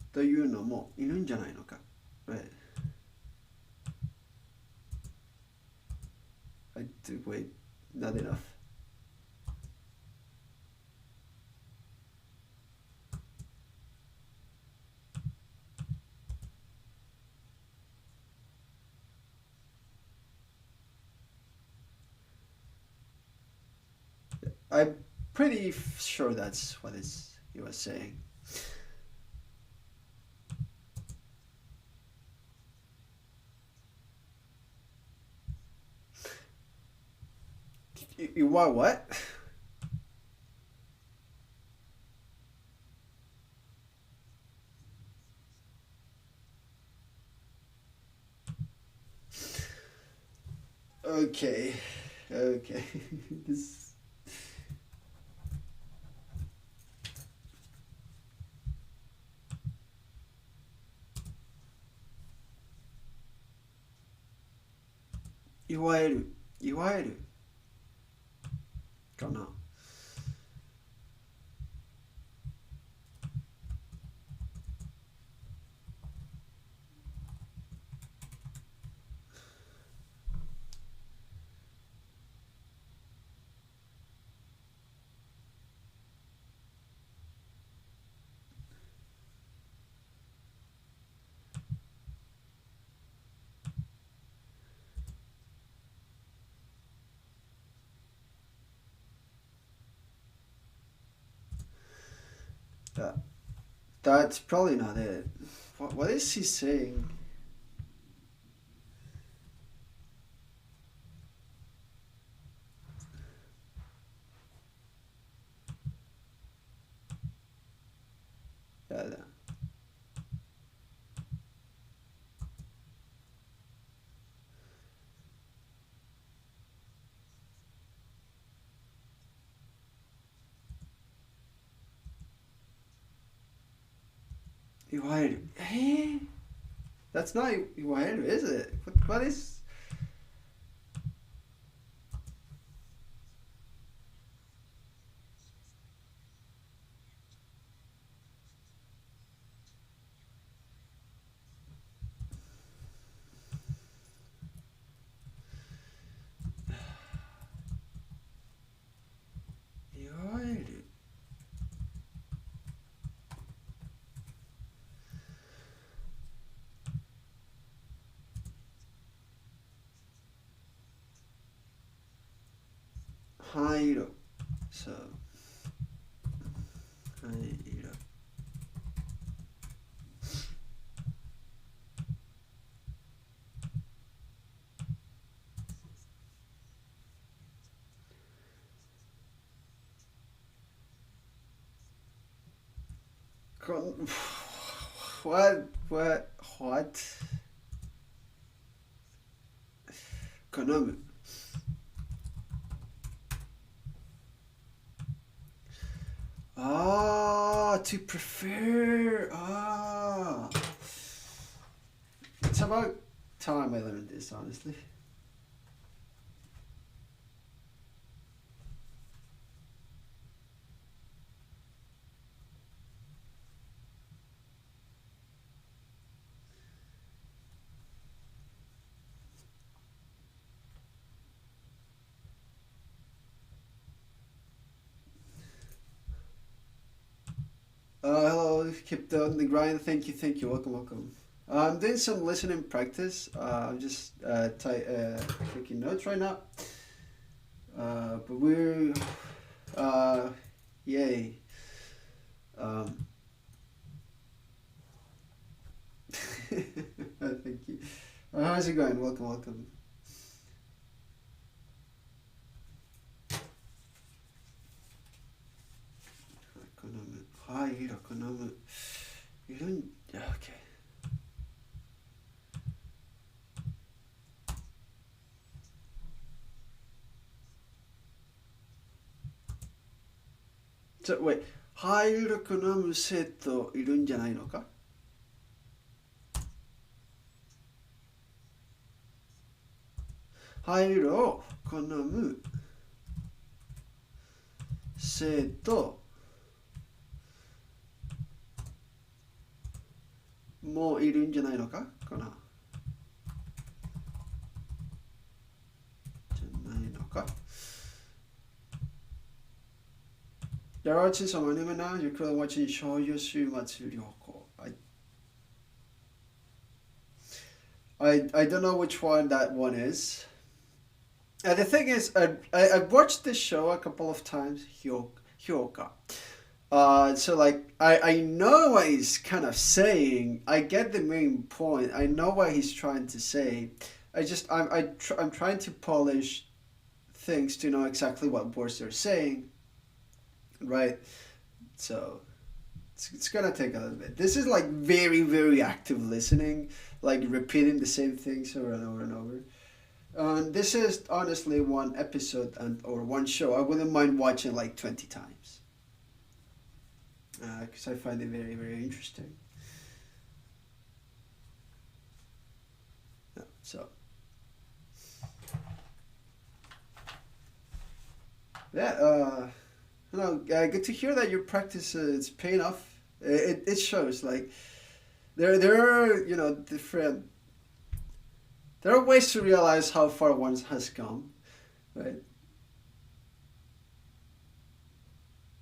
"というのもいるんじゃないのか。Right. Wait, not enough. I'm pretty sure that's what he was saying. You want what? Okay. This. "いわゆるかな。That's probably not it. What is he saying? Yeah. いわゆる。That's not いわゆる, is it? What is? いわゆる。灰色。So. 灰色。What? 好む。To prefer. It's about time I learned this, honestly. Hello, keep on the grind. Thank you, thank you. Welcome, welcome. I'm doing some listening practice. I'm just taking notes right now. But we're, uh, yay. Um, thank you. How's it going? Welcome, welcome. ラカナム。はい、ラカナム。いるん、OK。wait. 入るかなむ生徒いるんじゃないのか？入るを好む生徒もういるんじゃないのかかなじゃないのか。You're watching some anime now? You're currently watching Shoujo Matsu Ryoko. I don't know which one that one is. The thing is, I've watched this show a couple of times, Hyoka. So like I know what he's kind of saying. I get the main point. I know what he's trying to say. I'm trying to polish things to know exactly what words they're saying, right? So it's gonna take a little bit. This is like very very active listening, like repeating the same things over and over and over. This is honestly one episode and or one show I wouldn't mind watching like 20 times because I find it very very interesting. Yeah, so yeah, good to hear that your practice is paying off. It shows like there are different. There are ways to realize how far one has come, right?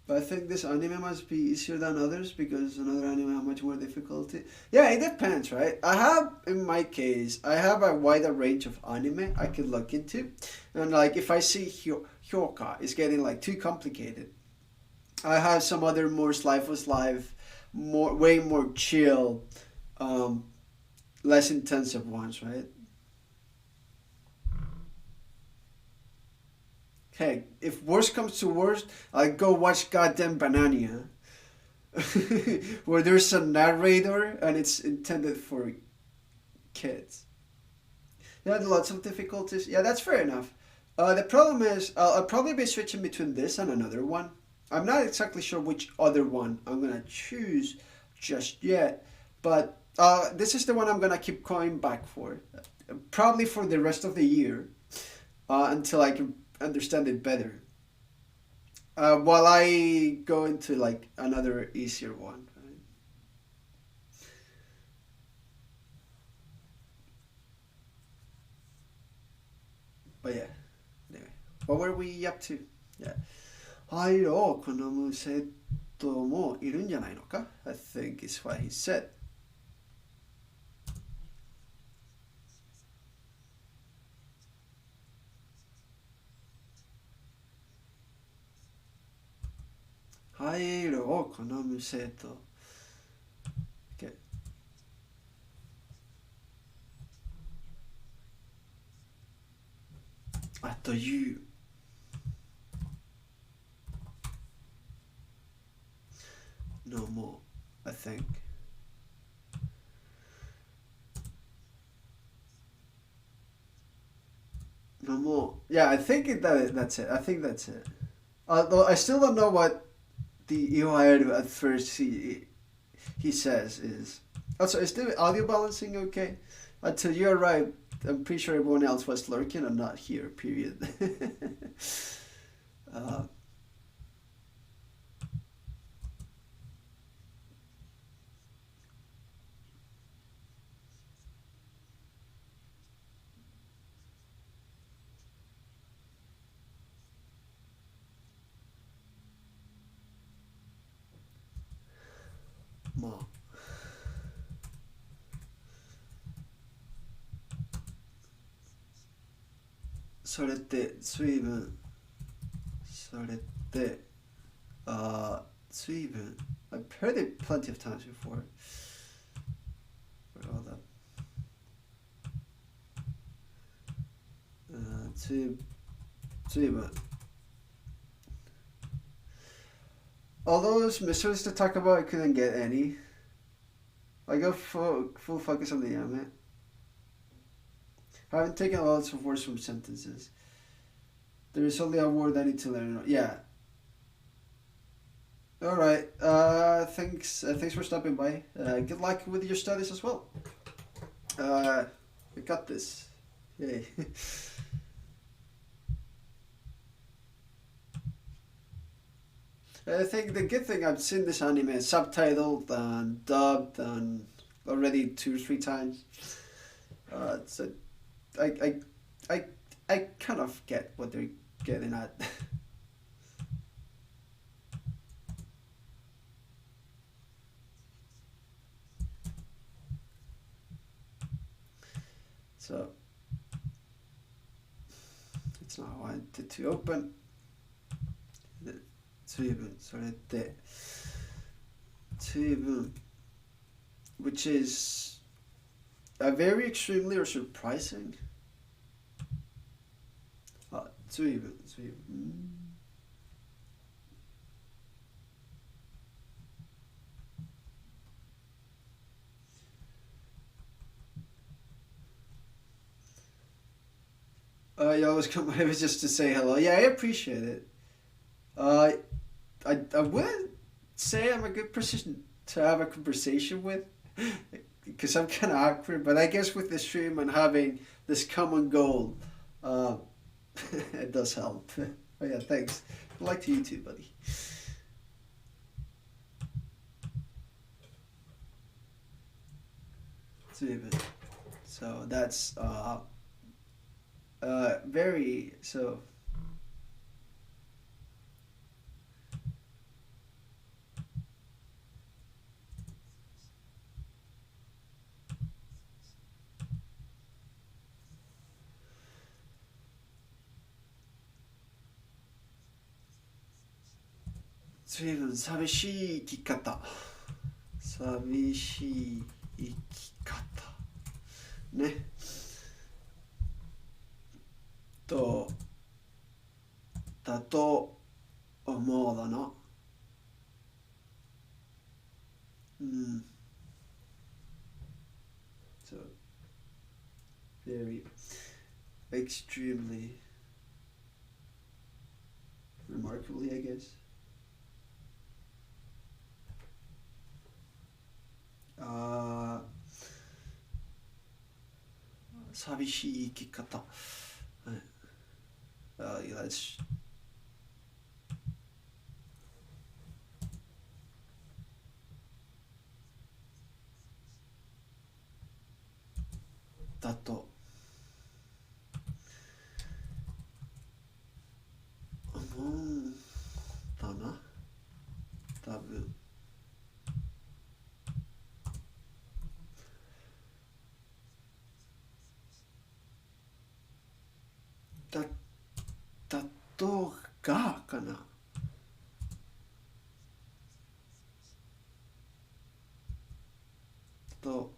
But I think this anime must be easier than others because another anime have much more difficulty. Yeah, it depends, right? In my case, I have a wider range of anime I could look into. And like, if I see Hyoka is getting like too complicated, I have some other more slice of life, way more chill, um, less intensive ones, right? Hey, if worst comes to worst, I go watch goddamn Banania, where there's a narrator and it's intended for kids. Yeah, lots of difficulties. Yeah, that's fair enough. The problem is, I'll probably be switching between this and another one. I'm not exactly sure which other one I'm gonna choose just yet, but this is the one I'm gonna keep going back for, probably for the rest of the year, until I can understand it better. While I go into like another easier one. Right? But yeah, anyway, what were we up to? Yeah. はいを好む生徒もいるんじゃないのか I think is what he said. 入るを好む生徒。Okay. あという。No more, I think. No more. Yeah, I think that's it. I think that's it. Although I still don't know what the Iwaeru at first he says is. Also, is the audio balancing okay? Until you arrived, I'm pretty sure everyone else was lurking and not here, period. uh, それって水分。それって、水分. I've heard it plenty of times before. Wait, hold up. 水分. All those mysteries to talk about, I couldn't get any. I go full focus on the anime. I haven't taken lots of words from sentences. There is only a word I need to learn. Yeah. All right. Thanks for stopping by. Good luck with your studies as well. We got this. Yay. I think the good thing I've seen this anime subtitled and dubbed and already 2 or 3 times. So I kind of get what they're getting at. So it's not how I wanted to open. 水分、それって水分 which is very extremely or surprising. 水分 you always come over just to say hello. Yeah, I appreciate it. I wouldn't say I'm a good person to have a conversation with because I'm kind of awkward, but I guess with the stream and having this common goal, it does help. Oh yeah, thanks. Good luck to you too, buddy. So that's very so.寂しい生き方。寂しい生き方。ね。だと思うだな。So, very extremely remarkably, I guess. 寂しい生き方。Yeah, that'sだと思うんだな。多分。だとがかな。と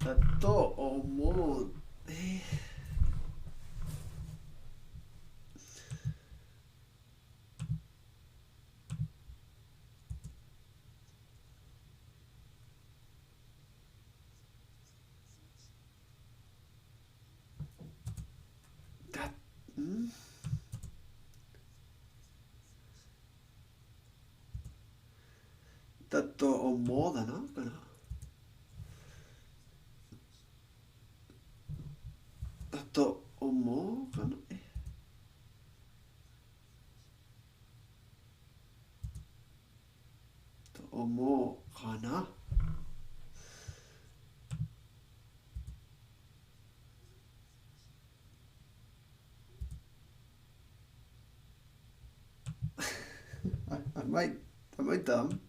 だと思う。だと思うだなかな。だと思うかな。と思うかな。Am I dumb?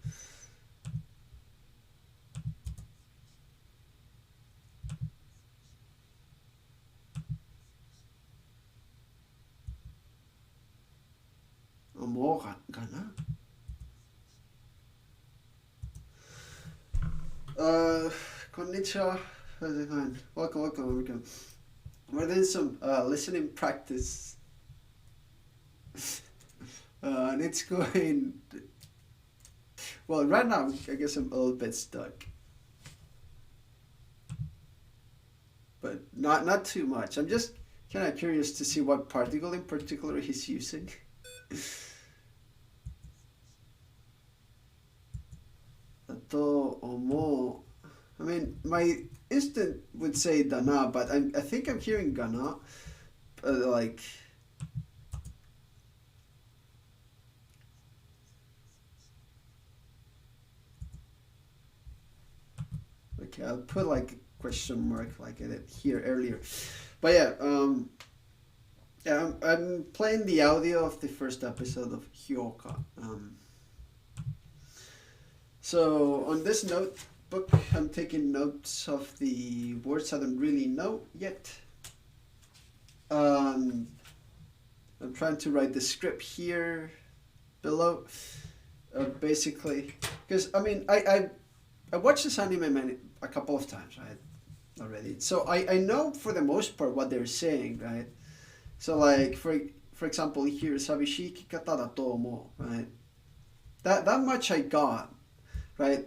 もかな。Konnichiwa. How's it going? Welcome. We're doing some listening practice. And it's going well. Right now, I guess I'm a little bit stuck, but not too much. I'm just kind of curious to see what particle in particular he's using. だと思う I mean, my instant would say dana, but I think I'm hearing gana. Like, okay, I'll put like a question mark like I did here earlier. But yeah, I'm playing the audio of the first episode of Hyoka. So on this notebook, I'm taking notes of the words I don't really know yet. I'm trying to write the script here below. Basically, because I mean, I watched this anime a couple of times, right? Already, so I know for the most part what they're saying, right? So like for example, here sabishi kikata da tomo, right? That much I got, right?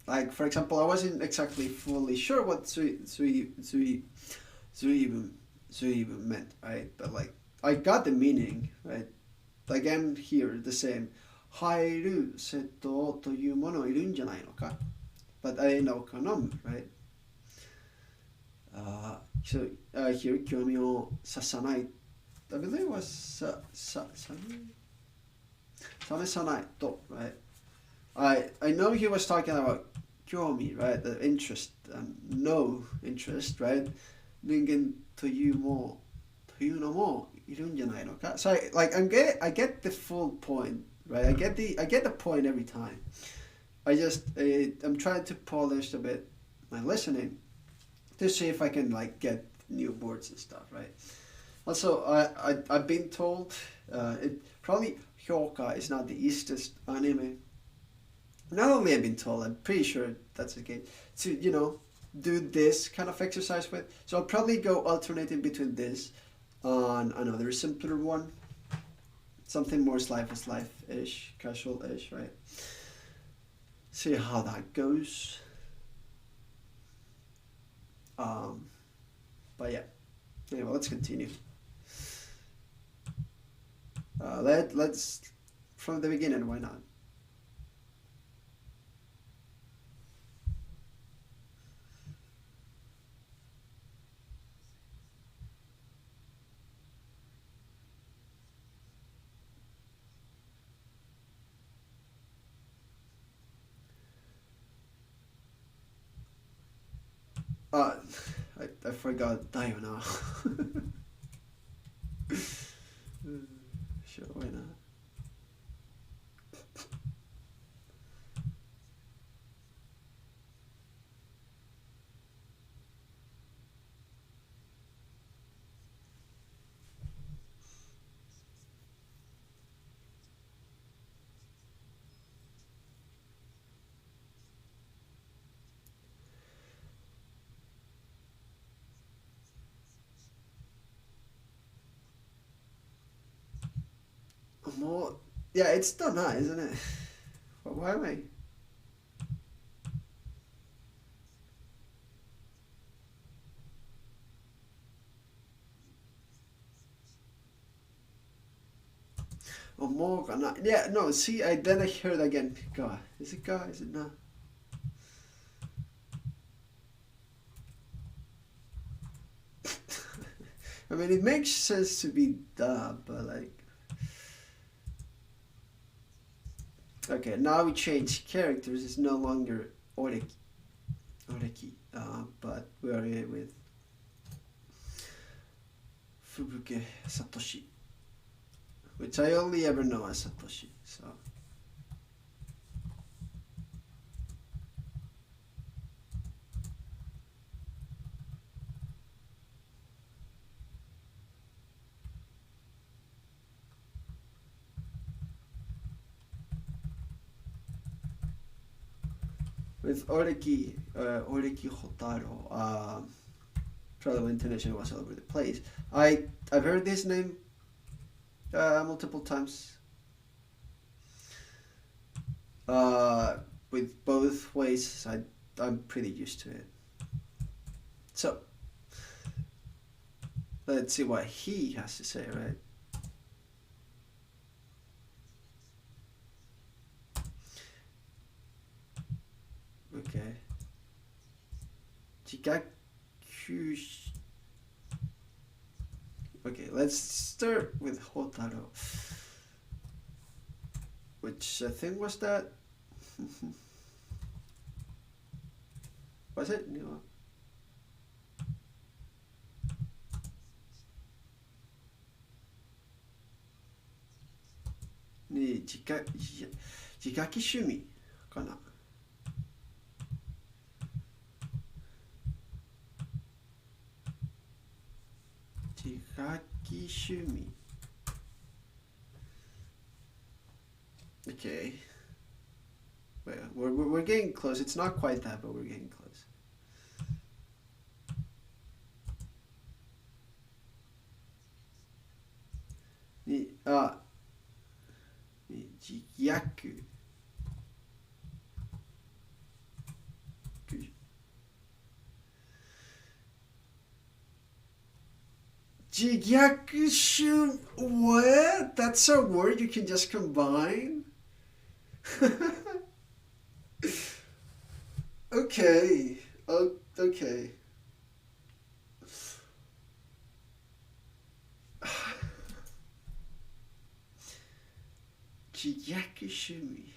Like for example, I wasn't exactly fully sure what zui meant, right? But like I got the meaning, right? Again here the same. 入るセットというものいるんじゃないのか But I didn't know kanom, right? So here 興味をささない I believe it was さめさないと right? I know he was talking about 興味 right? The interest and no interest, right? 人間というもというのもいるんじゃないのか So I get the full point, right? I get the point every time. I'm trying to polish a bit my listening to see if I can like get new words and stuff, right? Also, I've been told it probably Hyoka is not the easiest anime. Not only I've been told, I'm pretty sure that's the case. To do this kind of exercise with. So I'll probably go alternating between this and another simpler one, something more slice of life-ish, casual-ish, right? See how that goes. But yeah. Anyway, let's continue. Let's from the beginning. Why not? I forgot だよな Sure, why not? More, yeah, it's done that, isn't it? Why am I? Oh, more not. Yeah, no. See, then I heard again. God, is it God? Is it not? I mean, it makes sense to be da, but like. Okay, now we change characters. It's no longer Oreki, but we are here with Fubuke Satoshi, which I only ever know as Satoshi. So. with Oreki Hotaro. Probably my intonation was all over the place. I've heard this name multiple times. With both ways, I'm pretty used to it. So let's see what he has to say, right? Okay. Okay, let's start with Hotaro. Which I think was that. Was it? No. Jigaki Shumi かな。Jigaki Shumi. Okay. Well, we're getting close. It's not quite that, but we're getting close. Jiyaku. Jigyakushu. What? That's a word you can just combine? Okay. Oh, okay. Jigyakushumi.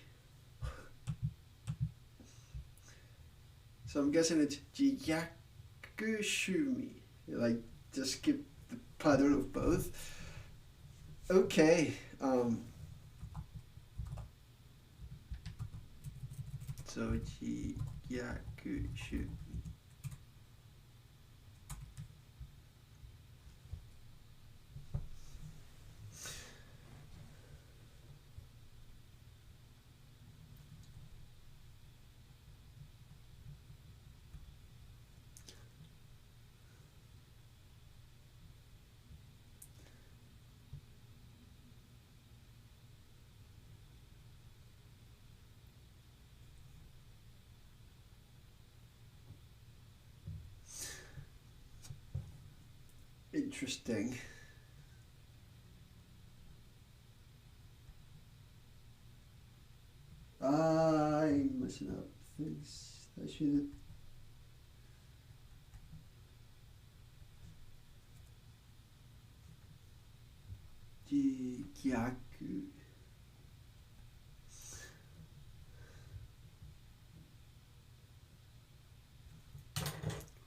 So I'm guessing it's Jigyakushumi. Like, just skip the pattern of both. Okay. So Jigyakushumi. Interesting. I'm messing up things. I should. Jigyaku.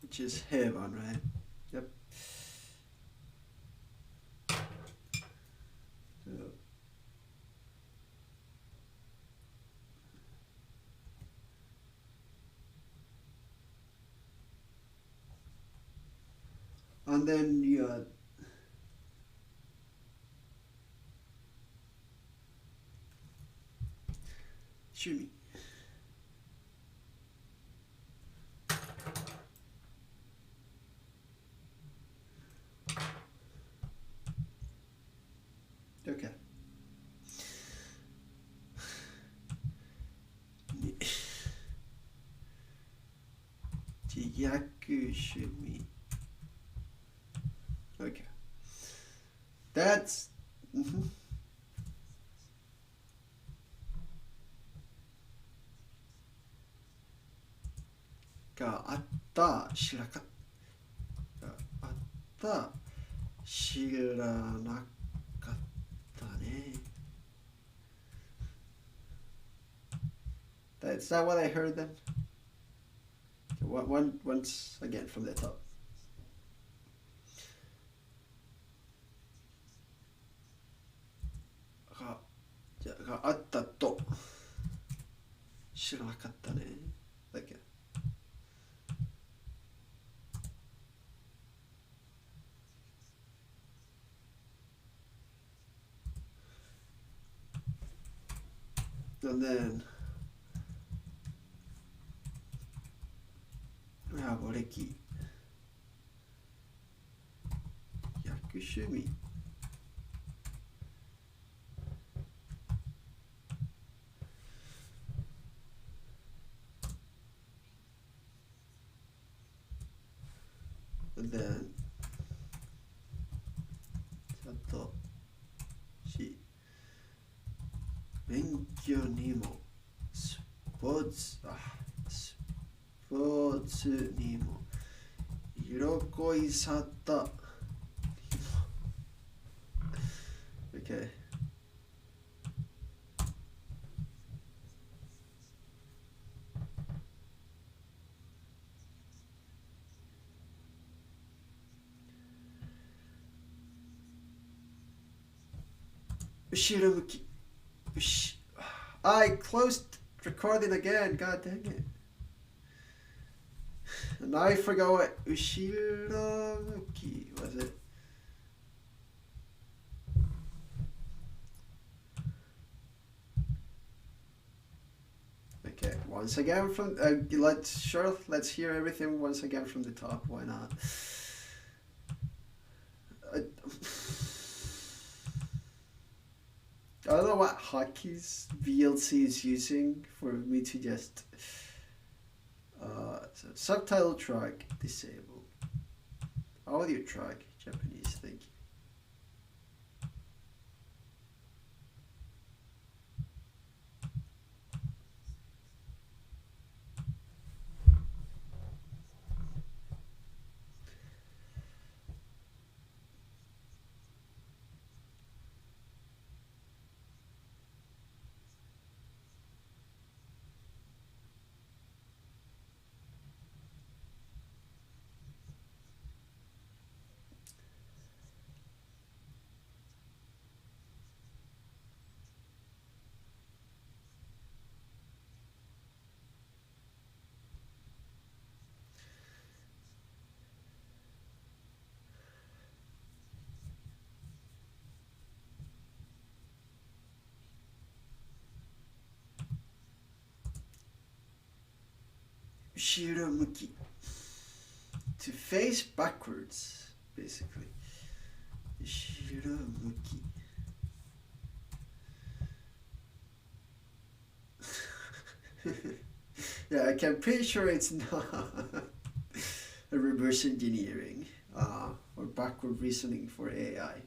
Which is heaven, right? Yep. So. And then you got Shumi. Okay. Jigyakushumi. Okay. That's. Mm-hmm. Ga atta shiraka. Ga atta shiranakatta ne. That's not what I heard then. Okay, once again from the top. Ga atta to shiranakatta ne. Okay. And then 歴、薬趣味、then さとし、勉強にもスポーツにも色恋沙汰。Okay. Ushiromuki. I closed recording again. God dang it. And I forgot what Ushiromuki was it. Okay, once again from let's hear everything once again from the top. Why not? I don't know what hotkeys VLC is using for me to just so subtitle track disabled, audio track Japanese. Thank you. Ushiromuki. To face backwards, basically. Ushiromuki. Yeah, I'm pretty sure it's not a reverse engineering or backward reasoning for AI.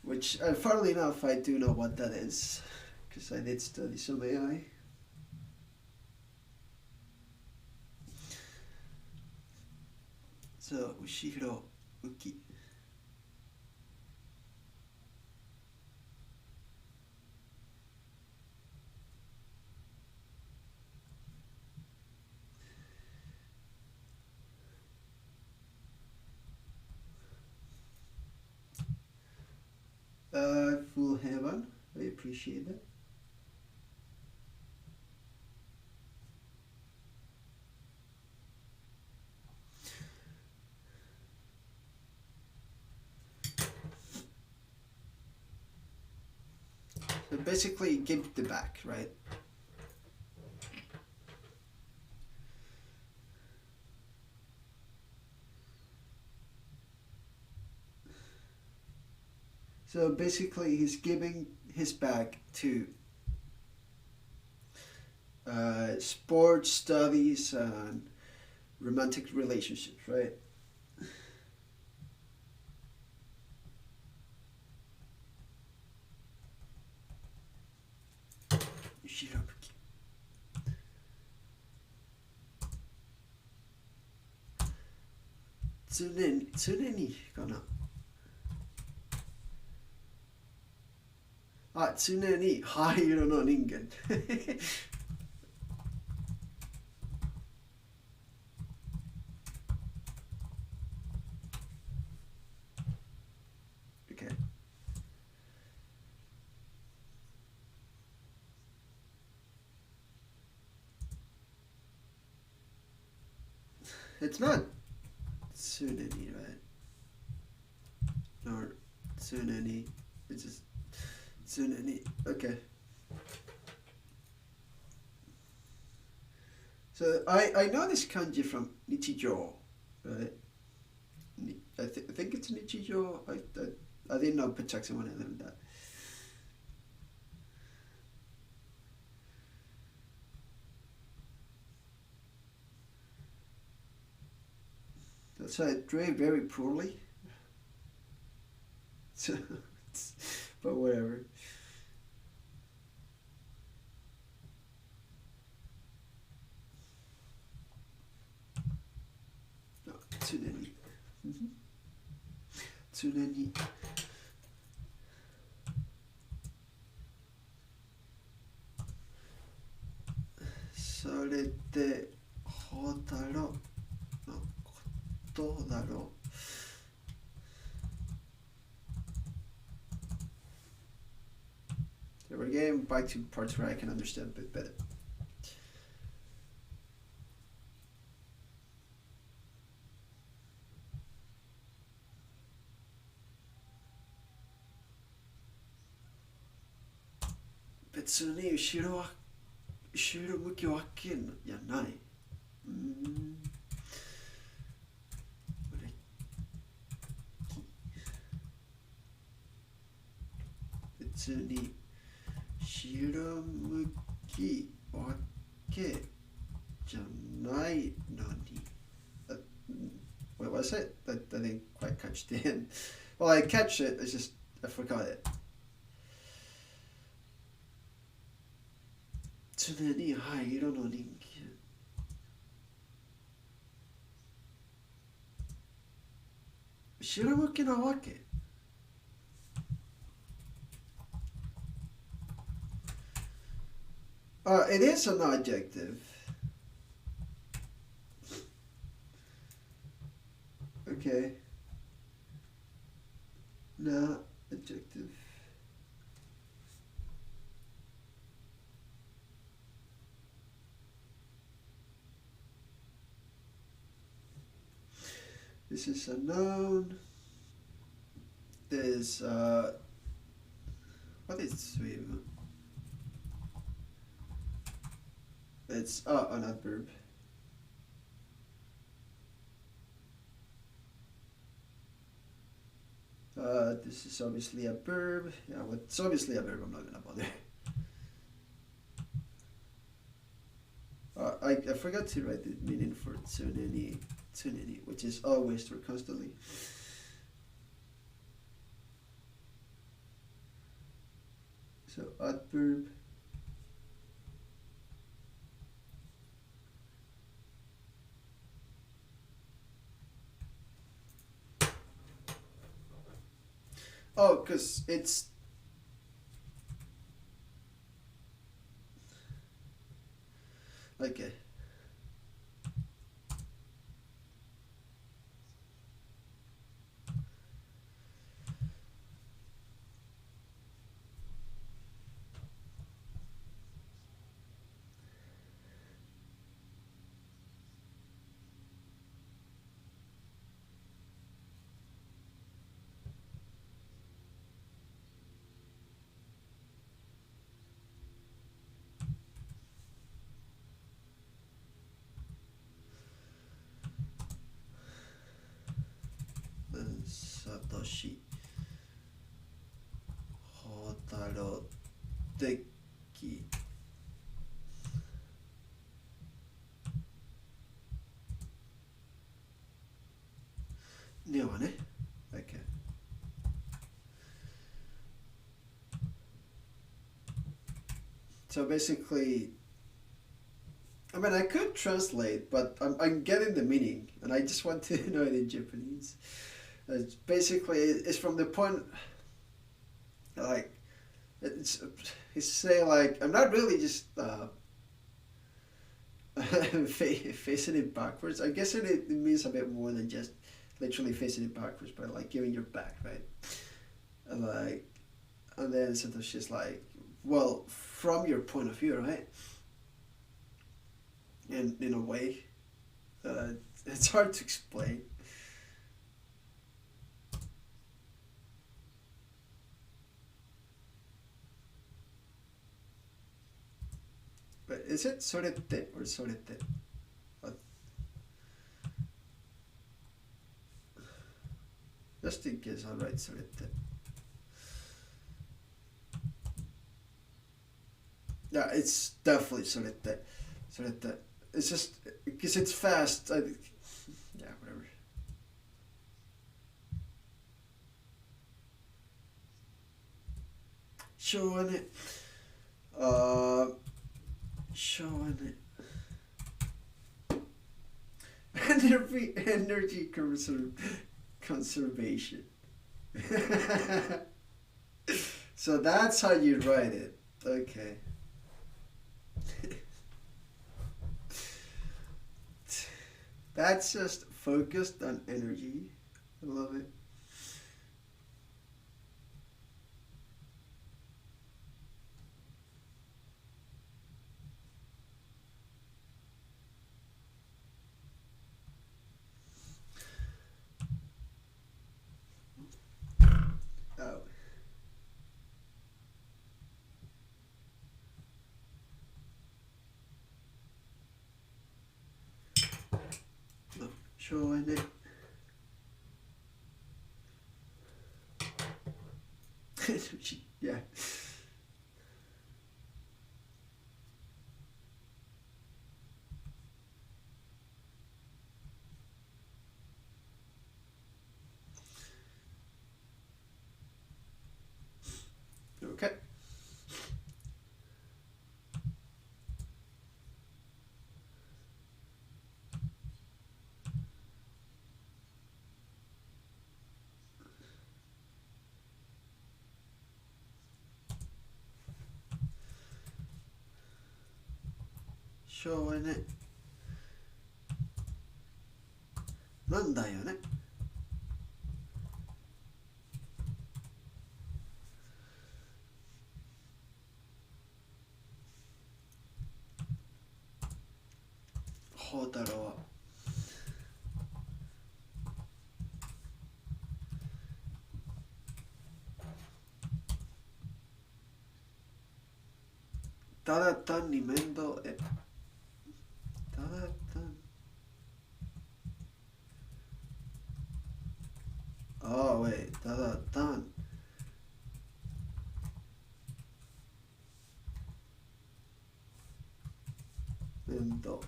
Which, funnily enough, I do know what that is, because I did study some AI. So, Ushiromuki. Full heaven. I appreciate that. So basically, give the back, right? So basically, he's giving his back to sports studies and romantic relationships, right? Ushiromuki. Tsuneni かな。あ、常に灰色の人間。Okay. It's not tsuneni, right? Or tsuneni. It's just tsuneni. Okay. So I know this kanji from Nichijo, right? I think it's Nichijo. I didn't know Pachaksa when I learned that. So I drew very poorly. So, but whatever. No, tsunami. Mm-hmm. Tsunami. それってほだろのことだろう。So we're getting back to parts where I can understand a bit better. Betsuni Ushiro Muki wa ken ya nai. Betsuni Shiro Muki wa ke ja nai no ni. What was it? I didn't quite catch the end. Well, I catch it, it's just I forgot it. 常に灰色の人間後ろ向きなわけ It is an adjective. Okay. No, adjective. This is a noun. There's what is swim? It's an adverb. This is obviously a verb. Yeah, well, it's obviously a verb. I'm not gonna bother. I forgot to write the meaning for tsuneni, which is always or constantly. So adverb. Oh, because it's okay. Satoshi Hotaro Deki. New one, eh? Okay. So basically, I mean, I could translate, but I'm getting the meaning, and I just want to know it in Japanese. It's basically, it's from the point, like, it's saying like, I'm not really just facing it backwards. I guess it means a bit more than just literally facing it backwards, but like giving your back, right? And like, and then Satoshi's like, well, from your point of view, right? And in a way, it's hard to explain. But is it sorete or sorete? Just in case I'll write それって。Yeah, it's definitely それって。それって。It's just because it's fast. Yeah, whatever. しょうがね。しょうがね。Energy conservation. So that's how you write it. Okay. That's just focused on energy. I love it. Oh. Oh, sure, I know. Yeah. Okay. Sure, I know. なんだよね。ほうたろうは。ただ単に面倒ただ単 Oh wait ただ単面倒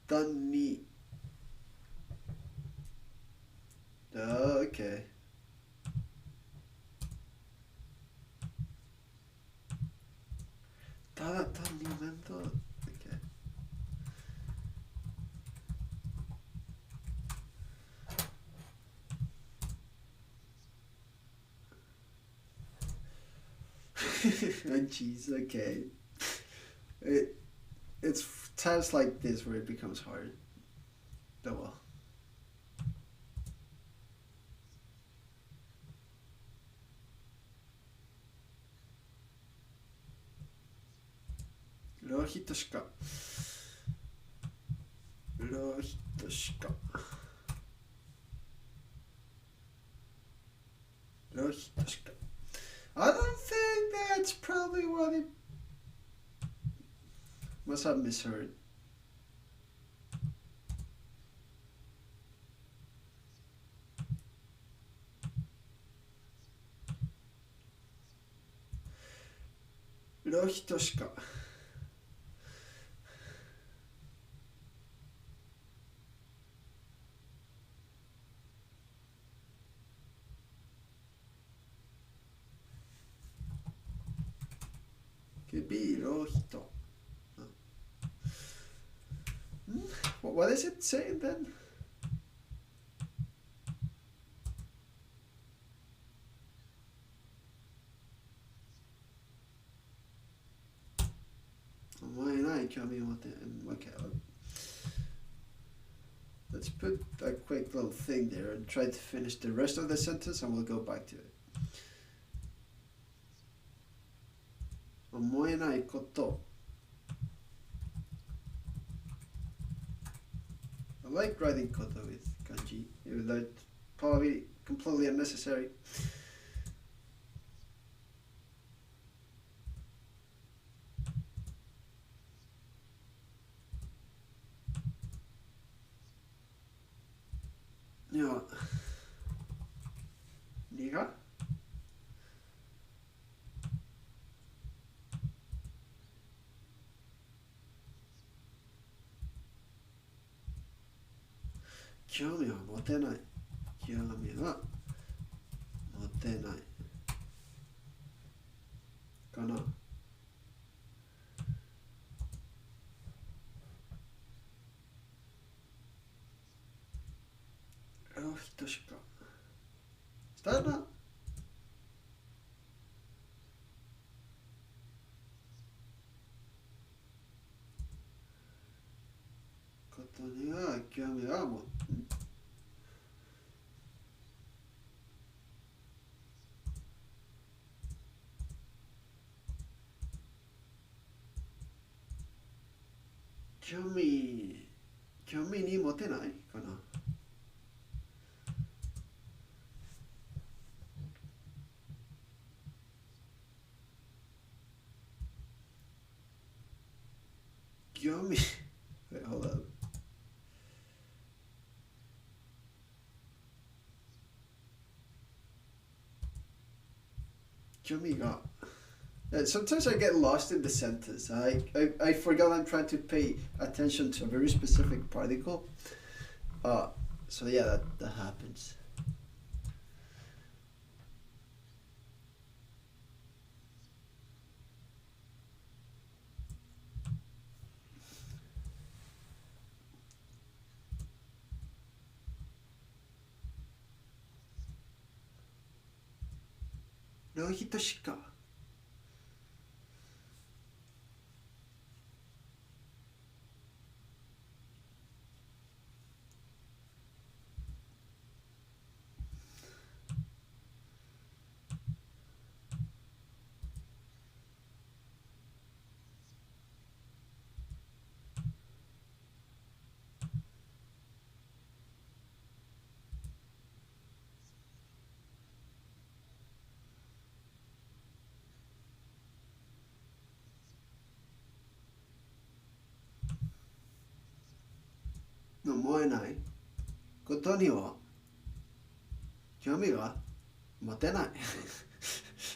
単に Okay. ただ単に面倒 Okay. Oh jeez, okay. It's times like this where it becomes hard. Oh well. ローヒットしかローヒットしかローヒットしか I don't think that's probably what it must have misheard. Rohitoしか Could be Rohito. What is it saying then? Okay, let's put a quick little thing there and try to finish the rest of the sentence and we'll go back to it. 思えないこと I like writing koto with kanji, even though it's probably completely unnecessary. いや、にが興味は持てない。興味は持てないかな。人しか。したな。ことには興味は持て興味に持てないかな。興味 Wait, hold up. 興味が Sometimes I get lost in the sentence. I forgot I'm trying to pay attention to a very specific particle. So yeah, that happens. の人しか。思えないことには興味が持てない。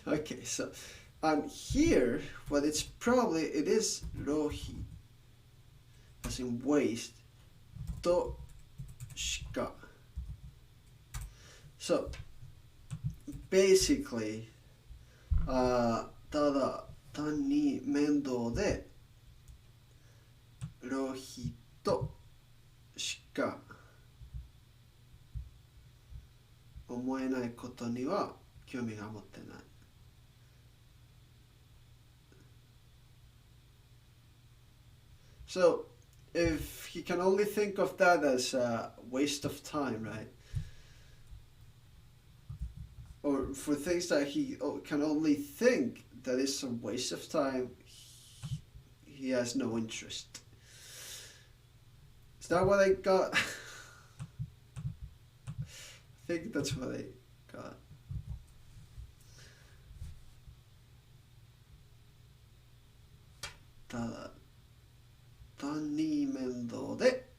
Okay, so here, what it's probably it is 浪費 as in waste としか。So basically, ただ単に面倒で浪費としか思えないことには興味が持ってない。So, if he can only think of that as a waste of time, right? Or for things that he can only think that is a waste of time, he has no interest. Is that what I got? I think that's what I got. ただ単に面倒で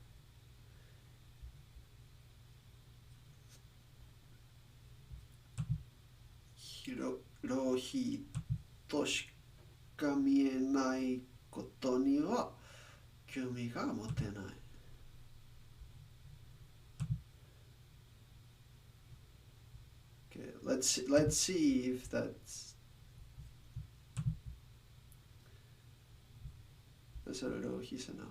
浪費としか見えないことには興味が持てない。Okay, let's see if that's a 浪費じゃない。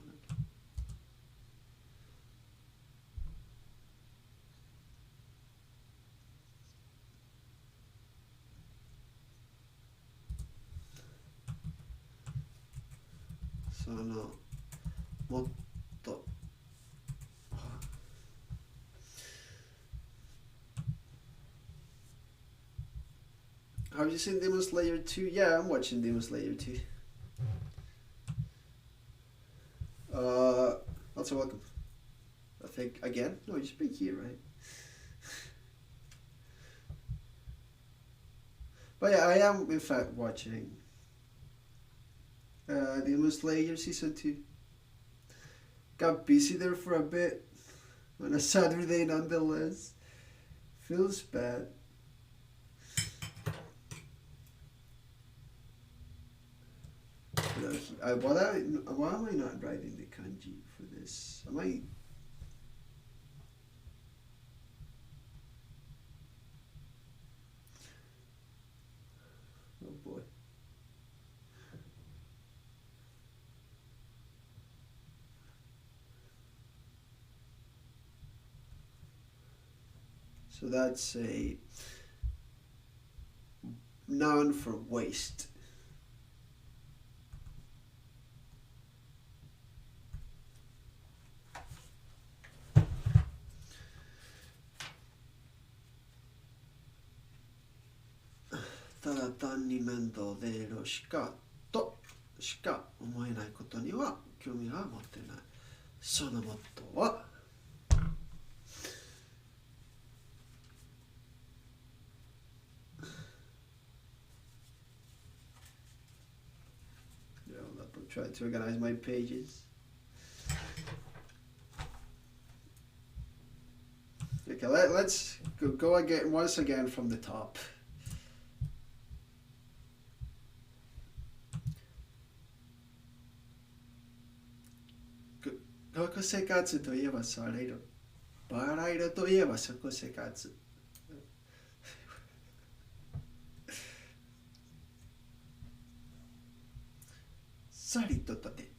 そのもっとHave you seen Demon Slayer 2? Yeah, I'm watching Demon Slayer 2. Also welcome. I think again? No, you speak here, right? But yeah, I am in fact watching Demon Slayer season 2. Got busy there for a bit. on a Saturday nonetheless. Feels bad. Why am I not writing the kanji for this? Am I... Oh boy. So that's a noun for waste. Tada単に面倒でいるしか思えないことには興味が持ってない。そのモットーはtry to organize my pages. Okay, let's go again once again from the top. Goko sekatsu to ieba sarairu. Barairu to ieba soko sekatsu. さりと立て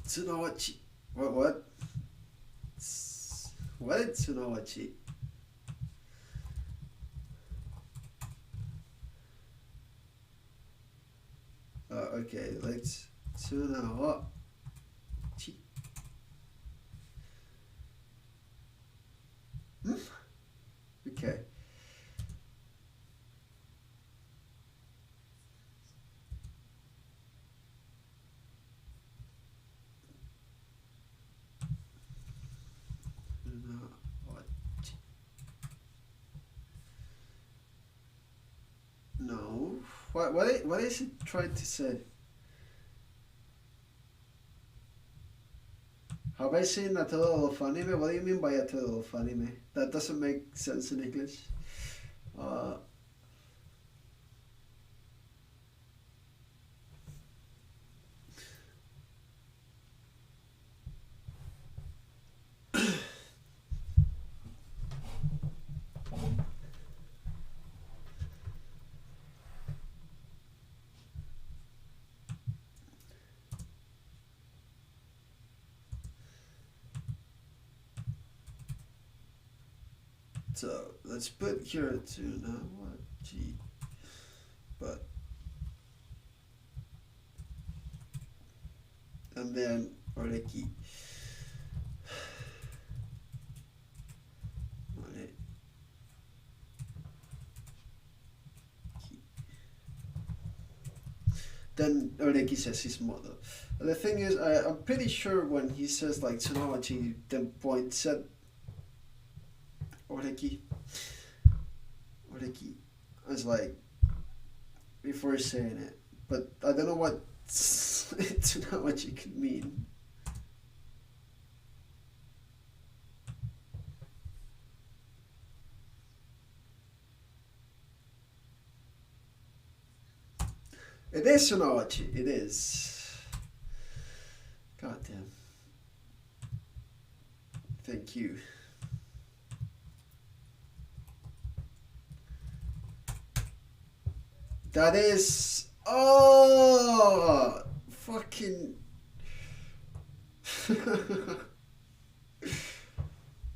すなわち What is すなわち Okay, let's すなわち Okay. No. What is it trying to say? Have I seen a total of anime? What do you mean by a total of anime? That doesn't make sense in English. So let's put here Tsunawachi, but and then Oreki. Then Oreki says his mother. The thing is, I'm pretty sure when he says like Tsunawachi, the point said Oreki is like before saying it, but I don't know what Tsunawachi could mean. It is Tsunawachi, it is. God damn. Thank you. That is Oh, fucking.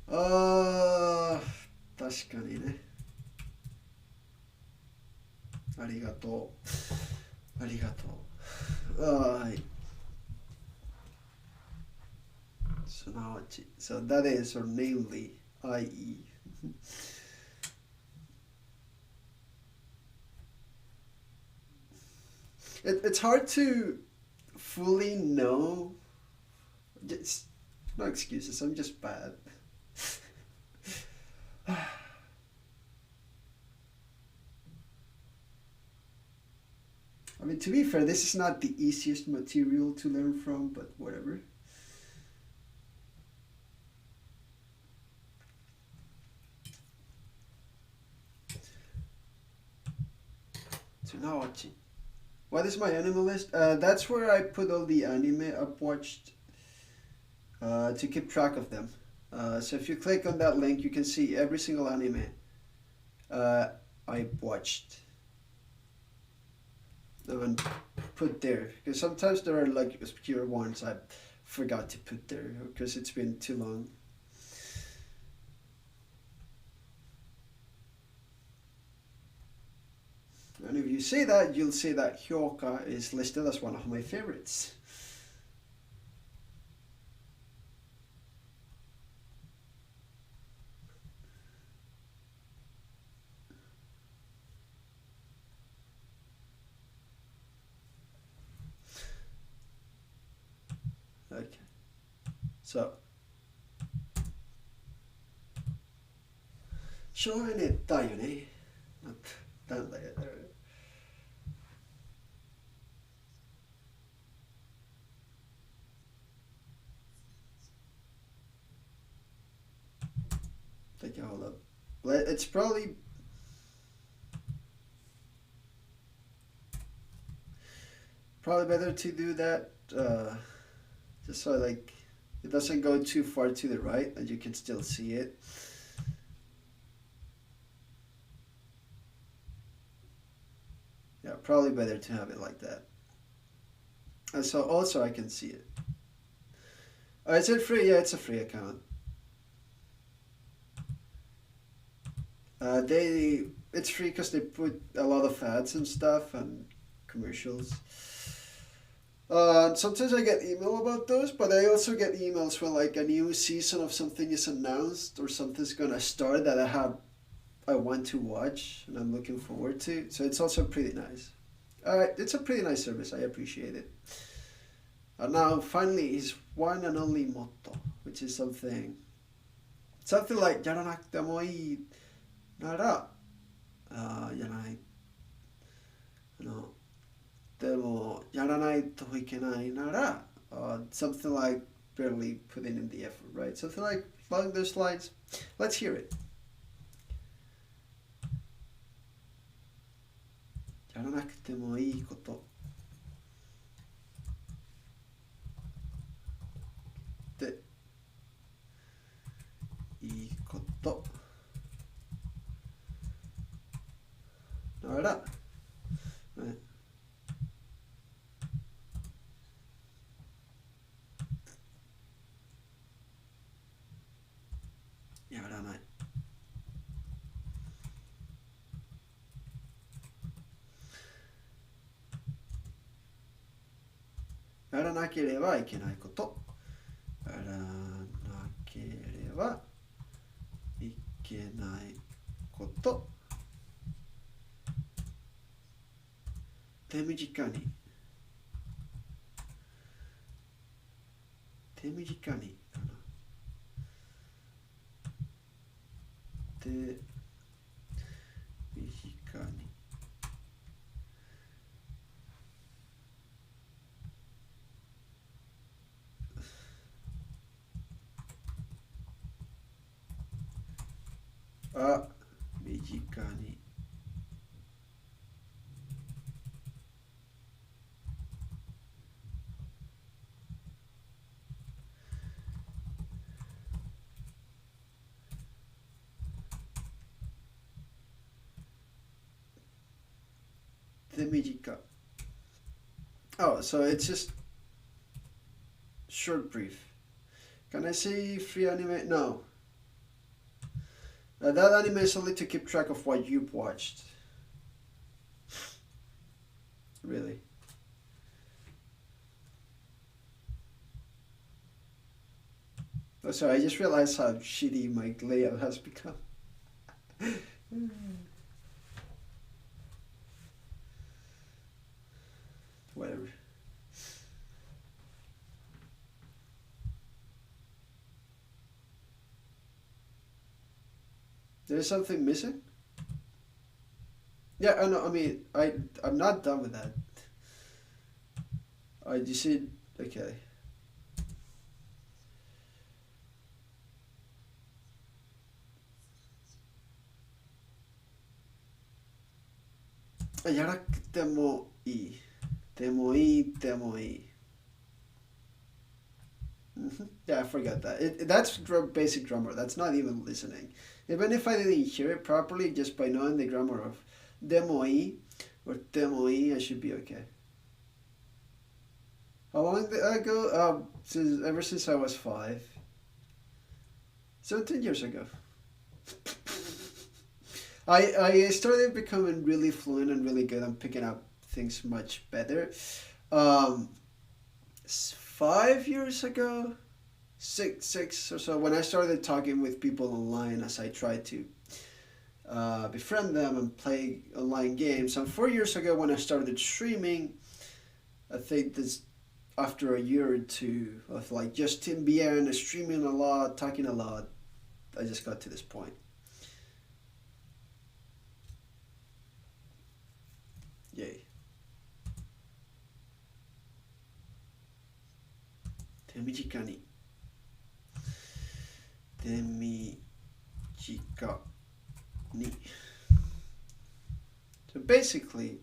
あー、確かにね。ありがとう。ありがとう。はい。すなわち。So that is, or namely, i.e. It's hard to fully know. It's, no excuses, I'm just bad. I mean, to be fair, this is not the easiest material to learn from, but whatever. すなわち. What is my anime list? That's where I put all the anime I've watched to keep track of them. So if you click on that link, you can see every single anime uh, I watched and put there. Because sometimes there are like obscure ones I forgot to put there because it's been too long. And if you say that, you'll see that Hyoka is listed as one of my favorites. Okay. So, 省エネだよね。なんだよ。Take a hold up. It's probably better to do that just so like it doesn't go too far to the right and you can still see it. Yeah, probably better to have it like that. And so also I can see it. Is it free? Yeah, it's a free account. It's free because they put a lot of ads and stuff and commercials. Sometimes I get email about those, but I also get emails when like a new season of something is announced or something's gonna start that I want to watch and I'm looking forward to. So it's also pretty nice. It's a pretty nice service. I appreciate it. And now finally is one and only motto, which is something like やらなくてもいいならやらないあのでもやらないといけないなら something like barely putting in the effort, right? Something like along those lines. Let's hear it. やらなくてもいいことでいいことなら、ね、やらないやらなければいけないことやらなければいけないこと手短に手短にかな手短に身近に手短 Oh, so it's just short brief. Can I say free anime? No. That anime is only to keep track of what you've watched. Really. Oh, sorry, I just realized how shitty my layout has become. Whatever. There's something missing? Yeah, I know. I mean, I'm not done with that. I just see. Okay. Yarak demo I. Yeah, I forgot that. That's basic grammar. That's not even listening. Even if I didn't hear it properly, just by knowing the grammar of demo I or demo I should be okay. How long ago? Ever since I was 5. 17 years ago. I started becoming really fluent and really good. I'm picking up things much better. Um, 5 years ago, six or so, when I started talking with people online as I tried to befriend them and play online games. And 4 years ago, when I started streaming, I think this after a year or two of like just in BN, streaming a lot, talking a lot, I just got to this point. Yay. Temijika ni. Temijika ni. So basically,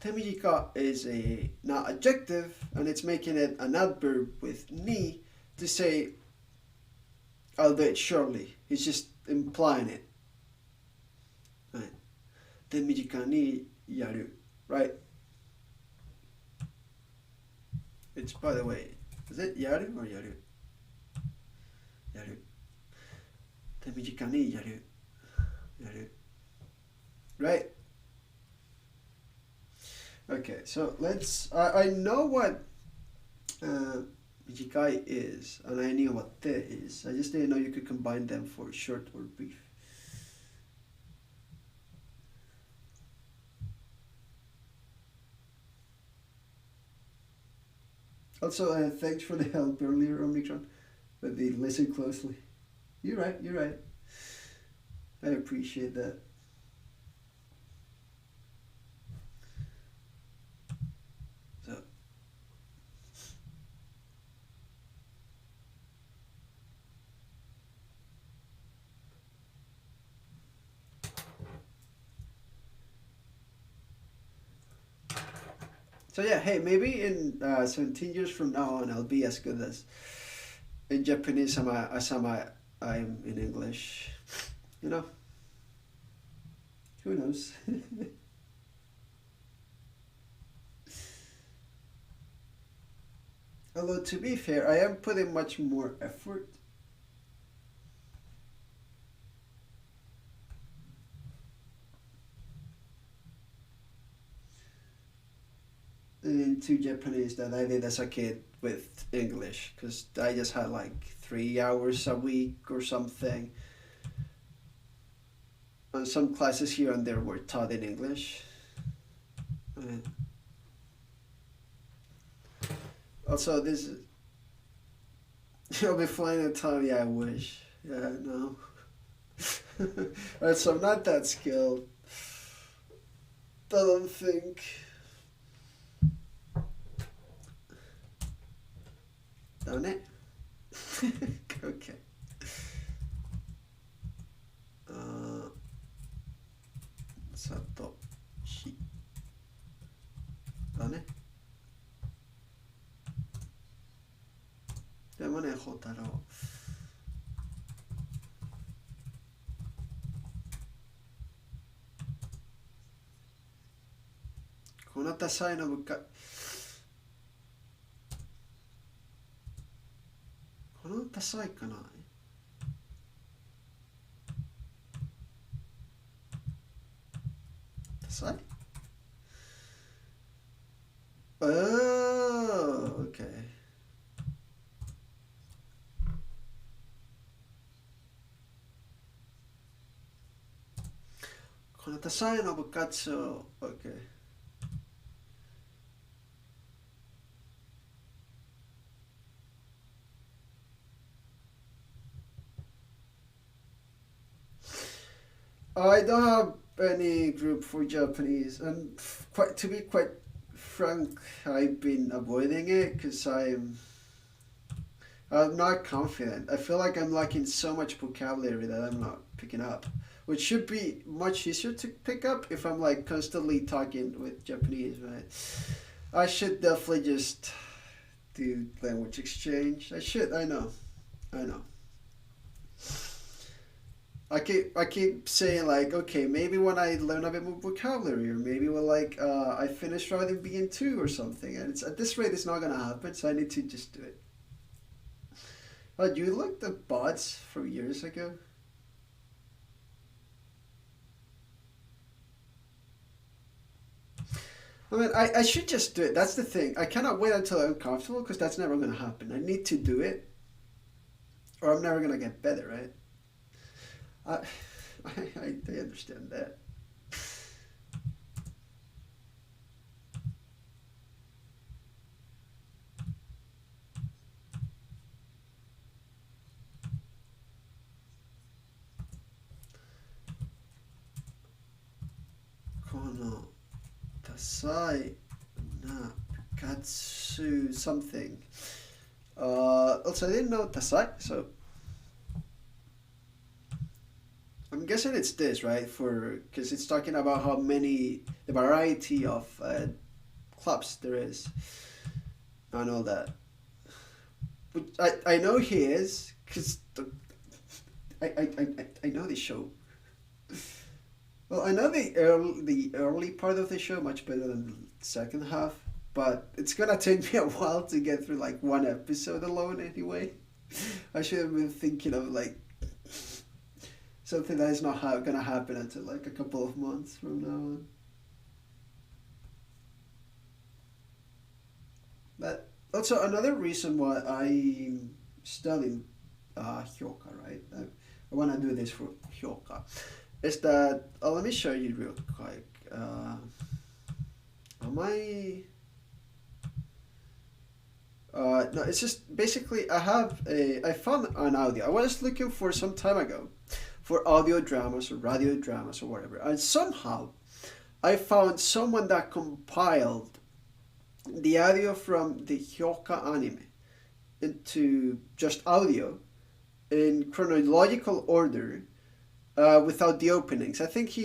temijika is a not adjective, and it's making it an adverb with ni to say I'll do it shortly. It's just implying it. Right. Temijika ni yaru. Right? It's, by the way, is it yaru or yaru? Yaru. Temijika ni yaru. Yaru. Right? Okay, so let's. I know what mijikai is, and I knew what te is. I just didn't know you could combine them for short or brief. Also, thanks for the help earlier, Omicron, with the listen closely. You're right, you're right. I appreciate that. So, so yeah, hey, maybe in 17 years from now on, I'll be as good as in Japanese as I am in English. You know, who knows? Although to be fair, I am putting much more effort into Japanese than I did as a kid with English, because I just had like 3 hours a week or something. And some classes here and there were taught in English. Uh, Also, this is. You'll be flying a time, yeah, I wish. Yeah, no. Alright, so I'm not that skilled. I don't think. Don't it? Okay. Satoshi. Don't it? でもね、ホタロウ。こうなったさいの部活、このたさいかな、たさい、Oh, okay. この多彩な部活を、OK。I don't have any group for Japanese, and quite to be quite frank, I've been avoiding it because I'm not confident. I feel like I'm lacking so much vocabulary that I'm not picking up, which should be much easier to pick up if I'm like constantly talking with Japanese, right? I should definitely just do language exchange. I should. I know. I know. I keep saying like, okay, maybe when I learn a bit more vocabulary, or maybe when like I finish writing BN2 or something, and it's at this rate it's not gonna happen, so I need to just do it. You looked at bots from years ago. I mean, I should just do it. That's the thing. I cannot wait until I'm comfortable because that's never gonna happen. I need to do it, or I'm never gonna get better, right? I I understand that. このダサいな部活 something. Also, I didn't know Tasai, so I'm guessing it's this, right? For because it's talking about how many the variety of clubs there is and all that. But I know he is because I know the show. Well, I know the early part of the show much better than the second half, but it's gonna take me a while to get through like one episode alone anyway. I should have been thinking of like something that is not gonna happen until like a couple of months from now on. But also another reason why I'm studying Hyoka, right? I want to do this for Hyoka. Is that let me show you real quick. Am I? No, it's just basically I found an audio. I was looking for some time ago for audio dramas or radio dramas or whatever, and somehow I found someone that compiled the audio from the Hyoka anime into just audio in chronological order without the openings. I think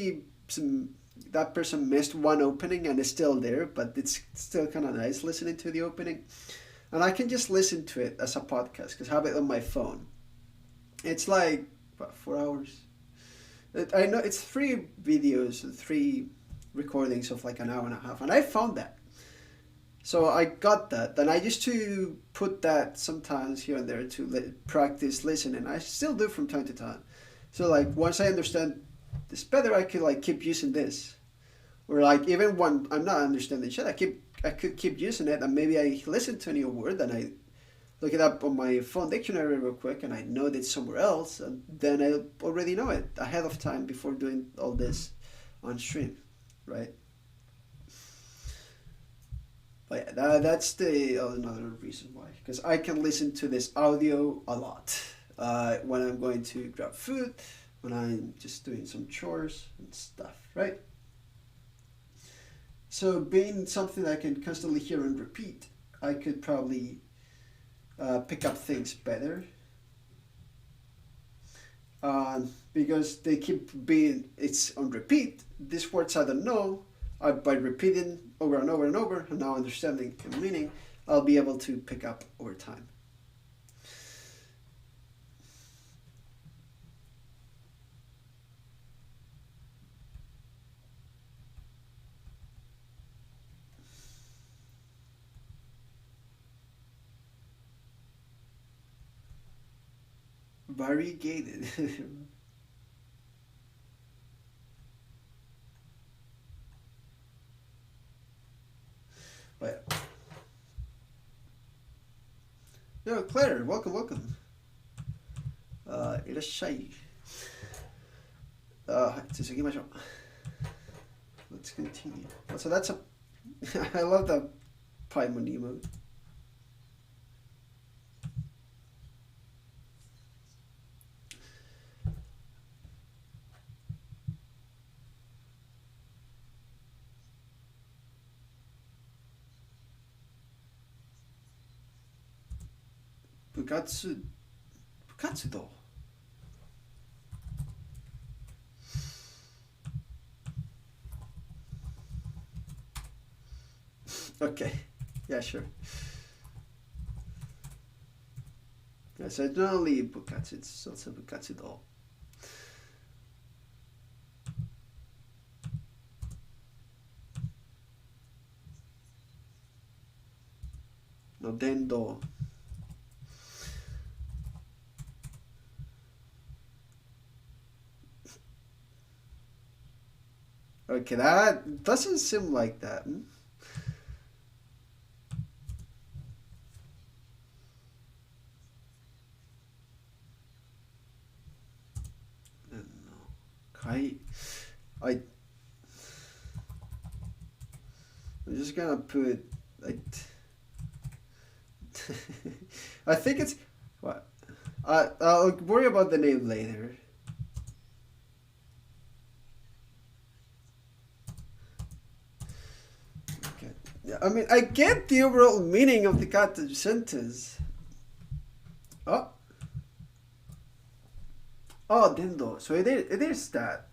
that person missed one opening and it's still there, but it's still kind of nice listening to the opening. And I can just listen to it as a podcast because I have it on my phone. It's like what, 4 hours. I know it's three videos, three recordings of like an hour and a half, and I found that. So I got that, and I used to put that sometimes here and there to practice listening. I still do from time to time. So like once I understand this better, I could like keep using this. Or like even when I'm not understanding shit, I could keep using it, and maybe I listen to a new word and I look it up on my phone dictionary real quick, and I know that it's somewhere else, and then I already know it ahead of time before doing all this on stream, right? But yeah, that's the another reason why, because I can listen to this audio a lot when I'm going to grab food, when I'm just doing some chores and stuff, right? So being something I can constantly hear and repeat, I could probably pick up things better because they keep being it's on repeat. These words I don't know, by repeating over and over and over, and now understanding the meaning, I'll be able to pick up over time. variegated. But yo, Claire, welcome, welcome. いらっしゃい。はい、続きましょう。Let's continue. So that's a. I love the Paimon emote. 部活動 Okay, yeah, sure. Yeah, so it's not only bukatsu, it's also bukatsudo. No dendo. Okay, that doesn't seem like that. No. Kai. I'm just gonna put like. I think it's what. I'll worry about the name later. Okay. Yeah, I mean, I get the overall meaning of the kata sentence. Oh. Oh, dendo. So it is that.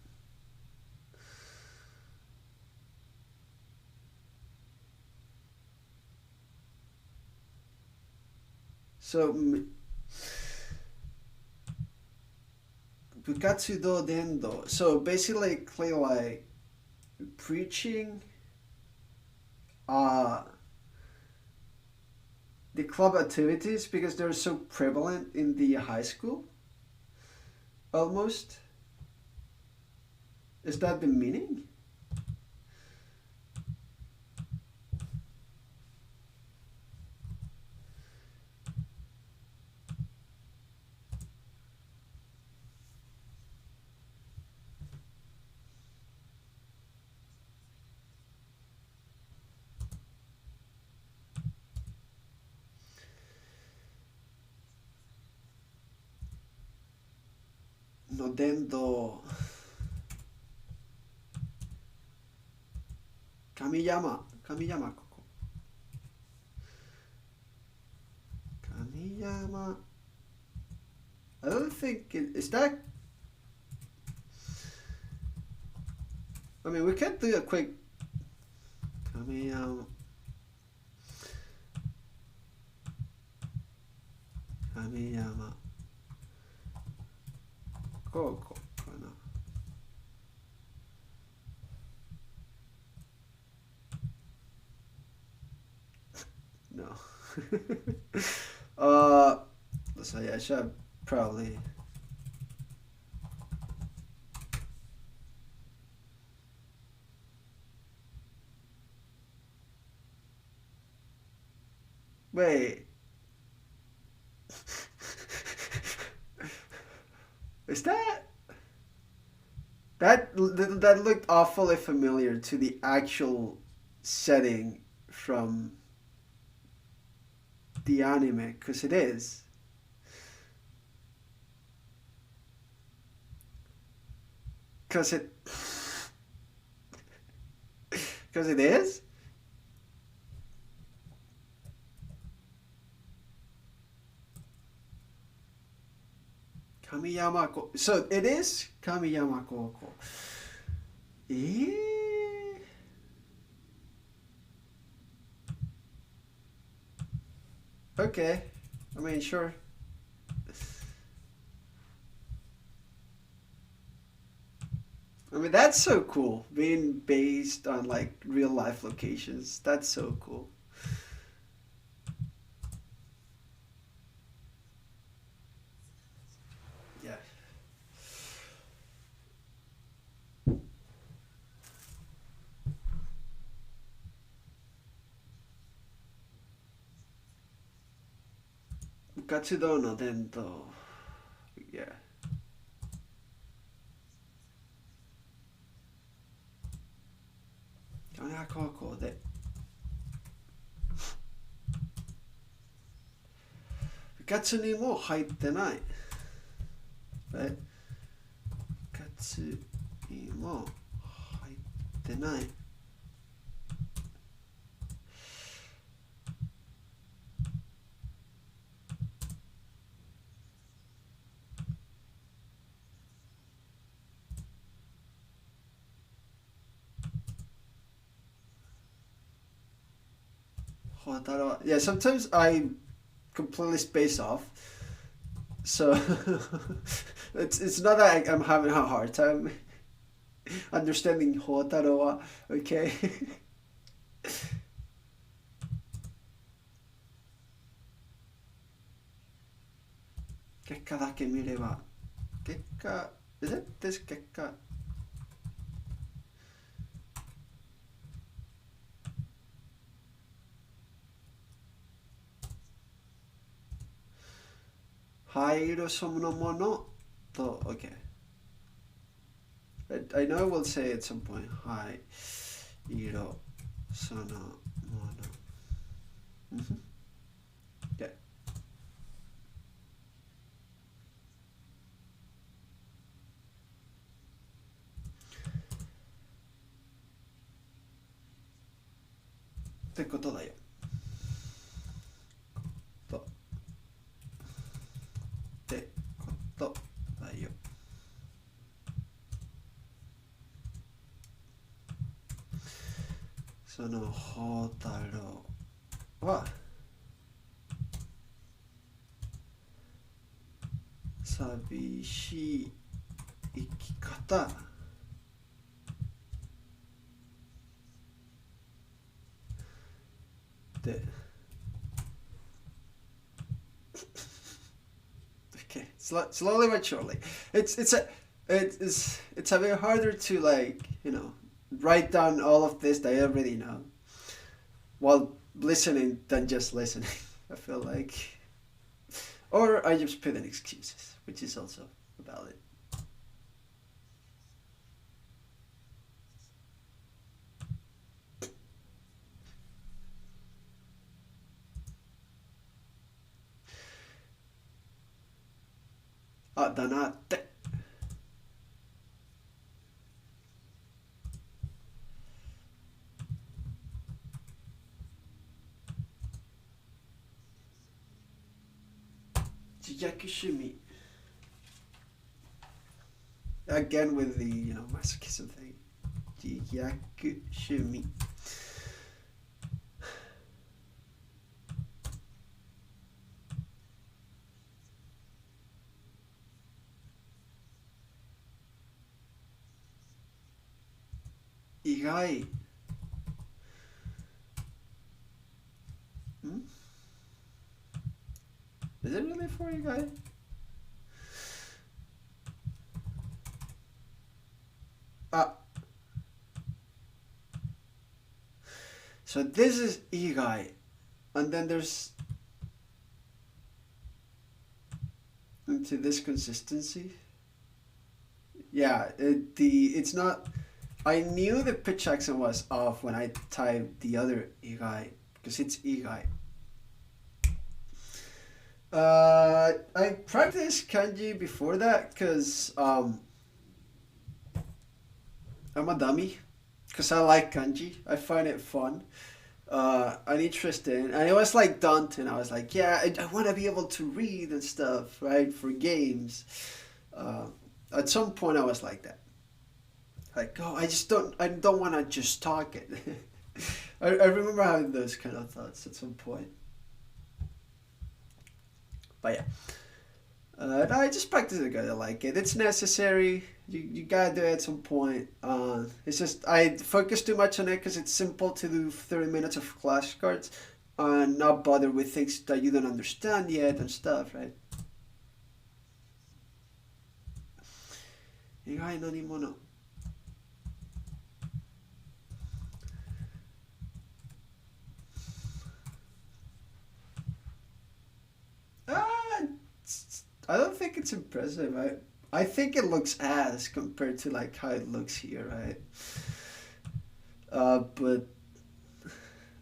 So, bukatsu do dendo. So basically, like preaching uh, the club activities because they're so prevalent in the high school. Almost. Is that the meaning? No dendo. Kamiyama. Kamiyama, koko. Kamiyama. I don't think is that. I mean, we could do a quick. Kamiyama. Kamiyama. Koko. Kana. No. So yeah, I should probably. Wait. Is that looked awfully familiar to the actual setting from the anime? Because it is. Because it. Because it is? Kamiyama Koko. So it is Kamiyama Koko. Eh? Okay. I mean, sure. I mean, that's so cool. Being based on like real life locations. That's so cool. 活動の伝統。Yeah. 米原高校で部活にも入ってない。部活にも入ってない。Yeah, sometimes I completely space off. So it's not that I'm having a hard time understanding Hotaro wa, okay? 結果だけ見れば結果 is it this 結果灰色そのものと okay I know I will say at some point 灰色そのものyeah ってことだよとってことだよその宝太郎は寂しい生き方でokay slowly but surely it's a bit harder to like write down all of this that I already know while listening than just listening. I feel like, or I just put in excuses, which is also valid. あ、だなって自虐趣味 again with the masochism thing 自虐趣味意外Is it really for you guys? So this is igai, and then there's into this consistency. Yeah, it's not. I knew the pitch accent was off when I typed the other igai because it's igai. I practiced kanji before that because I'm a dummy because I like kanji. I find it fun and interesting. And it was like daunting. I was like, yeah, I want to be able to read and stuff, right, for games. At some point, I was like that. Like, oh, I don't want to just talk it. I remember having those kind of thoughts at some point. But yeah, I just practice it because I like it. It's necessary. You gotta do it at some point. It's just I focus too much on it because it's simple to do 30 minutes of flashcards and not bother with things that you don't understand yet and stuff, right? 意外なもの I don't think it's impressive. I think it looks ass compared to like how it looks here, right? But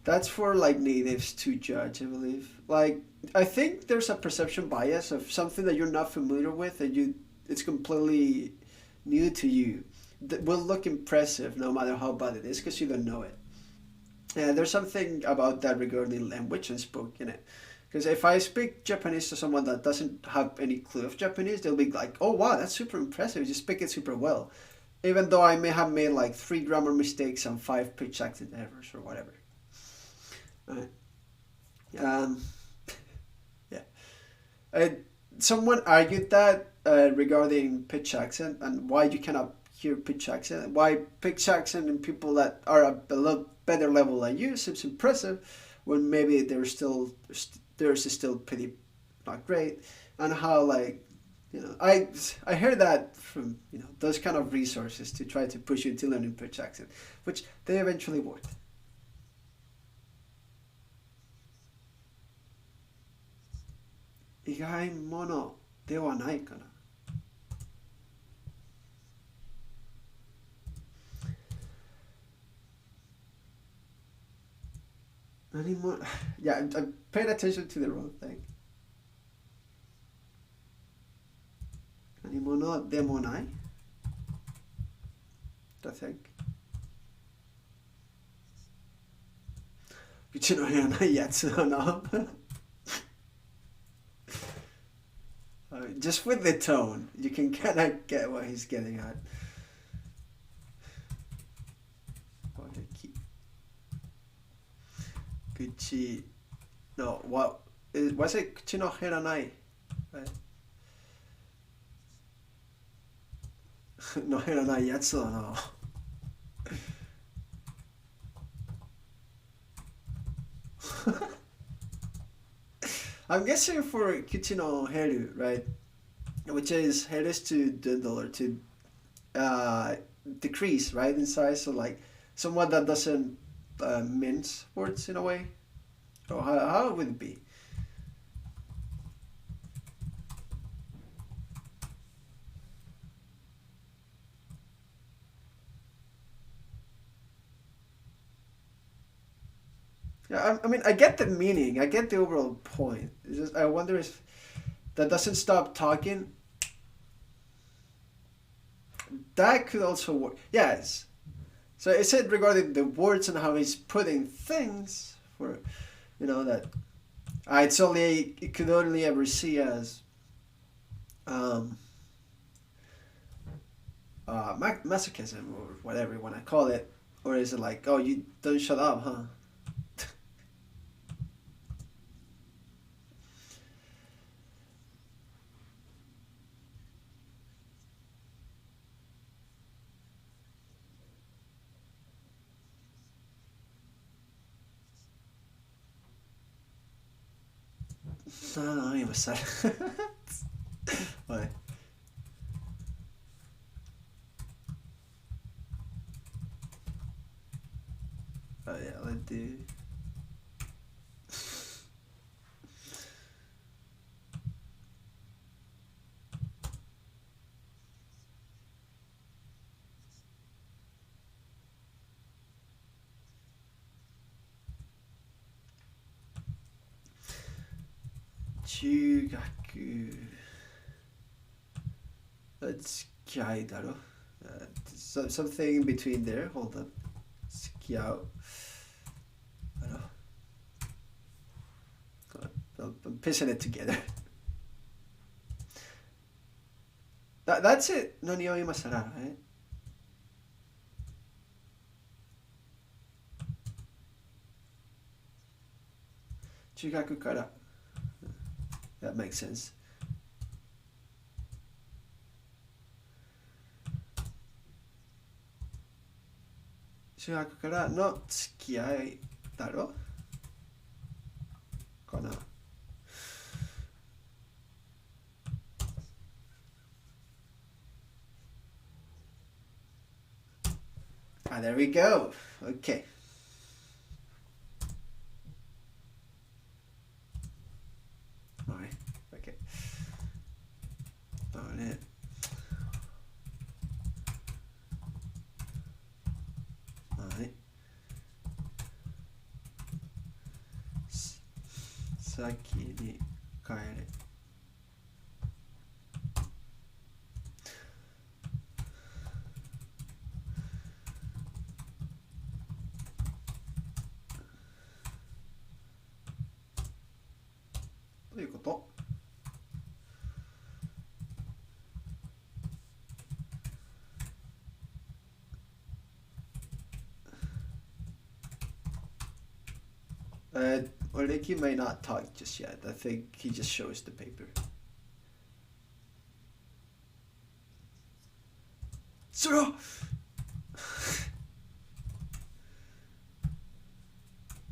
that's for like natives to judge, I believe. Like I think there's a perception bias of something that you're not familiar with and you it's completely new to you that will look impressive no matter how bad it is because you don't know it. And there's something about that regarding language and spoken it. Because if I speak Japanese to someone that doesn't have any clue of Japanese, they'll be like, "Oh wow, that's super impressive! You speak it super well," even though I may have made like three grammar mistakes and five pitch accent errors or whatever. Right. Um, yeah. Uh, Someone argued that regarding pitch accent and why you cannot hear pitch accent, why pitch accent in people that are a little better level than you seems impressive, when maybe theirs is still pretty not great, and how like I heard that from those kind of resources to try to push you into learning pitch accent, which they eventually worked. 意外ものではないかな。何も Yeah, I paid attention to the wrong thing. 何者でもない I think. 口の減らないやつだな。Just with the tone, you can kind of get what he's getting at. 口 No, what was it? 口の減らない right? の減らないやつだな。I'm guessing for kichi no heru, right? Which is heru is to dwindle or to decrease, right, in size. So like someone that doesn't mince words in a way. Or how would it be? Yeah, I mean, I get the meaning. I get the overall point. It's just I wonder if that doesn't stop talking. That could also work. Yes. So it said regarding the words and how he's putting things for, that it's only it could only ever see as um, masochism or whatever you want to call it, or is it like, oh, you don't shut up, huh? 何今さ Why? Oh yeah, let's do. 中学付き合いだろ something in between there. Hold on. 付き合うだろ I'm piecing it together. That's it. 何を今更 right? 中学から That makes sense. 中学からの付き合いだろかな。There we go. Okay. Alright. Okay. 先に帰れ。どういうこと？Oreki may not talk just yet. I think he just shows the paper. Zero!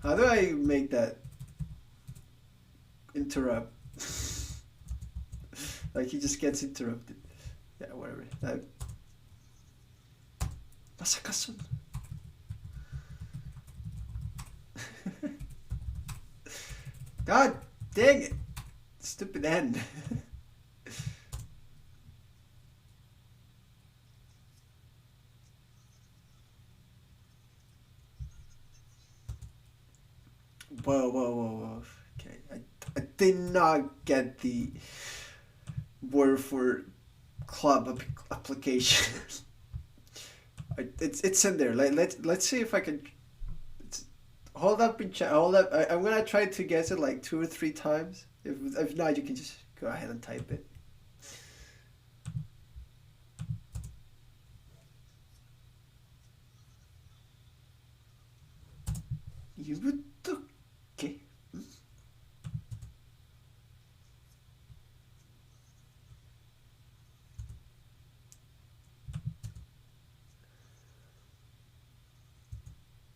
How do I make that interrupt? Like he just gets interrupted. Yeah, whatever. Masaka-san. God dang it! Stupid end. Whoa. Okay, I did not get the word for club application. It's in there. Let's see if I can. Hold up and chat. Hold up. I'm gonna try to guess it like 2 or 3 times. If not, you can just go ahead and type it. Yubutoke.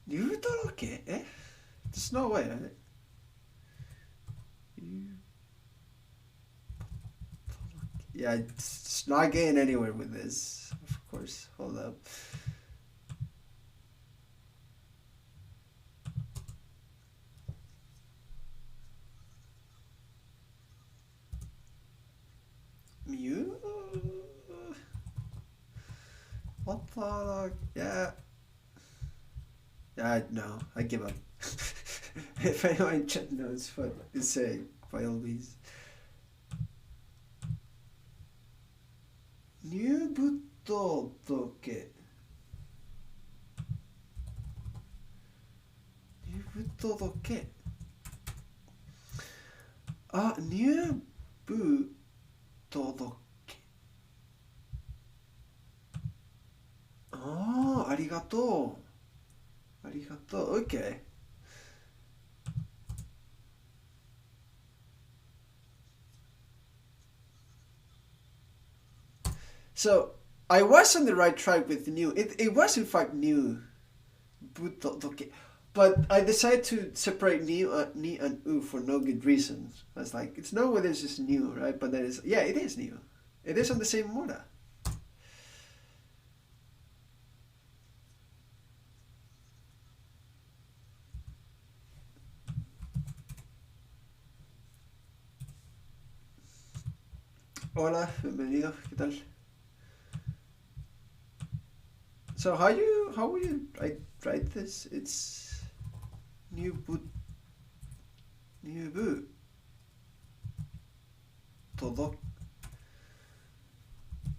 Yubutoke? Eh? There's no way, right? Yeah, it's not getting anywhere with this. Of course. Hold up. Mew? What the? Yeah. No, I give up. If anyone in chat knows what to say, by all means. Nyubutoke. Nyubutoke. Ah, nyubutoke. Ah, arigato. Arigato. Okay. So I was on the right track with new. It was in fact new, butodoke, but I decided to separate new ni and u for no good reason. I was like, it's no whether it's just new, right? But then it's yeah, it is new. It is on the same mora. Hola, bienvenido. ¿Qué tal? So how will you write this? It's new bu todo.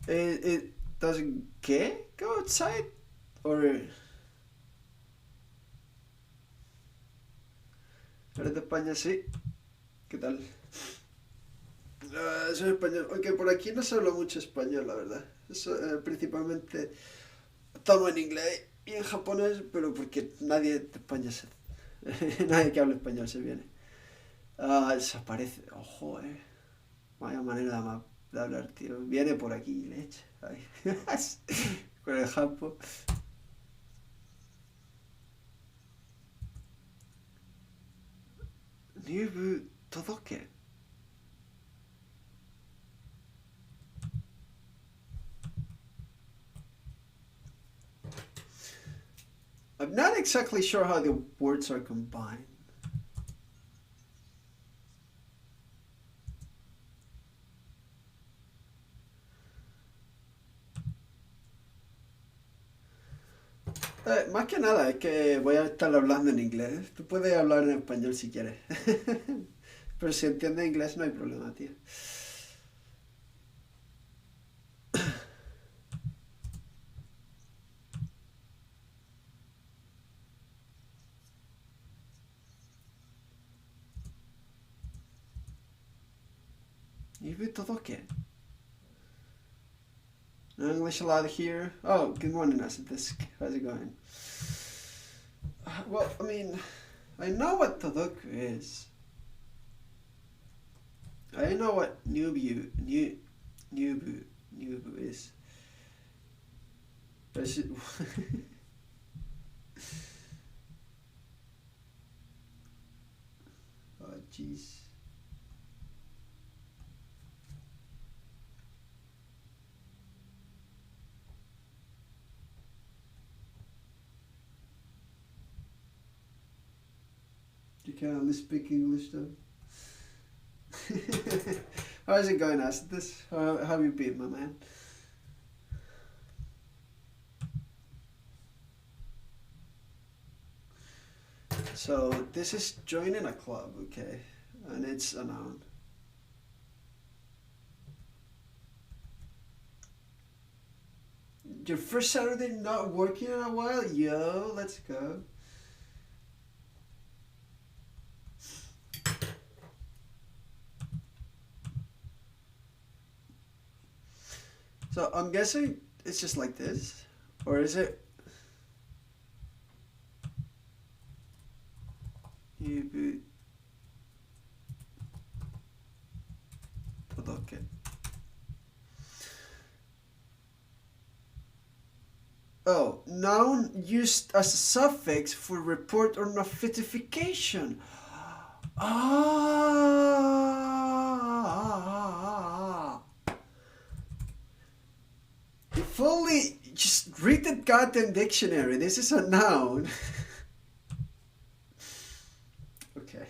It doesn't go outside or eres de España, sí. ¿Qué tal? Soy español. Aunque por aquí no se habla mucho español, la verdad. Eso, principalmente tomo en inglés y en japonés, pero porque nadie de España se... nadie que hable español se viene. Desaparece. Ojo, vaya manera de hablar, tío. Viene por aquí, leche. Ay. Con el japo. Nibu todoke. I'm not exactly sure how the words are combined. Más que nada, es que voy a estar hablando en inglés. Tú puedes hablar en español si quieres. Pero si entiende inglés no hay problema, tío. You read todo qué? No English allowed here. Oh, good morning, Asentisk. How's it going? Well, I mean, I know what Todoku is. I know what Nubu is. But oh, jeez. You can only speak English though. How's it going, Asentis? How have you been, my man? So this is joining a club, okay? And it's a noun. Your first Saturday not working in a while? Yo, let's go. So I'm guessing it's just like this, or is it? You okay. Oh, noun used as a suffix for report or notification. Ah. If only just read the goddamn dictionary. This is a noun. Okay.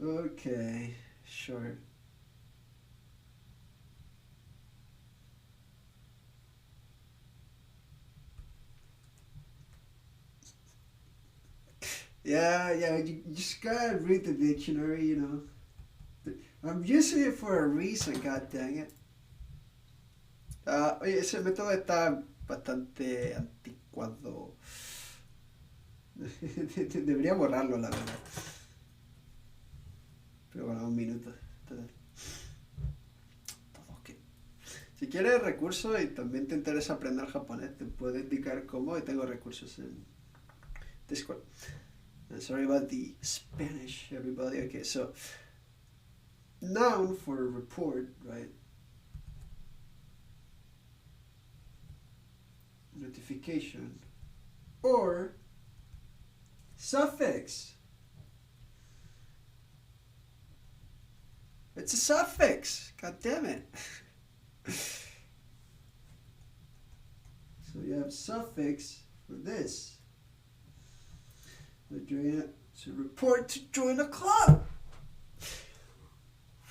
Okay, sure. Yeah, you just gotta read the dictionary, you know. I'm using it for a reason, god dang it. Oye, ese método está bastante anticuado. Debería borrarlo, la verdad. Pero bueno, un minuto. Todo ok. Si quieres recursos y también te interesa aprender japonés, te puedo indicar cómo y tengo recursos en Discord. And sorry about the Spanish, everybody. Okay, so noun for report, right? Notification. Or suffix. It's a suffix. God damn it. So you have suffix for this. To report to join a club.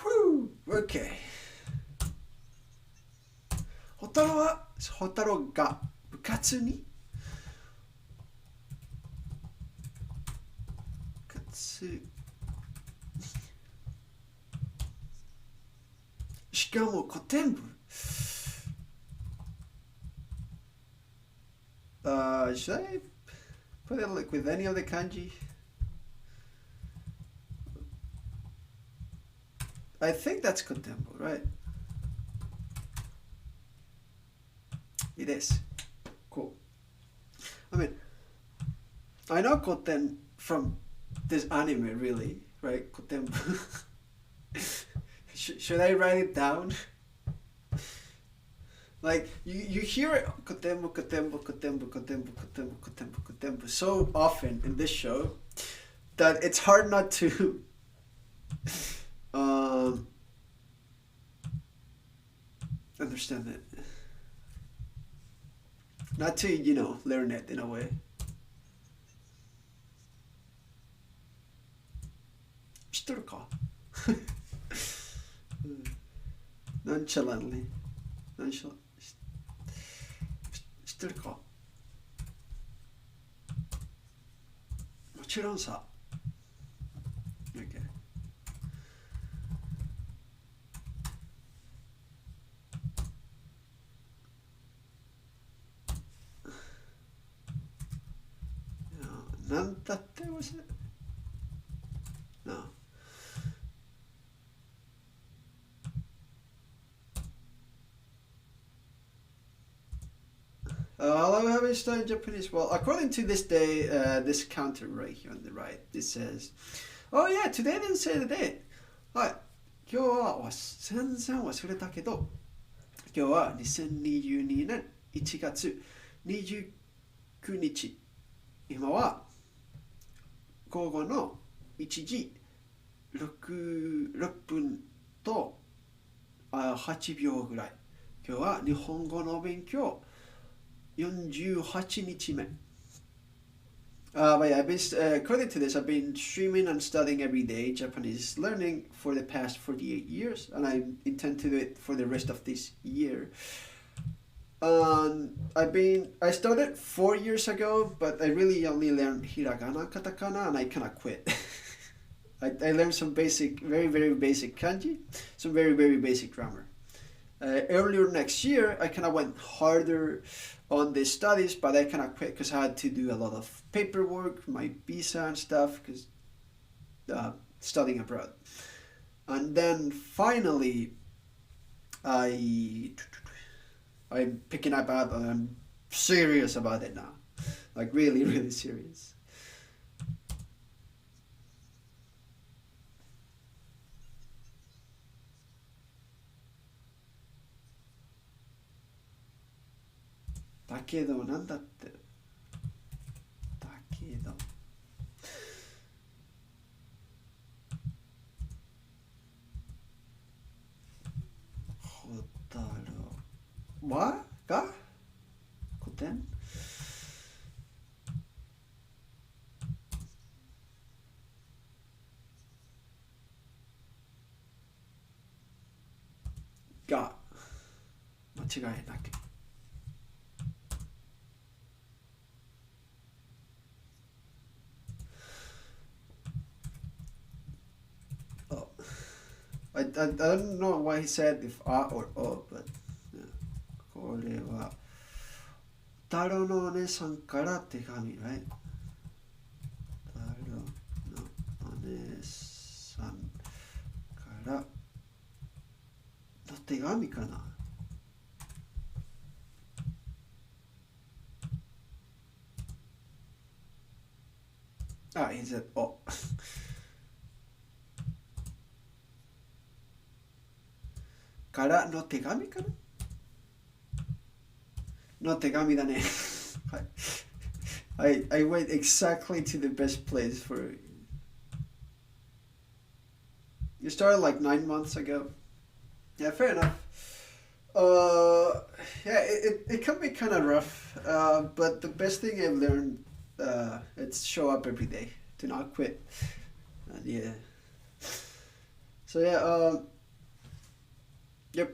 Whew. Okay. Hotaro ga bukatsu ni. Bukatsu. しかも古典部。Should I put it like with any of the kanji? I think that's kotenbo, right? It is. Cool. I mean, I know koten from this anime, really, right? Kotenbo. Should I write it down? Like, you hear it, kotembo, kotembo, kotembo, kotembo, kotembo, kotembo, kotembo, so often in this show that it's hard not to understand it. Not to, learn it in a way. Nonchalantly. Nonchalant. 知ってるか？もちろんさ。なんだって was it? No. Hello, how is studying Japanese? Well, according to this day, this counter right here on the right, it says, oh yeah, today didn't say the date. はい。今日は全然忘れたけど、今日は2022年1月29日。今は午後の1時6分と8秒ぐらい。今日は日本語の勉強48日目。But yeah, according to this, I've been streaming and studying every day Japanese learning for the past 48 years, and I intend to do it for the rest of this year. I started 4 years ago, but I really only learned hiragana, katakana, and I kind of quit. I learned some basic, very, very basic kanji, some very, very basic grammar. Earlier next year, I kind of went harder on the studies, but I kind of quit because I had to do a lot of paperwork, my visa and stuff, because studying abroad. And then finally, I'm picking up and I'm serious about it now, like really, really serious. Takedo, なんだって。Takedo. ホタルはが古典が間違いなくI don't know why he said if or o, but yeah. これは太郎のお姉さんから手紙、right? 太郎のお姉さんからの手紙かな。he said oh. からの手紙かなの手紙だね。I went exactly to the best place for it. You started like 9 months ago. Yeah, fair enough. Yeah, it can be kind of rough, but the best thing I've learned, it's show up every day, do not quit. And yeah. So yeah, yep.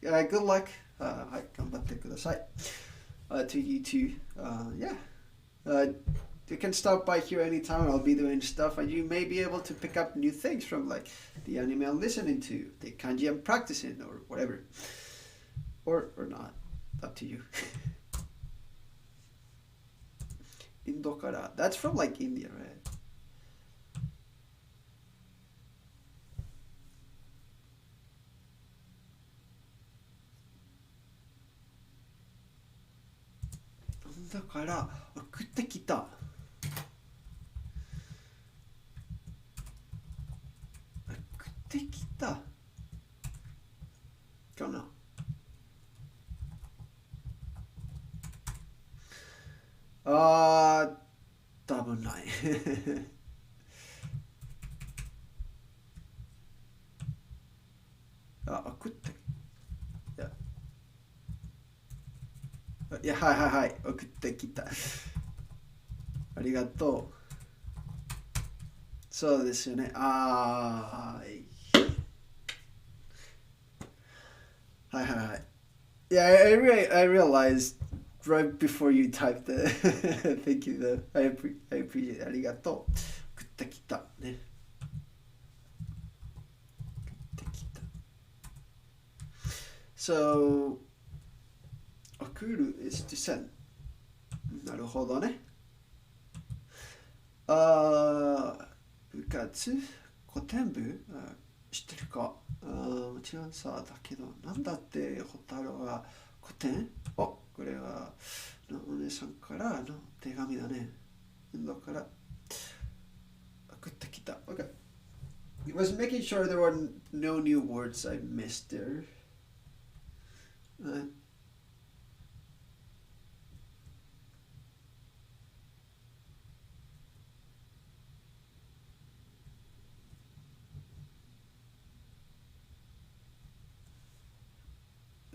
Yeah, good luck. はい、頑張ってください。To you too. Yeah. You can stop by here anytime. I'll be doing stuff, and you may be able to pick up new things from like the anime I'm listening to, the kanji I'm practicing, or whatever, or not. Up to you. Indokara. That's from like India, right? だから送ってきた。送ってきたかな。多分ない。送って。いや、はい、送ってきた。ありがとう。そうですよね。はい。Yeah, I realized right before you typed the thank you though. I appreciate it. ありがとう。送ってきたね。送ってきた。So送る is to send. なるほどね。部活古典部知ってるかもちろんさ、だけど、なんだってホタルは古典これはお姉さんからの手紙だね。だから送ってきた。Okay. It was making sure there were no new words I missed there. Uh,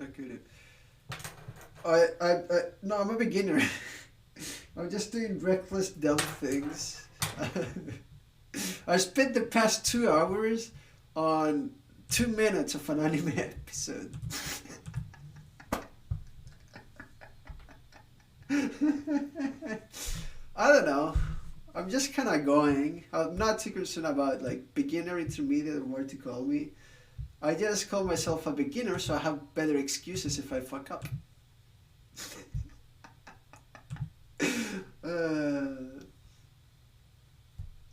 okay. No, I'm a beginner. I'm just doing reckless, dumb things. I spent the past 2 hours on 2 minutes of an anime episode. I don't know. I'm just kind of going. I'm not too concerned about like beginner, intermediate, or what to call me. I just call myself a beginner so I have better excuses if I fuck up. uh,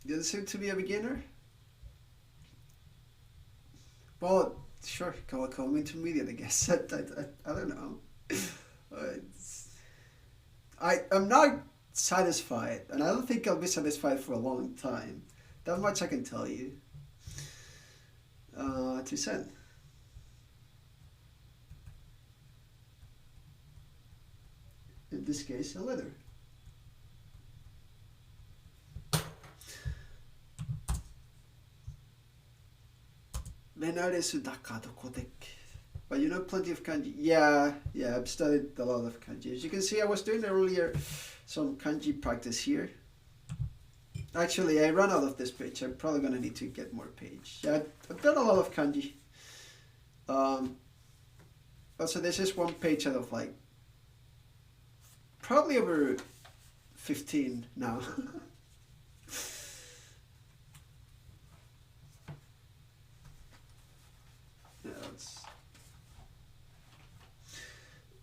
you seem to be a beginner? Well, sure, call me intermediate, I guess. I don't know. I'm not satisfied, and I don't think I'll be satisfied for a long time. That much I can tell you. To send. In this case, a letter. Menare sudaka dokodek. But you know plenty of kanji. Yeah, I've studied a lot of kanji. As you can see, I was doing earlier some kanji practice here. Actually, I ran out of this page. I'm probably gonna need to get more page. Yeah, I've done a lot of kanji. Also, this is one page out of like probably over 15 now.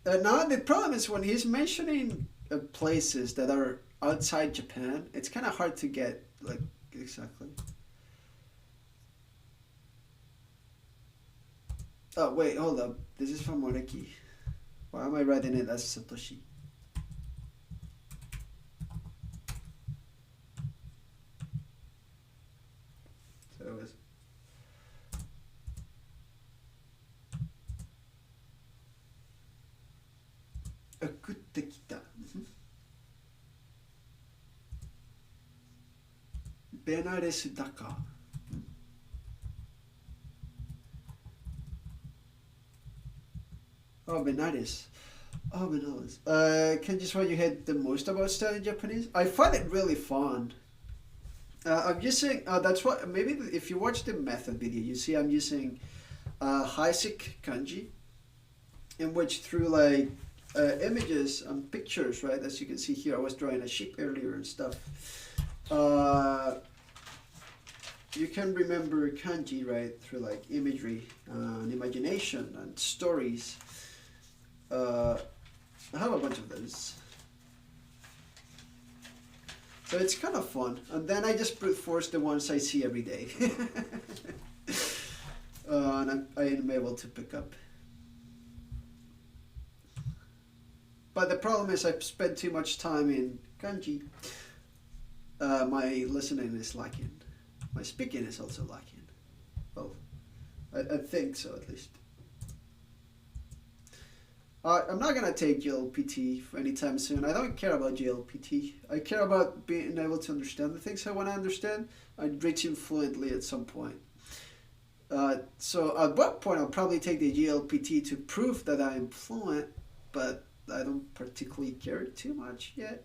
Yeah, now the problem is when he's mentioning places that are outside Japan, it's kind of hard to get like exactly. Oh wait, hold up. This is from Moreki. Why am I writing it as Satoshi? So it was. 送ってきた。ベナレスダカ。Oh, Benares. Oh, Benares. Can you just what you hate the most about studying Japanese? I find it really fun. I'm using, that's what, maybe if you watch the method video, you see I'm using Heisek kanji, in which through like images and pictures, right, as you can see here, I was drawing a sheep earlier and stuff. You can remember kanji, right, through like imagery and imagination and stories. I have a bunch of those. So it's kind of fun. And then I just brute force the ones I see every day. And I am able to pick up. But the problem is I've spent too much time in kanji. My listening is lacking. My speaking is also lacking. Well, I think so at least. I'm not gonna take GLPT for anytime soon. I don't care about GLPT. I care about being able to understand the things I want to understand and reaching fluently at some point. So at what point I'll probably take the GLPT to prove that I'm fluent, but I don't particularly care too much yet.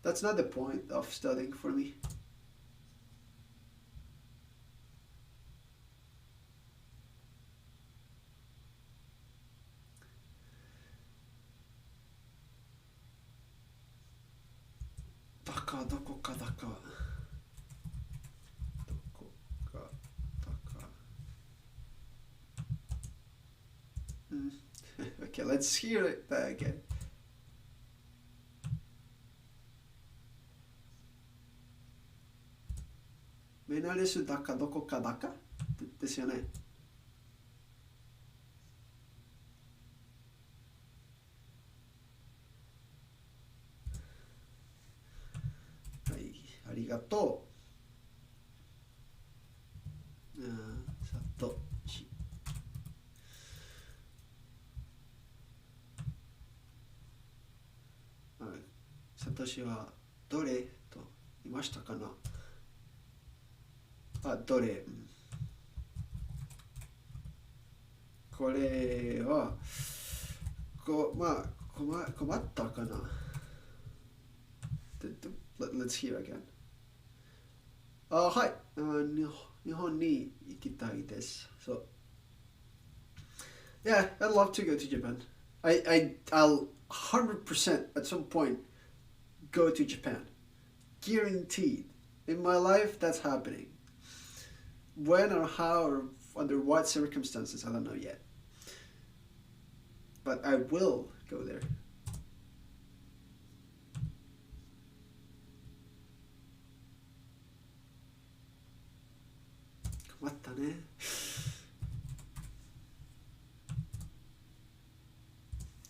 That's not the point of studying for me. Daka, doko ka daka. Doko ka daka. Okay, let's hear it again. メナレスだかどこかだかですよね。はい、ありがとう。さとし。はい、サトシはどれと言いましたかな。どれ、これはまあ困ったかな。Let's hear again. はい、日本に行きたいです。So yeah, I'd love to go to Japan. I'll 100% at some point go to Japan. Guaranteed. In my life, that's happening. When or how or under what circumstances, I don't know yet. But I will go there. 困ったね。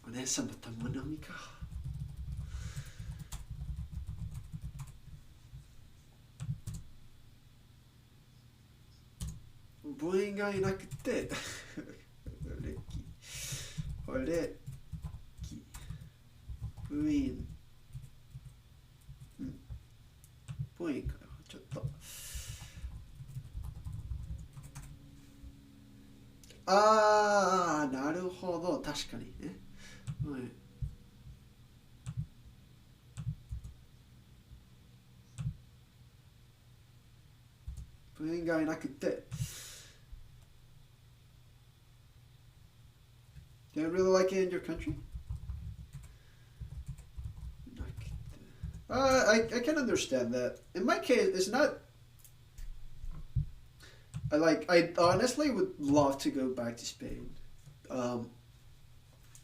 お姉さんまた物飲みか。部員がいなくて部員部員かな。ちょっとなるほど、確かにね。はい、部員がいなくて Do you really like it in your country? I can understand that. In my case, it's not. I honestly would love to go back to Spain. Um,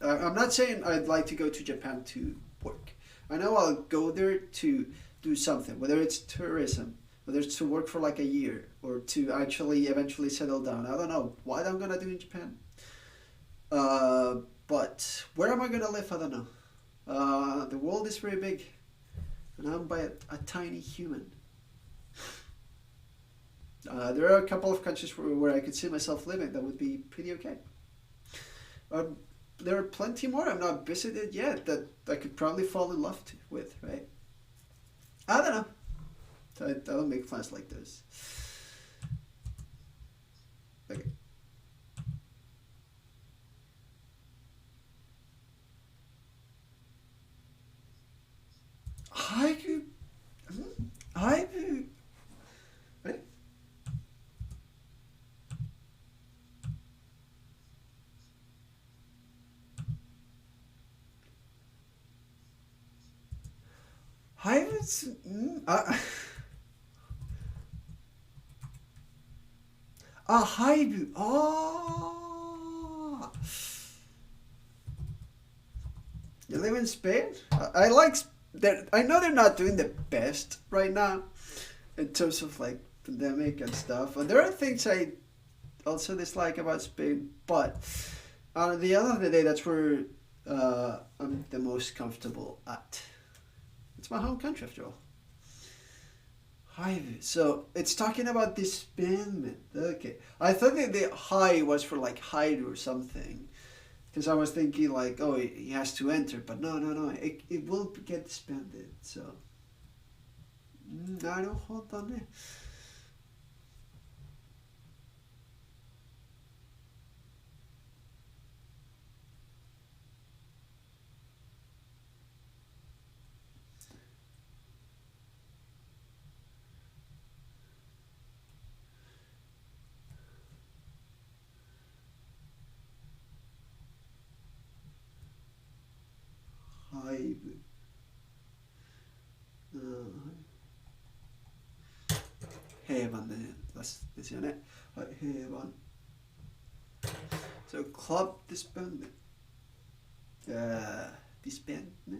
I'm not saying I'd like to go to Japan to work. I know I'll go there to do something, whether it's tourism, whether it's to work for like a year, or to actually eventually settle down. I don't know what I'm gonna do in Japan. But where am I gonna live? I don't know. The world is very big, and I'm by a tiny human. There are a couple of countries where I could see myself living that would be pretty okay. There are plenty more I've not visited yet that I could probably fall in love with, right? I don't know. I don't make plans like this. Okay. Haiku? Haiku? Right? Haiku? Haiku. You live in Spain? I like that. I know they're not doing the best right now in terms of like pandemic and stuff. And there are things I also dislike about Spain, but on the end of the day, that's where I'm the most comfortable at. It's my home country after all. Hi. So it's talking about disbandment. Okay. I thought that the high was for like hide or something. Because I was thinking like, oh, he has to enter, but no, it will get disbanded. So, なるほどね。廃部。平凡ですよね。はい、平凡。So, club disbanded. Disband ね。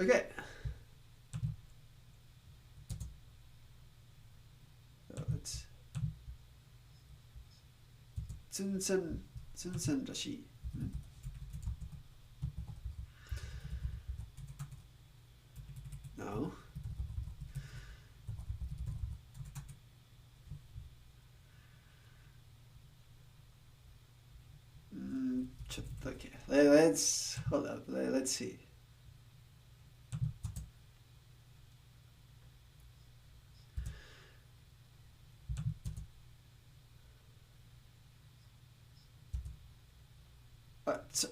Okay. So let's 全然らしい。No. ちょっとだけ。Let's hold up. Let's see. So,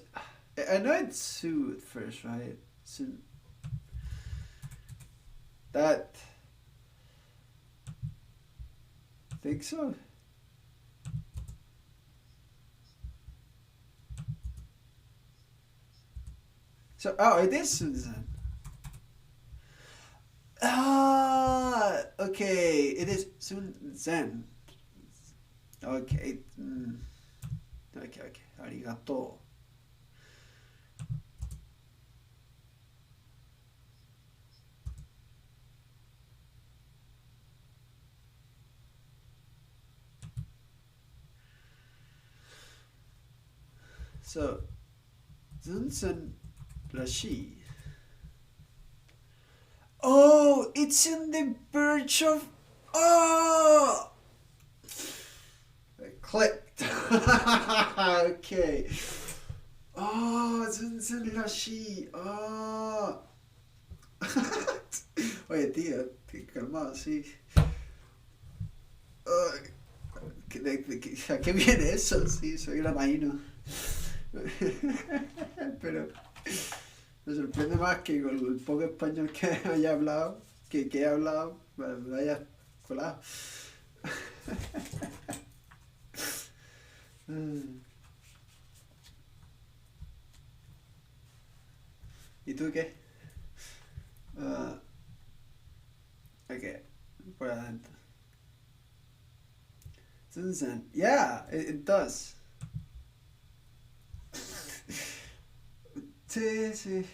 I know it's Sue at first, right? Sue. That. Think so? So, oh, it is Susan. Ah, okay. It is Susan. Okay. Okay, okay. ありがとう。So, 全然らしい。Oh, it's in the birch of. Oh! I clicked. Okay. Oh, 全然らしい。Oh. Oye, tío, calmado, sí. ¿A qué viene eso? Sí, soy una maíno. Pero me sorprende más que con el poco español que haya hablado, que he hablado, me haya colado. ¿Y tú qué? Ok, por adentro. Yeah, it does. Sí, sí.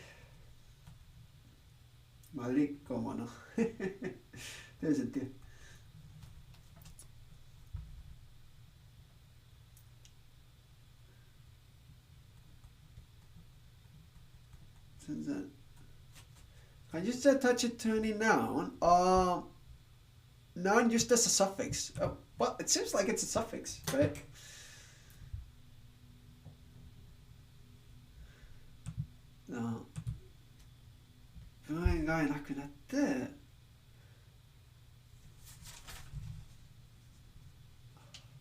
Madrid, cómo no. Tiene sentido. Can you just attach it to any noun? Noun used as a suffix. Well, it seems like it's a suffix, right? No. 文がなくなって、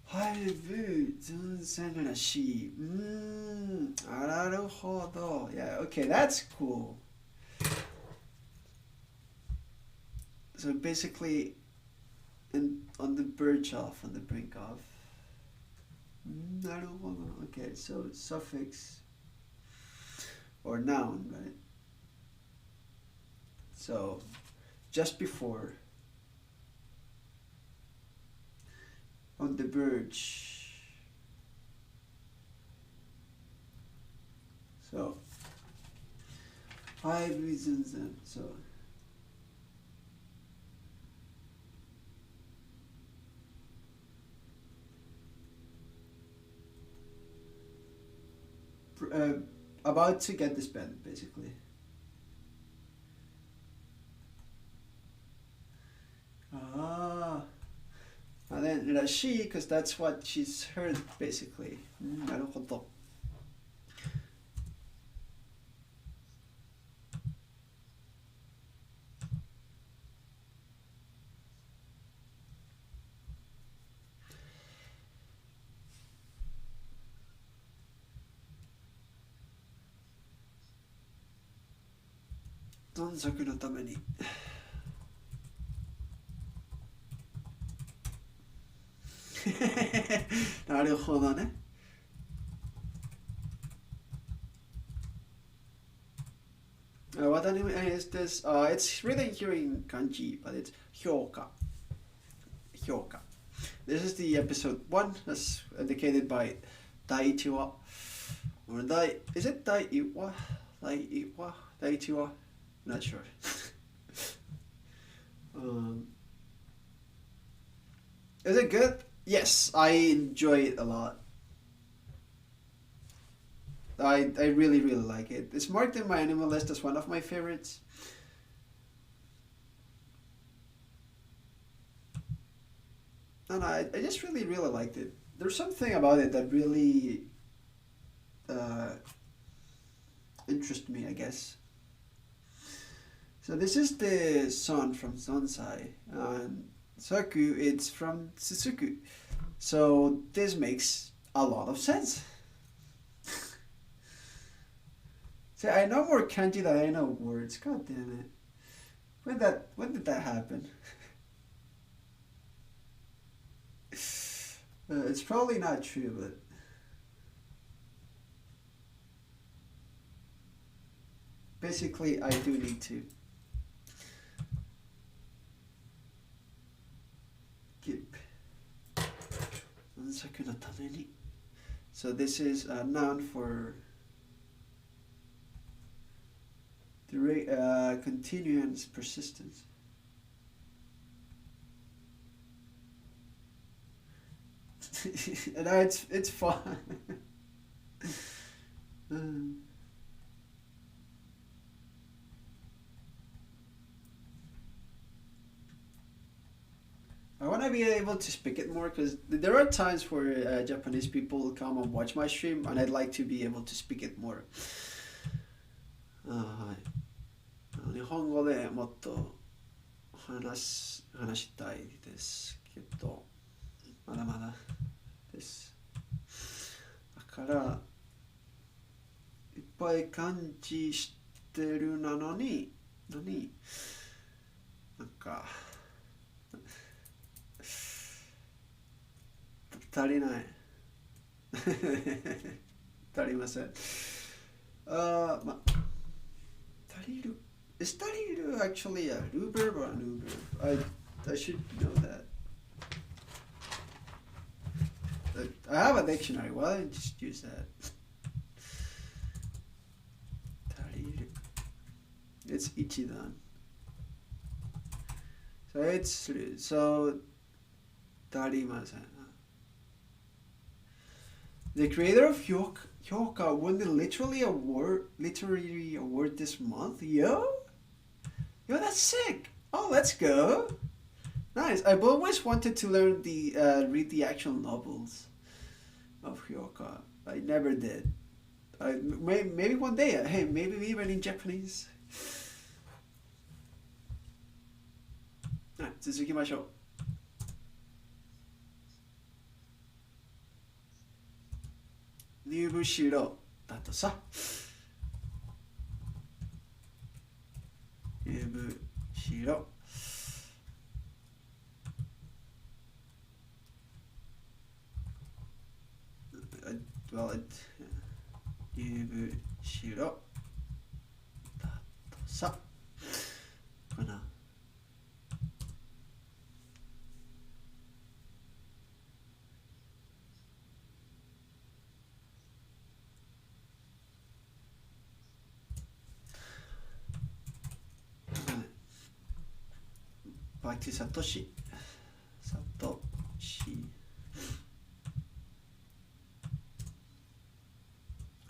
入る全然らしい。なるほど。Yeah, okay, that's cool. So basically, on the verge of, on the brink of. なるほど。Okay, so suffix or noun, right? So, just before, on the verge. So, 5 reasons then. So, about to get this pen, basically. And then she, because that's what she's heard, basically. なるほど。存続のために。なるほどね。What anime is this? It's written here in kanji, but it's hyoka. Hyoka. This is the episode 1, as indicated by Daichiwa. Or is it Daiiwa? Daiiwa? Daichiwa? Not sure. um, is it good? Yes, I enjoy it a lot. I really really like it. It's marked in my anime list as one of my favorites. And I just really really liked it. There's something about it that really uh, interests me, I guess. So this is the sun from Sonsai, and Saku it's from Suzuku. So this makes a lot of sense. See, I know more kanji than I know words. God damn it! When did that happen? It's probably not true, but basically I do need to keep. Saku no tame ni. So this is a noun for continuance, persistence. And it's fun. Um, I want to be able to speak it more because there are times where Japanese people come and watch my stream, and I'd like to be able to speak it more. はい。日本語でもっと話したいですけど、まだまだです。だからいっぱい漢字してるなのに、なんか足りない。足りません。ま、足りる。Is 足りる actually a new verb or a new verb? I should know that. I have a dictionary. Why don't I just use that? 足りる. It's ichidan. So it's so 足りません. The creator of Hyoka won the literary award this month. Yo, that's sick. Oh, let's go. Nice. I've always wanted to learn read the actual novels of Hyoka. I never did. Maybe one day. Hey, maybe even in Japanese. はい、続きましょう。入部しろだとさ。入部しろ。Well, 入部しろだとさ。かな。バキサトシ。サトシ。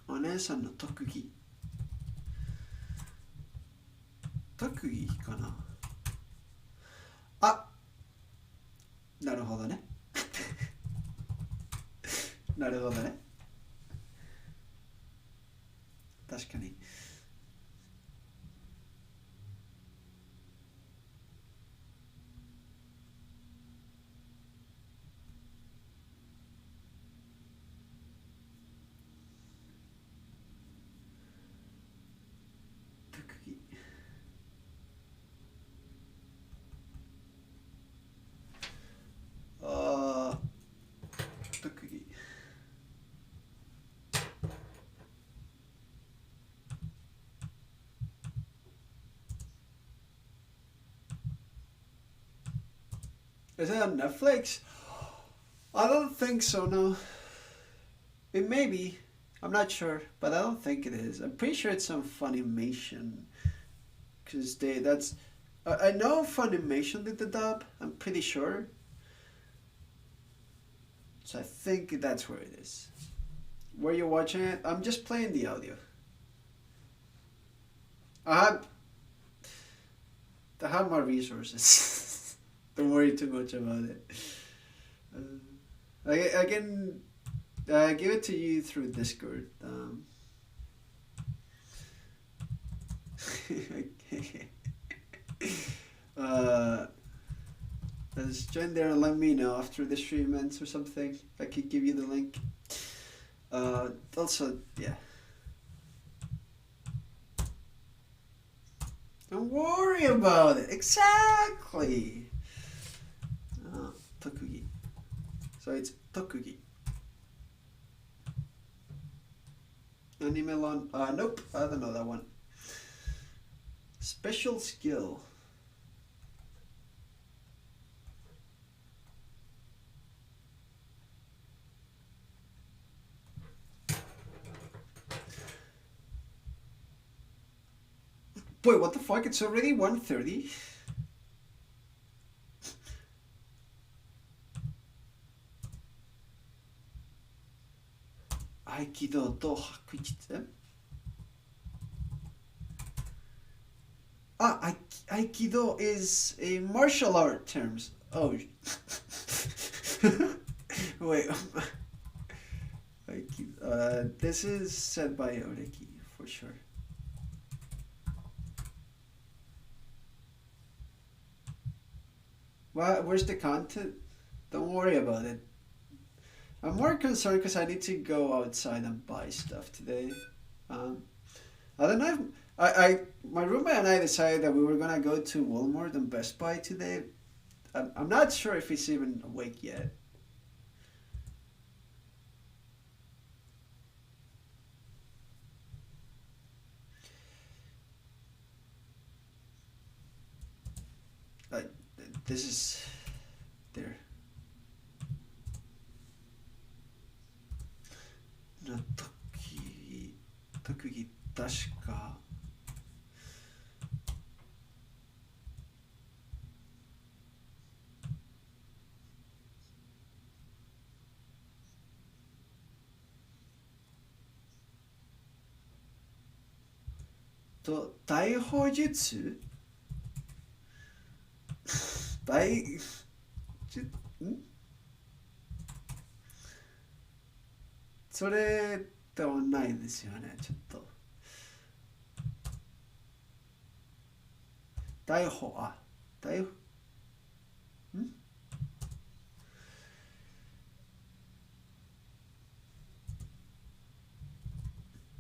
お姉さんの特技。特技かな。あ、なるほどね。なるほどね。確かに。特技。特技。Is it on Netflix? I don't think so, no. It may be. I'm not sure, but I don't think it is. I'm pretty sure it's some Funimation. because that's I know Funimation did the dub. I'm pretty sure. So I think that's where it is. Where you're watching it, I'm just playing the audio. I have I have my resources. Don't worry too much about it. I can give it to you through Discord. uh, just join there and let me know after the stream ends or something. I could give you the link. Also, yeah. Don't worry about it. Exactly. Tokugi. So it's Tokugi. Animelon. Nope. I don't know that one. Special skill. Wait, what the fuck? It's already 1:30? Aikido to Hakujitsu? Aikido is a martial art terms. Oh. Wait. Aikido. This is said by Oreki, for sure. Where's the content? Don't worry about it. I'm more concerned because I need to go outside and buy stuff today. I don't know if my roommate and I decided that we were gonna go to Walmart and Best Buy today. I'm not sure if he's even awake yet. This is there. No, Tokugi, 確か。逮捕術それではないですよね、ちょっと。逮捕、逮捕、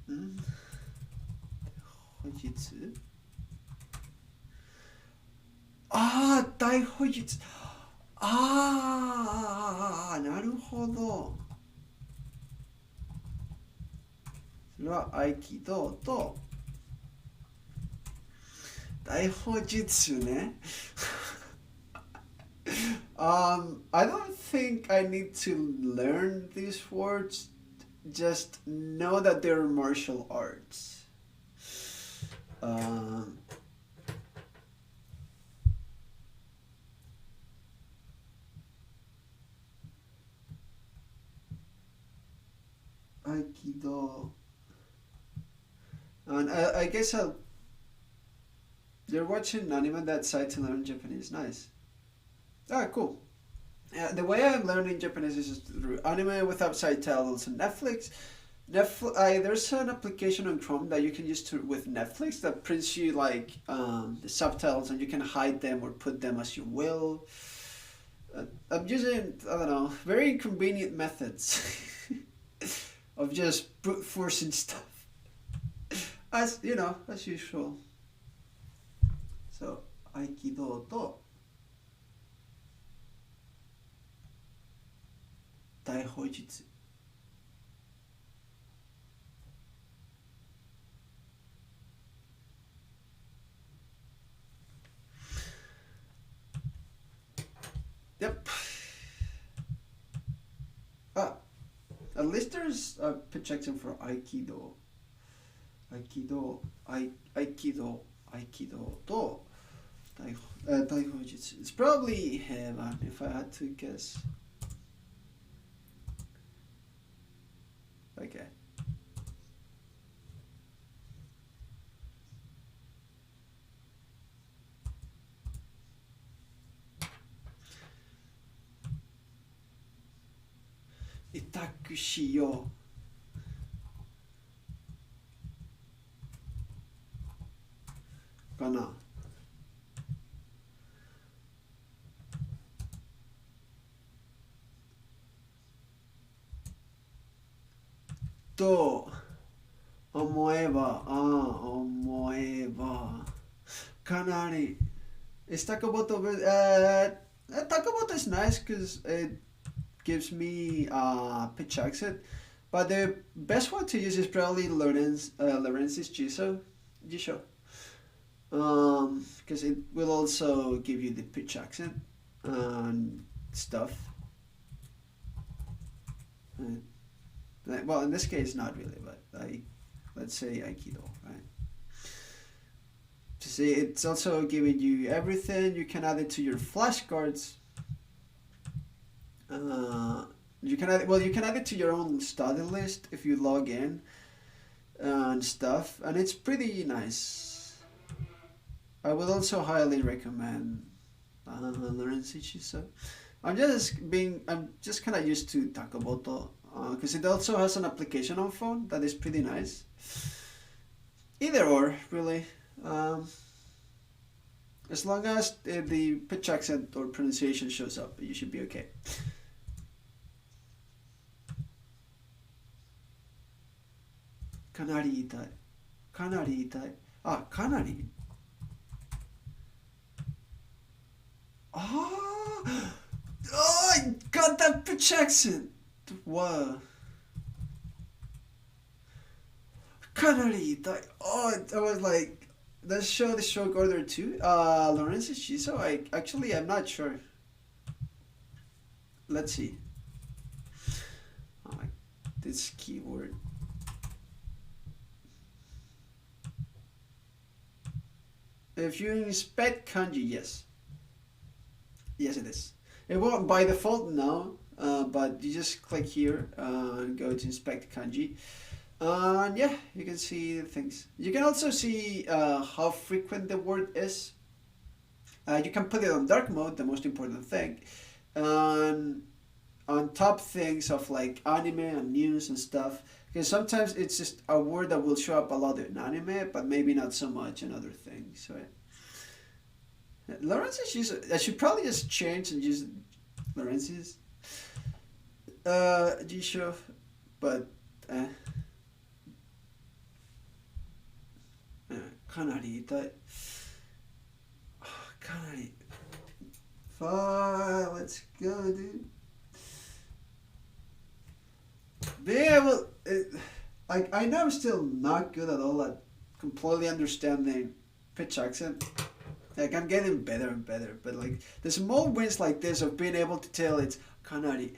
逮捕術逮捕術。なるほど。それは合気道と逮捕術ね。I don't think I need to learn these words. Just know that they're martial arts. Aikido. And I guess they're watching anime that side to learn Japanese. Nice. Cool. The way I'm learning Japanese is just through anime without subtitles on Netflix. There's an application on Chrome that you can use with Netflix that prints you like the subtitles and you can hide them or put them as you will. I'm using, I don't know, very inconvenient methods of just brute forcing stuff. As usual. So, Aikido to Daiho Jitsu. Yep. At least there's a projection for Aikido. Aikido. Aikido と逮捕術. It's probably heaven if I had to guess. Okay. 委託しようかな。と思えば、かなり。Is Takamoto Takamoto is nice because it gives me pitch accent, but the best one to use is probably Lorenz's Jisho, because it will also give you the pitch accent and stuff. Well, in this case, not really, but let's say Aikido, right? To see, it's also giving you everything. You can add it to your flashcards. You can add it to your own study list if you log in and stuff, and it's pretty nice. I would also highly recommend Lorenz Ichiso. I'm just kind of used to Takamoto because it also has an application on phone that is pretty nice. Either or, really. As long as the pitch accent or pronunciation shows up, you should be okay. Kanari itai. Kanari itai. Kanari. Oh, I got that pitch accent. Wow. Kanari itai. Oh, I was like, let's show the stroke order too. Lawrence Shiso. I'm not sure. Let's see. Oh, this keyword. If you inspect kanji, yes. Yes, it is. It won't by default no, but you just click here and go to inspect kanji. And yeah, you can see things. You can also see how frequent the word is. You can put it on dark mode, the most important thing. And on top things of like anime and news and stuff. Because sometimes it's just a word that will show up a lot in anime, but maybe not so much in other things. So yeah. Lawrence's I should probably just change and use Lawrence's G-Show, but かなり痛い。かなり。Fine, let's go, dude. Being able, I know I'm still not good at all at completely understanding pitch accent. Like I'm getting better and better, but like the small wins like this of being able to tell it's kanari,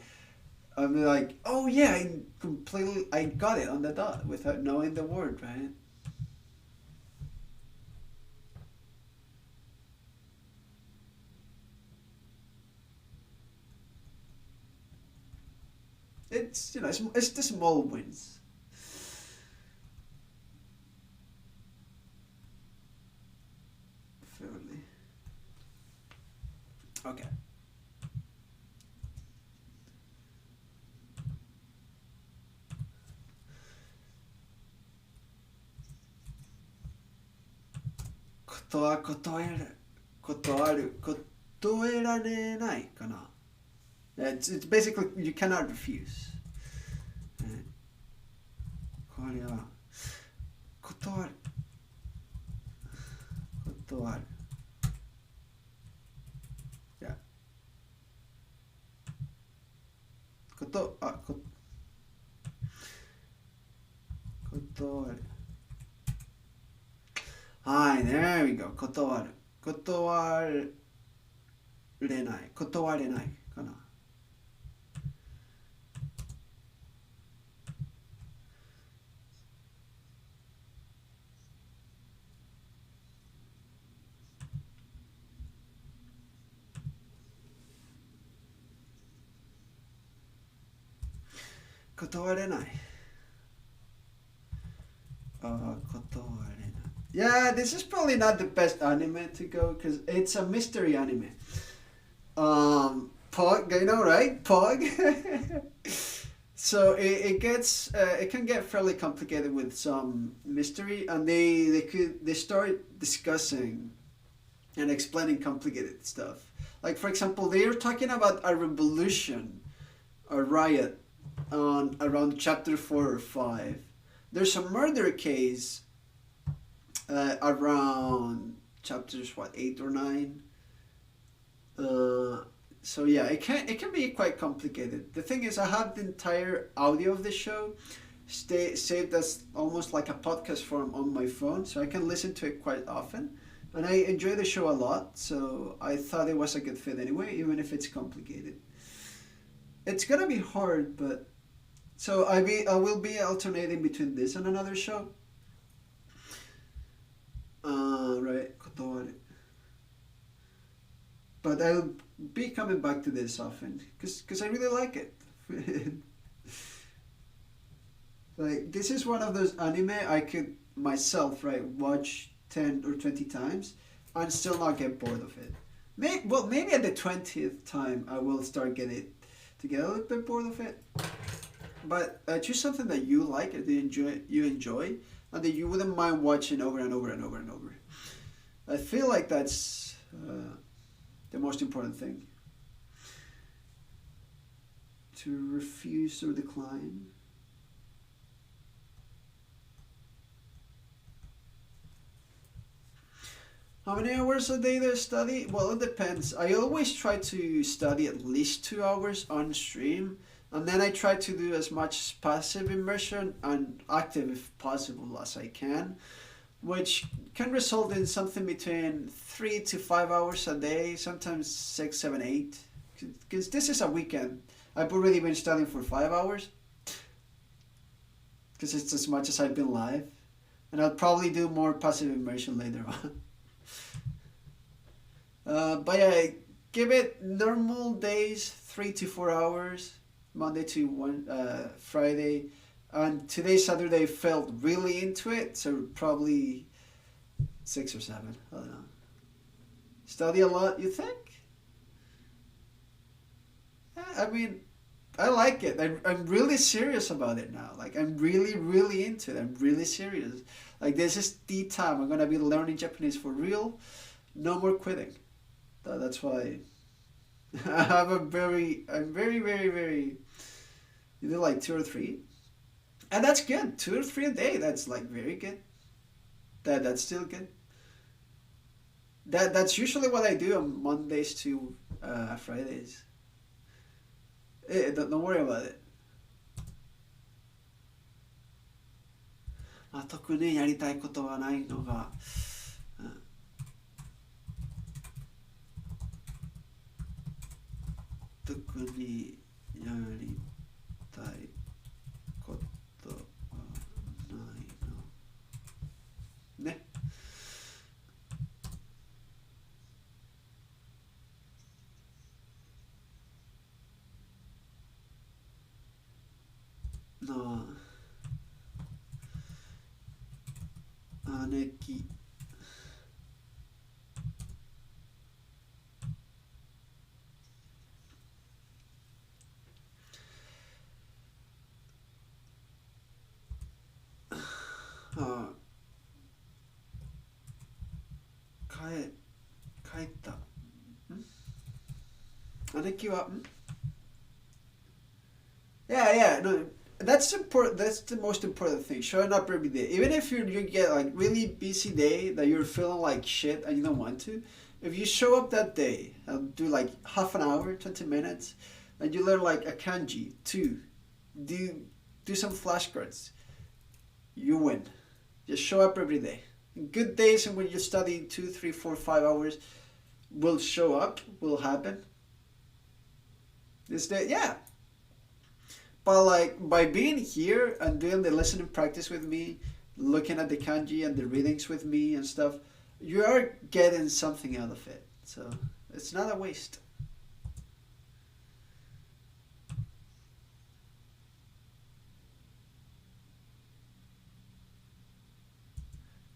I'm like, oh yeah, I got it on the dot without knowing the word, right? It's it's the small wins. Fairly. Okay. Kotoerarenai kana. It's basically you cannot refuse. これは断る Yeah 断るはい there we go 断れないかな断れない。断れない. Yeah, this is probably not the best anime to go because it's a mystery anime. Pog, you know, right? Pog. So it can get fairly complicated with some mystery, and they start discussing and explaining complicated stuff. Like for example, they are talking about a revolution, a riot, on around chapter 4 or 5. There's a murder case around chapters 8 or 9. So yeah, it can be quite complicated. The thing is, I have the entire audio of the show saved as almost like a podcast form on my phone, so I can listen to it quite often. And I enjoy the show a lot, so I thought it was a good fit anyway, even if it's complicated. It's gonna be hard, but so I will be alternating between this and another show. Right, kotowaru. But I'll be coming back to this often because I really like it. Like this is one of those anime I could myself watch 10 or 20 times and still not get bored of it. Maybe at the 20th time I will start getting to get a little bit bored of it. But choose something that you like and you enjoy, and that you wouldn't mind watching over and over and over and over. I feel like that's the most important thing. To refuse or decline. How many hours a day do I study? Well, it depends. I always try to study at least 2 hours on stream, and then I try to do as much passive immersion and active if possible as I can, which can result in something between 3 to 5 hours a day, sometimes 6, 7, 8. Because this is a weekend. I've already been studying for 5 hours, because it's as much as I've been live, and I'll probably do more passive immersion later on. But yeah, give it normal days 3 to 4 hours, Monday to Friday, and today Saturday felt really into it, so probably 6 or 7. I don't know. Study a lot, you think? I mean, I like it. I'm really serious about it now. Like I'm really really into it. I'm really serious. Like this is the time I'm gonna be learning Japanese for real. No more quitting. That's why I'm very, very, very, you do like 2 or 3, and that's good. 2 or 3 a day. That's like very good. That's still good. That's usually what I do on Mondays to Fridays. Don't worry about it. 特にやりたいことはないのが、特にやりたいことはないのね。姉貴帰った姉貴はYeah, yeah, no, that's important. That's the most important thing. Showing up every day, even if you get like really busy day that you're feeling like shit and you don't want to. If you show up that day and do like half an hour, 20 minutes, and you learn like a kanji, two, do some flashcards, you win. Just show up every day. Good days and when you study 2, 3, 4, 5 hours will show up, will happen. This day, yeah. But like by being here and doing the listening practice with me, looking at the kanji and the readings with me and stuff, you are getting something out of it. So it's not a waste.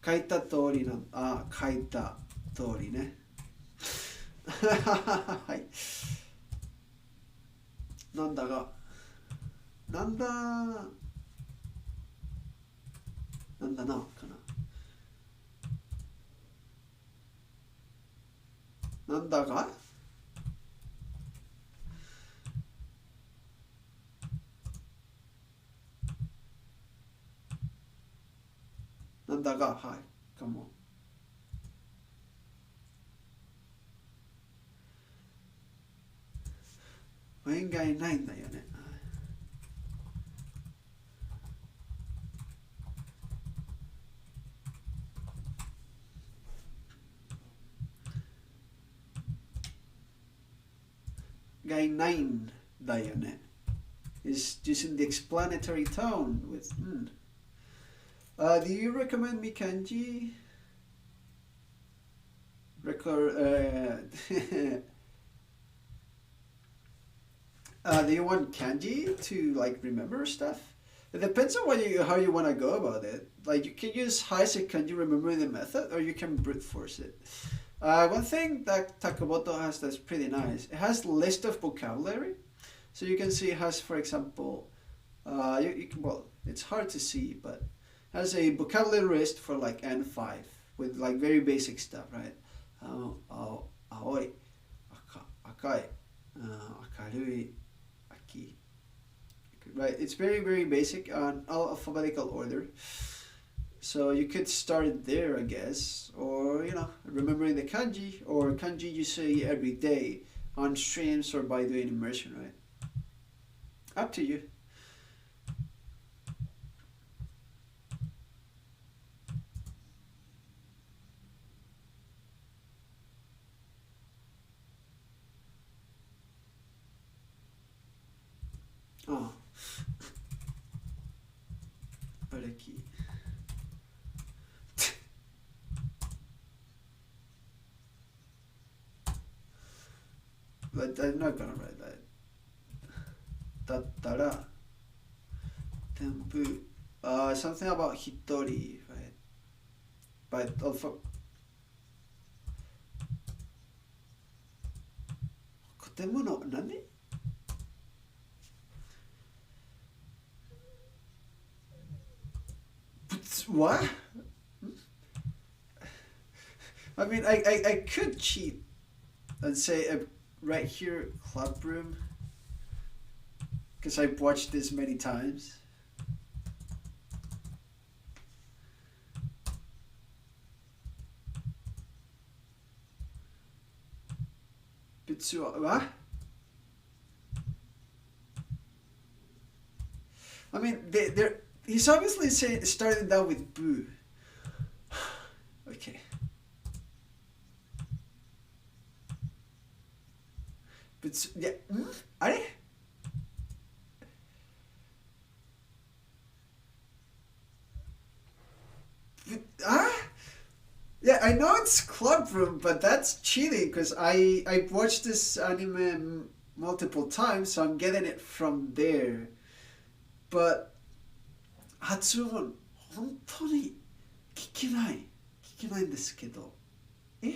書いた通りの、書いた通りね。はい。なんだが、なんだ、なんだな、かな。なんだがなんだが、はい。かも。縁がいないんだよね。がいないんだよね。Is using the explanatory tone with. Do you recommend me kanji? Do you want kanji to like remember stuff? It depends on how you want to go about it. Like you can use Heisei kanji remember the method, or you can brute force it. One thing that Takamoto has that's pretty nice, it has list of vocabulary. So you can see it has, for example, you can, well, it's hard to see, but it has a vocabulary list for like N5 with like very basic stuff, right? Aoi, akai, akarui, aki. Right, it's very, very basic on alphabetical order. So you could start there, I guess, or remembering the kanji, or kanji you say every day on streams or by doing immersion, right? Up to you. Oh, Areki. But I'm not gonna write that. だったら、tenbu. Something about hitori, right? But also, 建物、何? What? I mean, I could cheat and say right here, club room, because I've watched this many times. What? I mean, he's obviously starting down with boo. Okay. But yeah, are they? Yeah, I know it's club room, but that's cheating because I've watched this anime multiple times, so I'm getting it from there. But 発音本当に聞けないんですけど、何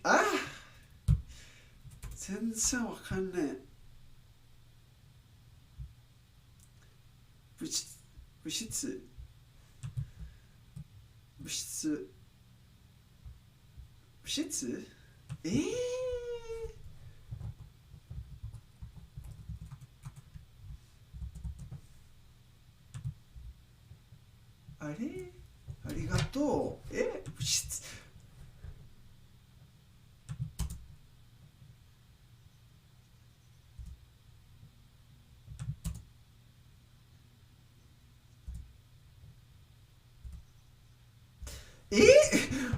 あ全然わかんねえ。物質えー、あれありがとう。物質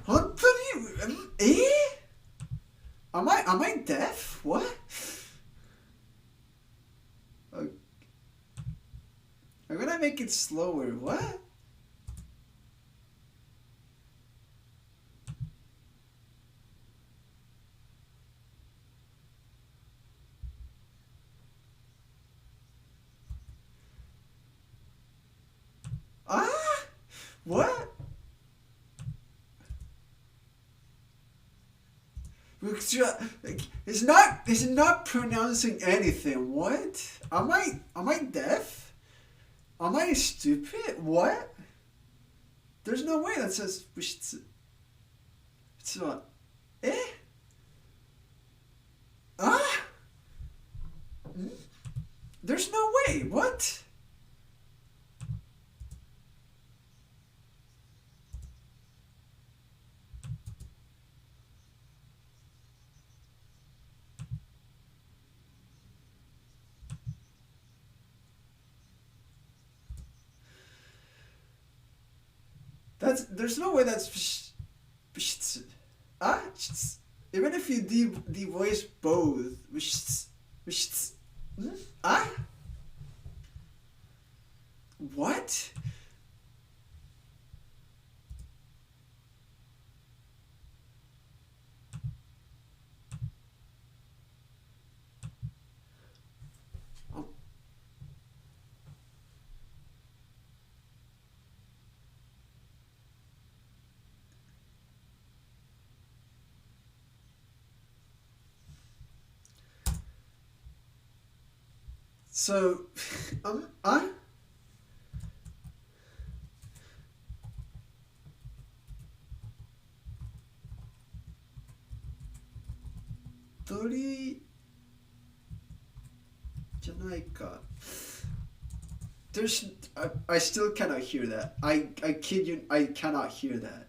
本当にam I deaf? What? I'm gonna make it slower. What? It's not pronouncing anything. What? Am I deaf? Am I stupid? What? There's no way that says it's not. Eh? Ah? There's no way. What? There's no way that's ah. Even if you devoice both, ah, what? Oh, so, ah, tori じゃないか. I still cannot hear that. I kid you, I cannot hear that.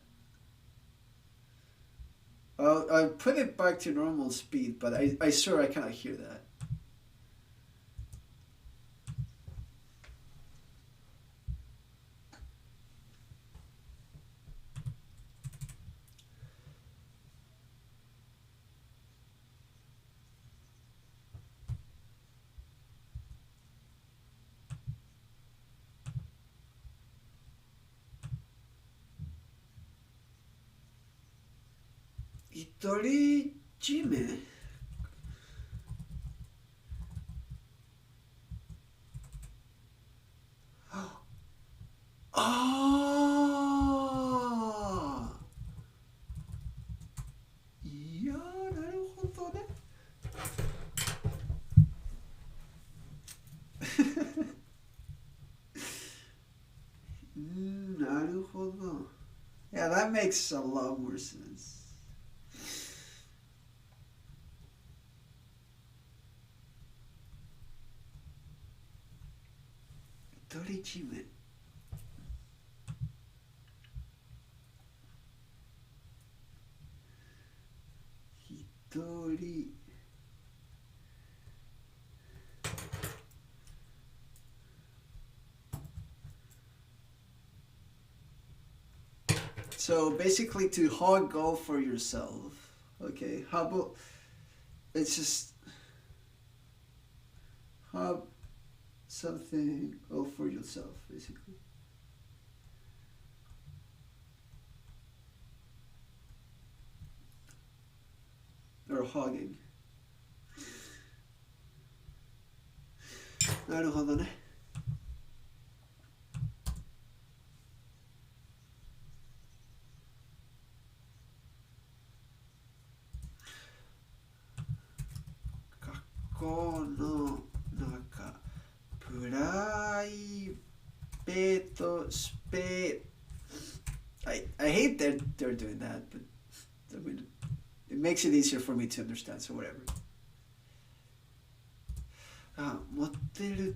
I'll put it back to normal speed, but I swear I cannot hear that. Itori Jime? Ah! いやー、なるほどね。なるほど. Yeah, that makes a lot more sense. Itori Jime. Hitori. So basically to hog all for yourself. Okay, how about it's just have something all for yourself, basically. Or hogging. なるほどね。学校の中、プライベートスペー I hate that they're doing that, but I mean, it makes it easier for me to understand, so whatever. あ、持ってるっ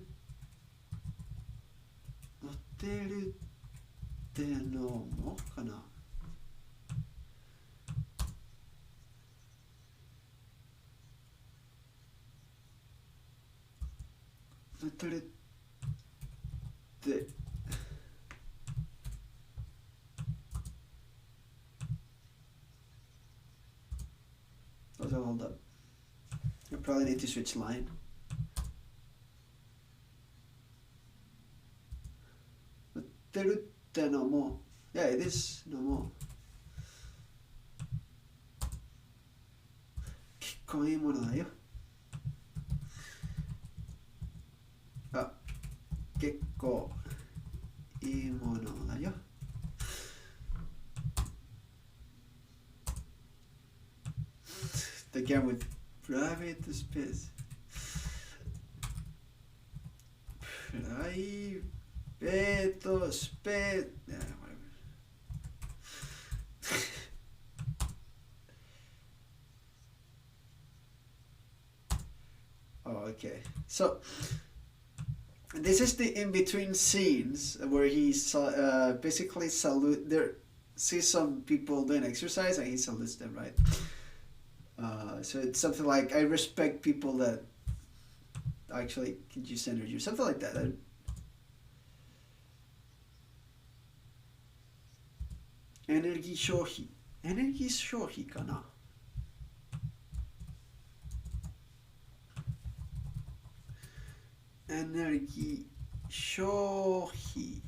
てのもかな。持ってるってhold up. I probably need to switch line. No more. Yeah, it is no more. 結構いいものだよ。あ、結構いいものだよ。The again with private space. Private space. Yeah, whatever. Oh, okay. So this is the in-between scenes where he basically salute there. See some people doing exercise and he salutes them, right? So it's something like, I respect people that actually can use energy, or something like that. Energy 消費。エネルギー消費かな。エネルギー消費。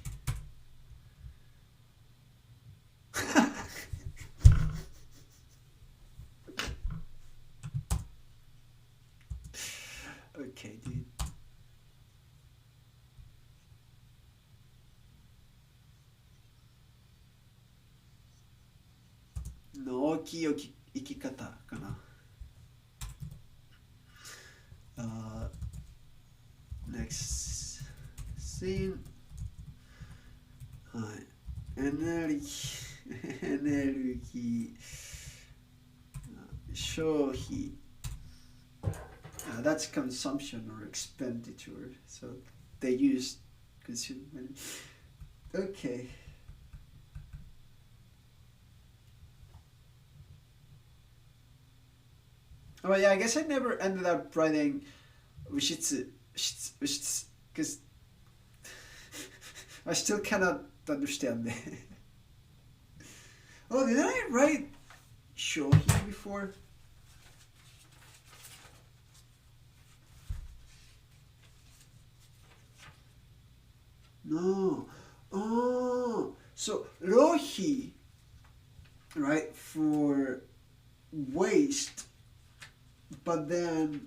Okay, dude. No 大きい生き方かな。Next scene. はい。エネルギー消費。That's consumption or expenditure. So they use consume money. Okay. Oh yeah, I guess I never ended up writing Ushitsu because I still cannot understand it. Oh, did I write shohi before? No. Oh, so rohi, right, for waste, but then,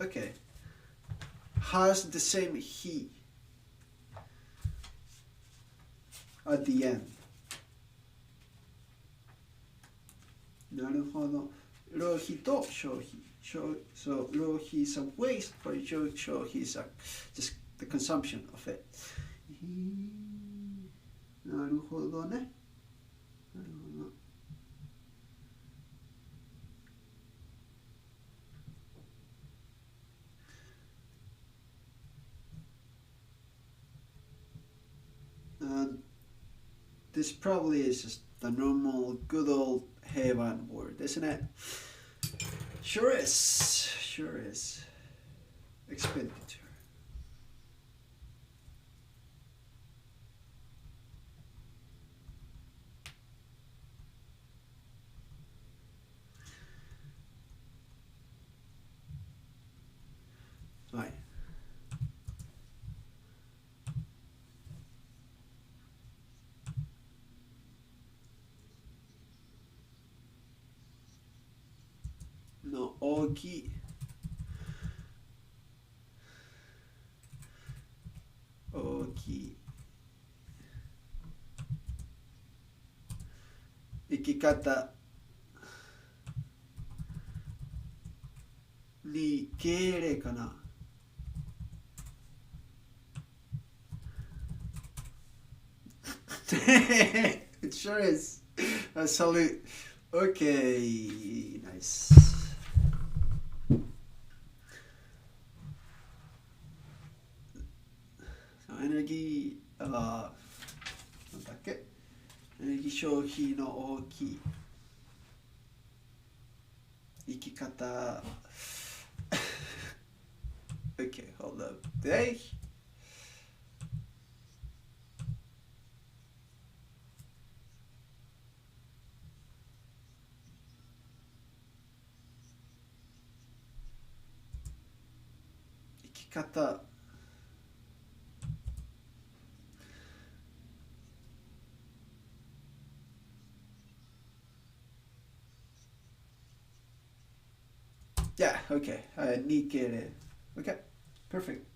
okay, has the same he at the end. なるほど。浪費と消費。So 浪費 is a waste, but 消費 is just the consumption of it. なるほどね。なるほど。This probably is just the normal, good old Heian word, isn't it? Sure is. Sure is. Expenditure. Right. No, 大きい。大きい。生き方に敬礼かな。It sure is. A salute. Okay, nice. So エネルギー、なんだっけ？エネルギー消費の大きい生き方。Okay, hold up. There. 生き方。Yeah, okay. Nikere. Okay, perfect.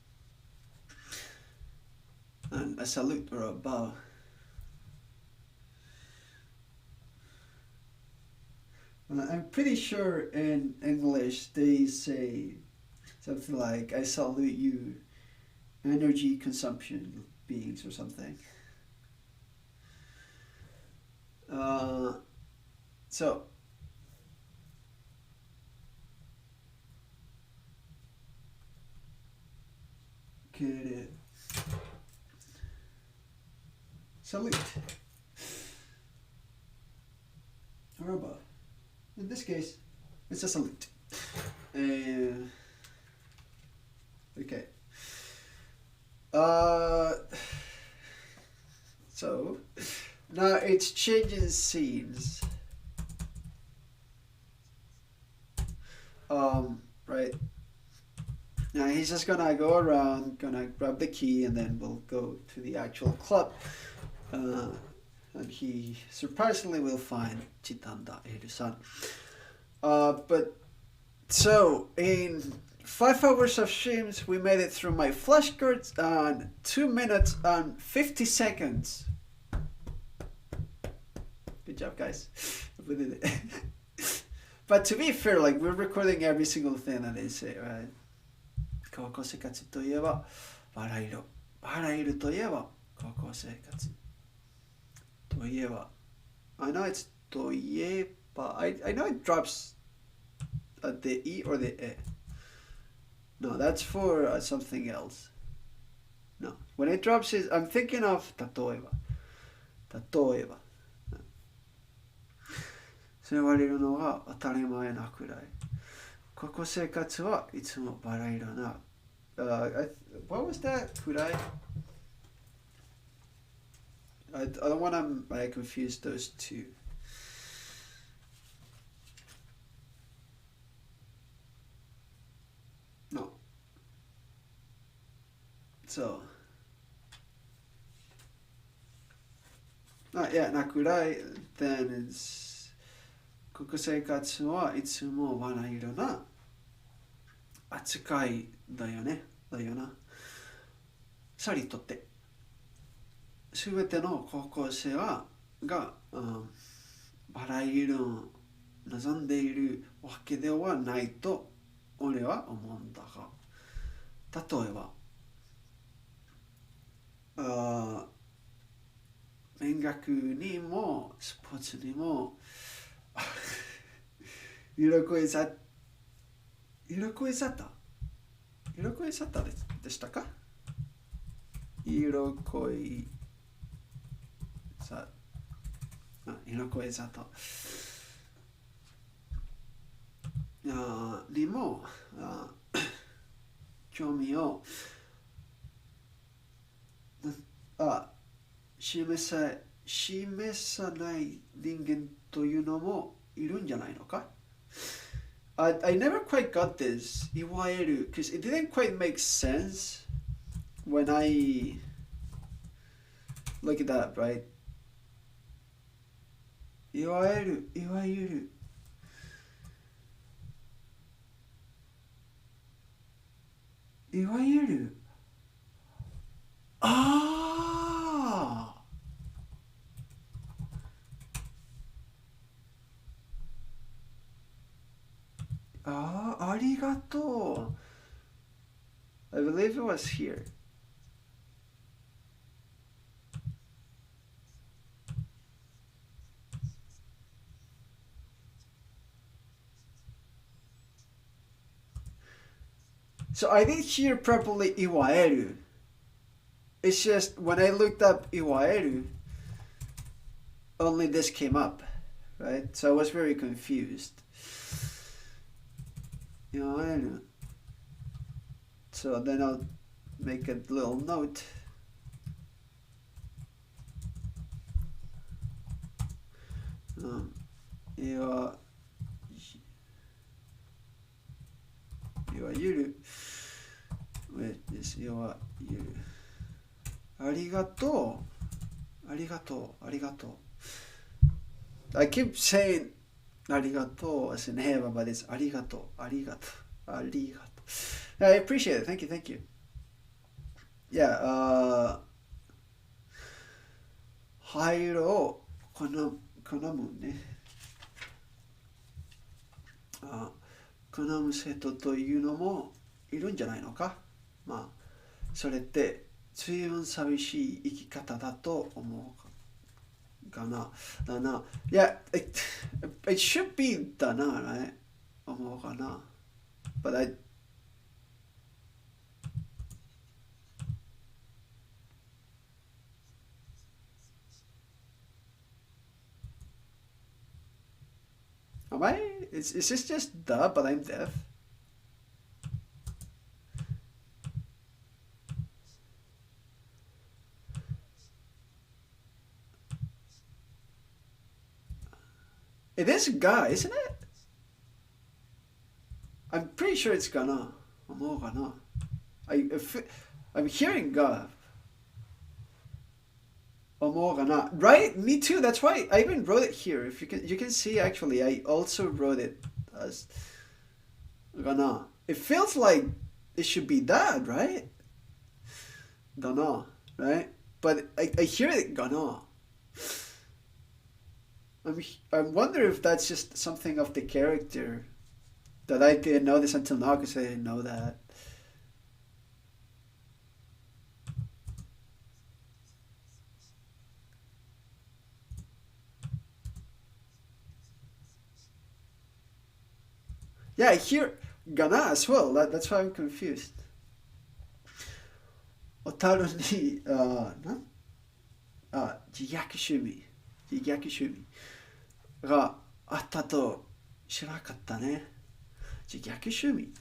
And a salute or a bow. I'm pretty sure in English they say something like, I salute you, energy consumption beings or something. Uh, so, good. Salute. Or above. In this case, it's a salute. Okay. So now it's changing scenes. Right. Now he's just gonna go around, gonna grab the key, and then we'll go to the actual club. And he surprisingly will find Chitanda Edu-san. But so in 5 hours of streams, we made it through my flashcards on 2 minutes and 50 seconds. Good job, guys. We did it. But to be fair, like, we're recording every single thing that they say, right? 高校生活といえばバラ色。バラ色といえば高校生活。といえば。I know it's といえば. I know it drops at the E or the E. No, that's for something else. No, when it drops it, I'm thinking of 例えば。例えば。そう言われるのが当たり前なくらい。高校生活はいつもバラ色な。What was that? くらい? I don't want to confuse those two. No. So. Yeah, なくらい then it's 高校生活はいつもバラ色な扱いだよね。だよな。さりとって。すべての高校生が、バラ色を望んでいるわけではないと俺は思うんだが、例えば、勉学にもスポーツにも色恋沙汰でしたか？色恋沙汰にも興味を示さない人間というのもいるんじゃないのか？ I never quite got this いわゆる because it didn't quite make sense when I look it up, right? いわゆるありがとう I believe it was here. So I did hear properly いわゆる It's just when I looked up いわゆる only this came up, right? So I was very confused. いわゆる So then I'll make a little note. Iわゆる Wait, this いわゆるありがとう I keep saying ありがとう as in heaven, but it's ありがとう I appreciate it. Thank you. Yeah, 灰色を好むね。あ、好む生徒というのもいるんじゃないのか。まあ、それって随分寂しい生き方だと思うかな。だな。Yeah, it should be だな、right? 思うかな。But I, am I? Is this just the, but I'm deaf? It is ga, isn't it? I'm pretty sure it's gana. 思うかな. If, I'm hearing ga. 思うかな. Right? Me too. That's why I even wrote it here. If you can see actually, I also wrote it as gana. It feels like it should be that, right? Gana, right? But I hear it gana. I wonder if that's just something of the character that I didn't notice until now because I didn't know that. Yeah, I hear gana as well. That's why I'm confused. おたるに、自虐趣味。自虐趣味があったと知らなかったね。自虐趣味。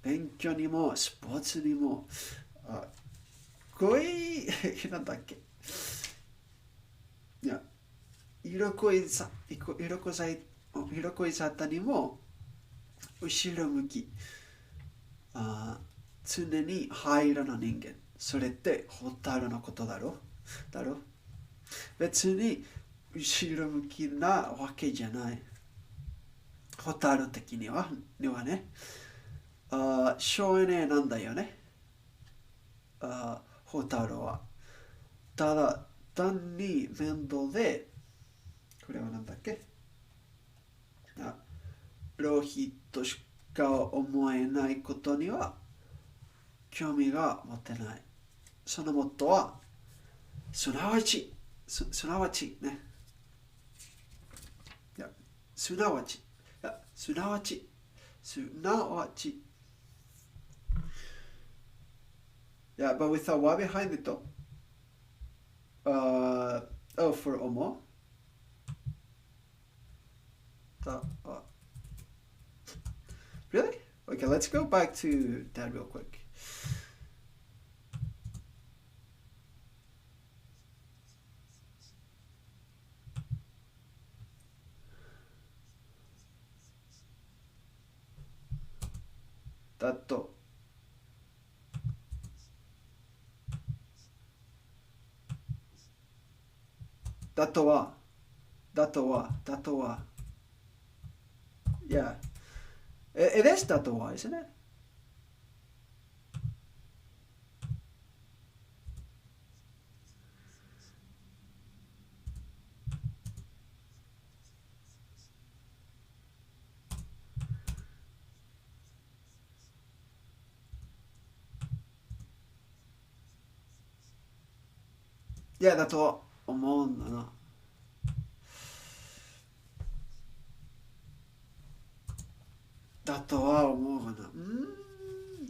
勉強にも、スポーツにも、あ、こい、なんだっけ。いや、色恋ざ、色恋ざい、色恋沙汰にも、後ろ向き。あ、常に灰色の人間。それってホタルのことだろ別に後ろ向きなわけじゃない。ホタル的にはね、省エネなんだよね。ホタルは。ただ、単に面倒で、これはなんだっけ、浪費としか思えないことには興味が持てない。そのもっとは、すなわちね。いや、すなわち。いや、すなわち。すなわち。Yeah, but with a wa behind it though. Uh, oh, for omo? The, really? Okay, let's go back to that real quick. だと、だとは、だとは。Yeah. It is だとは, isn't it? Yeah, だと思うんだな。だとは思うかな。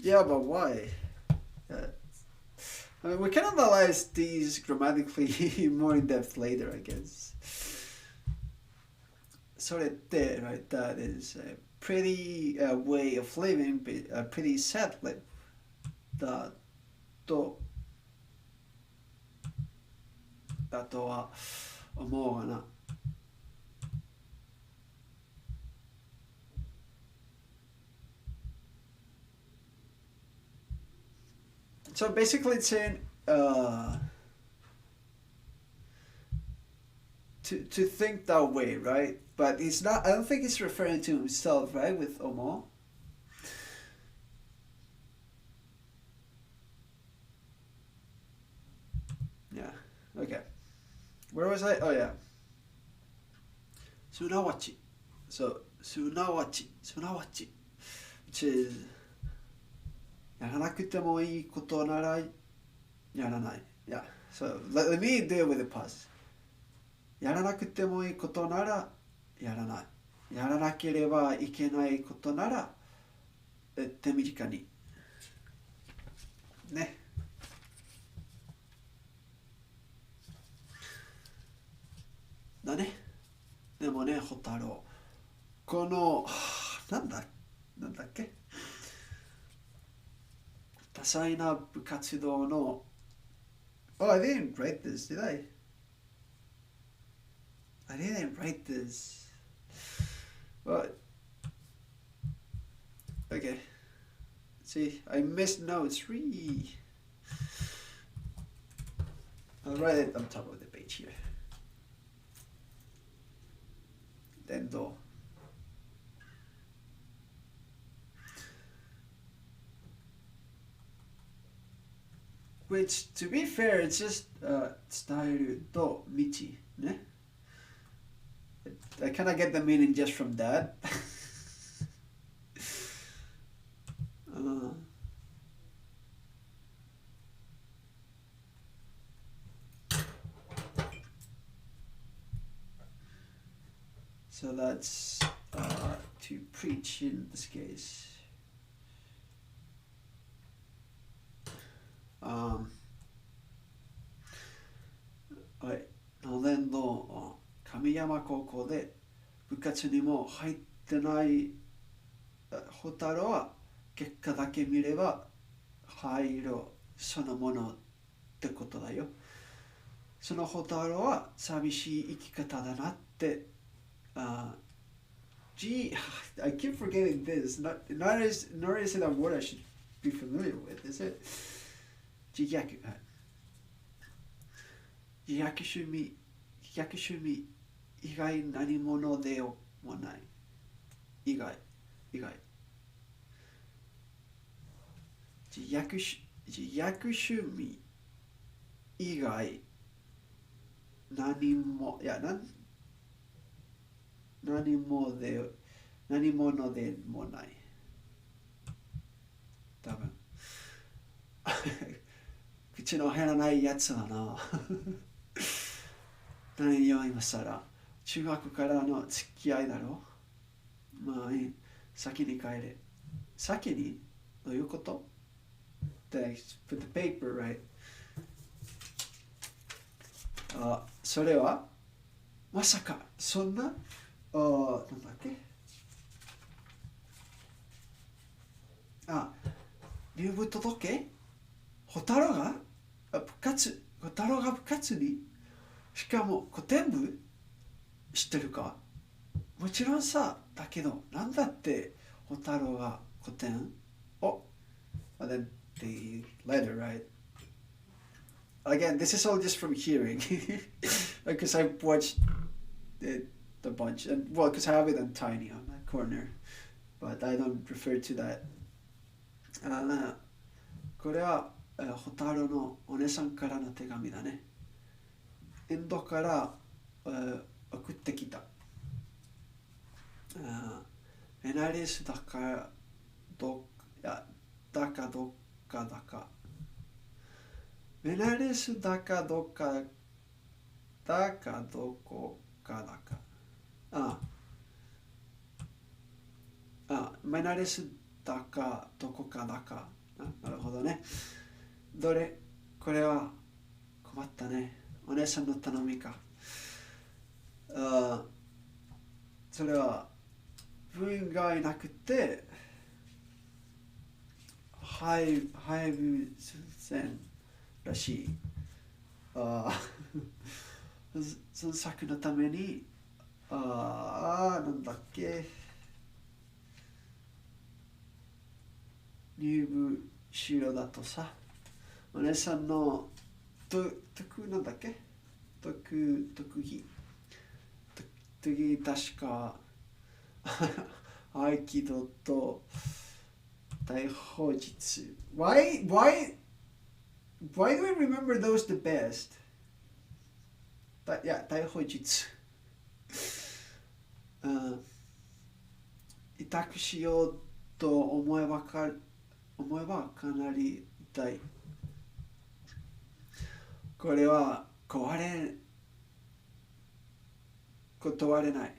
Yeah, but why? Uh, I mean, we can analyze these grammatically more in depth later, I guess. それって right, that is a pretty way of living, a pretty sad life. だと、だとは思うかな。So basically it's saying to think that way, right? But he's not, I don't think he's referring to himself, right, with Omo. Yeah, okay. Where was I? Oh, yeah. Sunawachi. So すなわち、which is やらなくてもいいことならやらない。Yeah, so let me deal with the pause. やらなくてもいいことならやらない。やらなければいけないことなら手短に。ね。だね。でもね、ホタロウ。この、なんだっけ多彩な部活動の、Oh, I didn't write this, did I? I didn't write this. What? Okay. See, I missed notes. I'll write it on top of the page here. Then do. Which, to be fair, it's just 伝えると道ね。I kind of get the meaning just from that. So that's to preach in this case. はい。の年の神山高校で部活にも入ってないホタルは結果だけ見れば入るそのものってことだよ。そのホタルは寂しい生き方だなって。Gee, I keep forgetting this. Not is it a word I should be familiar with, is it? 自虐。自虐趣味以外何者でもない。以外。自虐趣味以外何も、いや、何者でもない。多分。口の減らないやつだな。何よ、今更。中学からの付き合いだろ。まあいい。先に帰れ。先にどういうこと？ Thanks. Put the paper right. それはまさかそんななんだっけ入部届ホタロが部活にしかも古典部知ってるかもちろんさだけどなんだってホタロが古典then the letter right again this is all just from hearing because I've watched it a bunch and well because I have it on tiny on that corner but I don't refer to that これはホタルのお姉さんからの手紙だねインドから送ってきたエナリスだかどっかメナリスだかどこかメナリスだかどこかだかなるほどねこれは困ったねお姉さんの頼みかそれは部員がいなくて配布戦らしいその作のためになんだっけ入部しろだとさお姉さんのなんだっけ特技確か合気道と大砲術 why do I remember those the best 大砲術委託しようと思えばかなり痛い。これは断れない。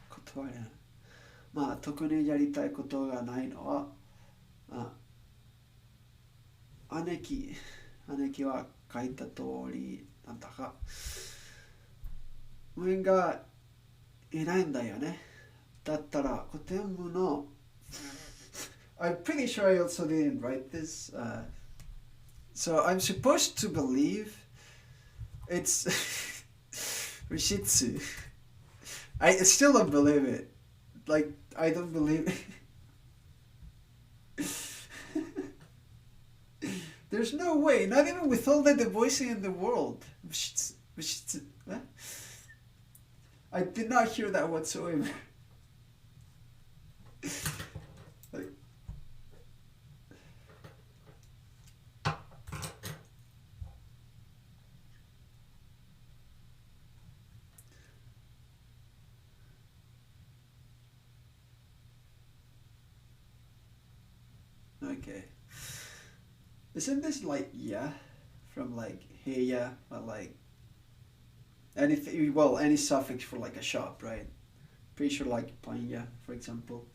断れない。まあ、特にやりたいことがないのは、あ姉貴は書いた通りなんだが、自分がいないんだよね。だったら、全部のI'm pretty sure I also didn't write this. So I'm supposed to believe it's Rishitsu. I still don't believe it. Like, I don't believe it. There's no way, not even with all the voicing in the world. Rishitsu. What? I did not hear that whatsoever. Like, okay. Isn't this like yeah from like hey yeah or like anything well any suffix for like a shop, right? Pretty sure like panya, for example.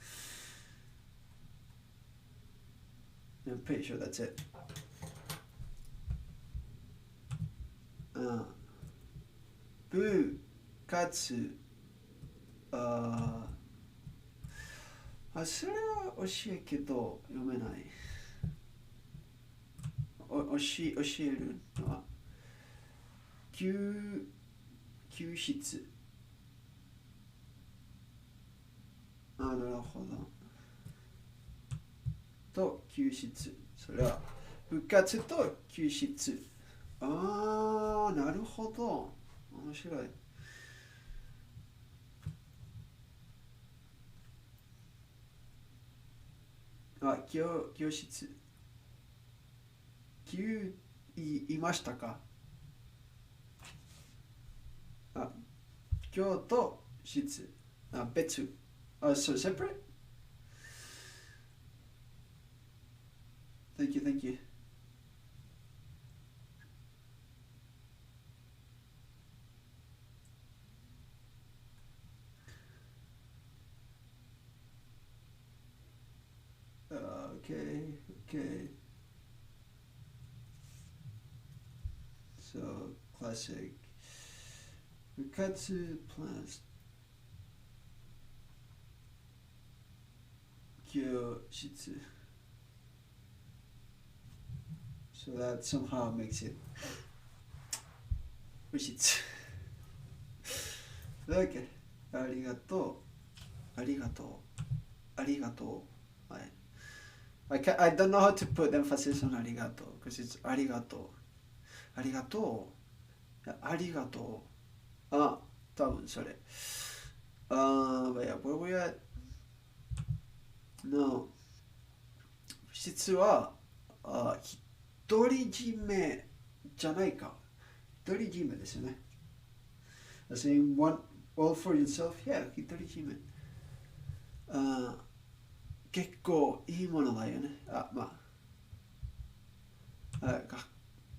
I'm pretty sure that's it. Uh, Boo, katsu. それは教えけど読めない。教えるのは救出。なるほど。と救出。それは部活と救出。なるほど。面白い。教室。いましたか？教と室。別。So separate? Thank you, thank you. Okay. So, classic. 部活 plus 教室. So that somehow makes it 部室. Okay. ありがとう。はい。I don't know how to put emphasis on ありがとう because it's ありがとう。ありがとう。多分それ。But yeah, where we at? No. 実は、独り占めじゃないか。独り占めですよね。Saying one, all for yourself, yeah, 独り占め。結構いいものだよね。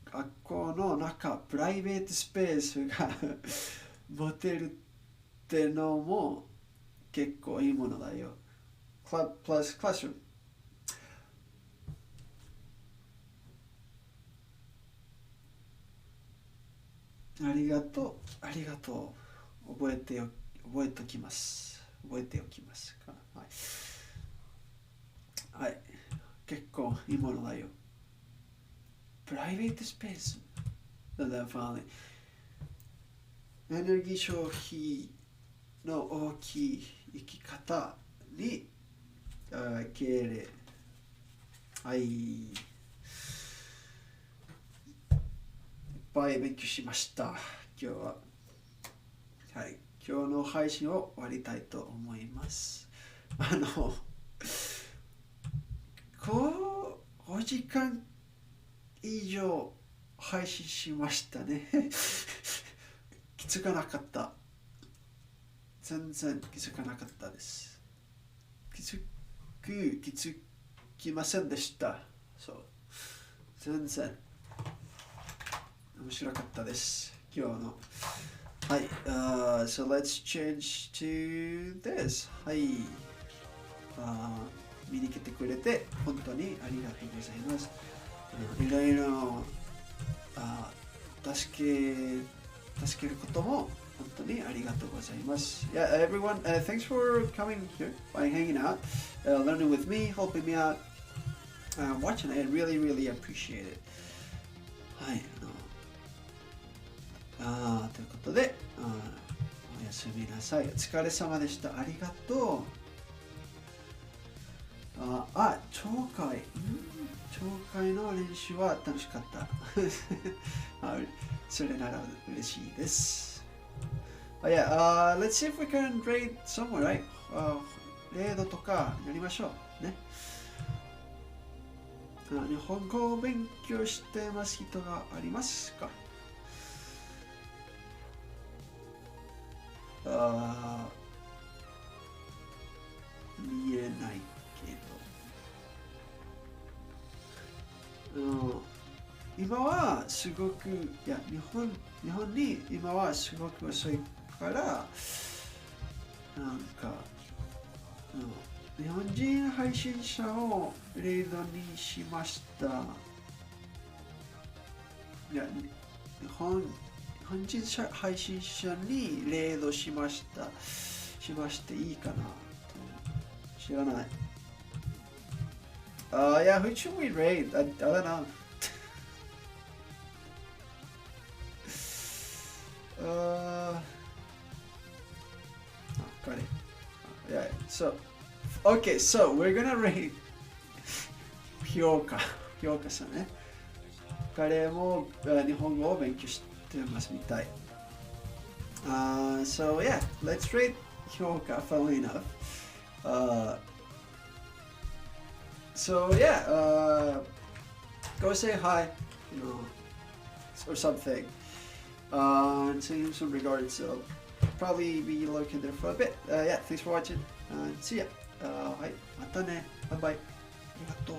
学校の中、プライベートスペースが持てるってのも結構いいものだよ。plus classroom。ありがとう。覚えておきます。はい。結構いいものだよ。プライベートスペース。だからファンエネルギー消費の大きい生き方に敬礼。はい。いっぱい勉強しました。今日は。はい。今日の配信を終わりたいと思います。5時間以上配信しましたね。きつかなかった。全然気づかなかったです。気づきませんでした。そう。全然面白かったです。今日の。はい。So let's change to this. はい。見に来てくれて本当にありがとうございます。いろいろ助けることも本当にありがとうございます。Yeah, everyone, thanks for coming here, by hanging out, learning with me, helping me out, watching. I really, really appreciate it. はい、ということで、おやすみなさい。お疲れ様でした。ありがとう。聴解の練習は楽しかった。それなら嬉しいです。Yeah, let's see if we can grade somewhere, right? 0度とかやりましょう。ね。日本語を勉強してます人がありますか？見えないけど。今はすごく、いや、日本に今はすごく遅いから、なんか、日本人配信者を0度にしました。いや、日本人配信者に0度しました。しましていいかなと知らない。Yeah, who should we rate? I don't know. Got it. Yeah, so, okay, so we're gonna rate 評価さんね。彼も日本語を勉強してますみたい。So yeah, let's rate 評価 funnily enough. So yeah, go say hi, or something. And send him some regards. So probably be looking there for a bit. Yeah, thanks for watching. See ya. はい、またね。バイバイ。ありがとう。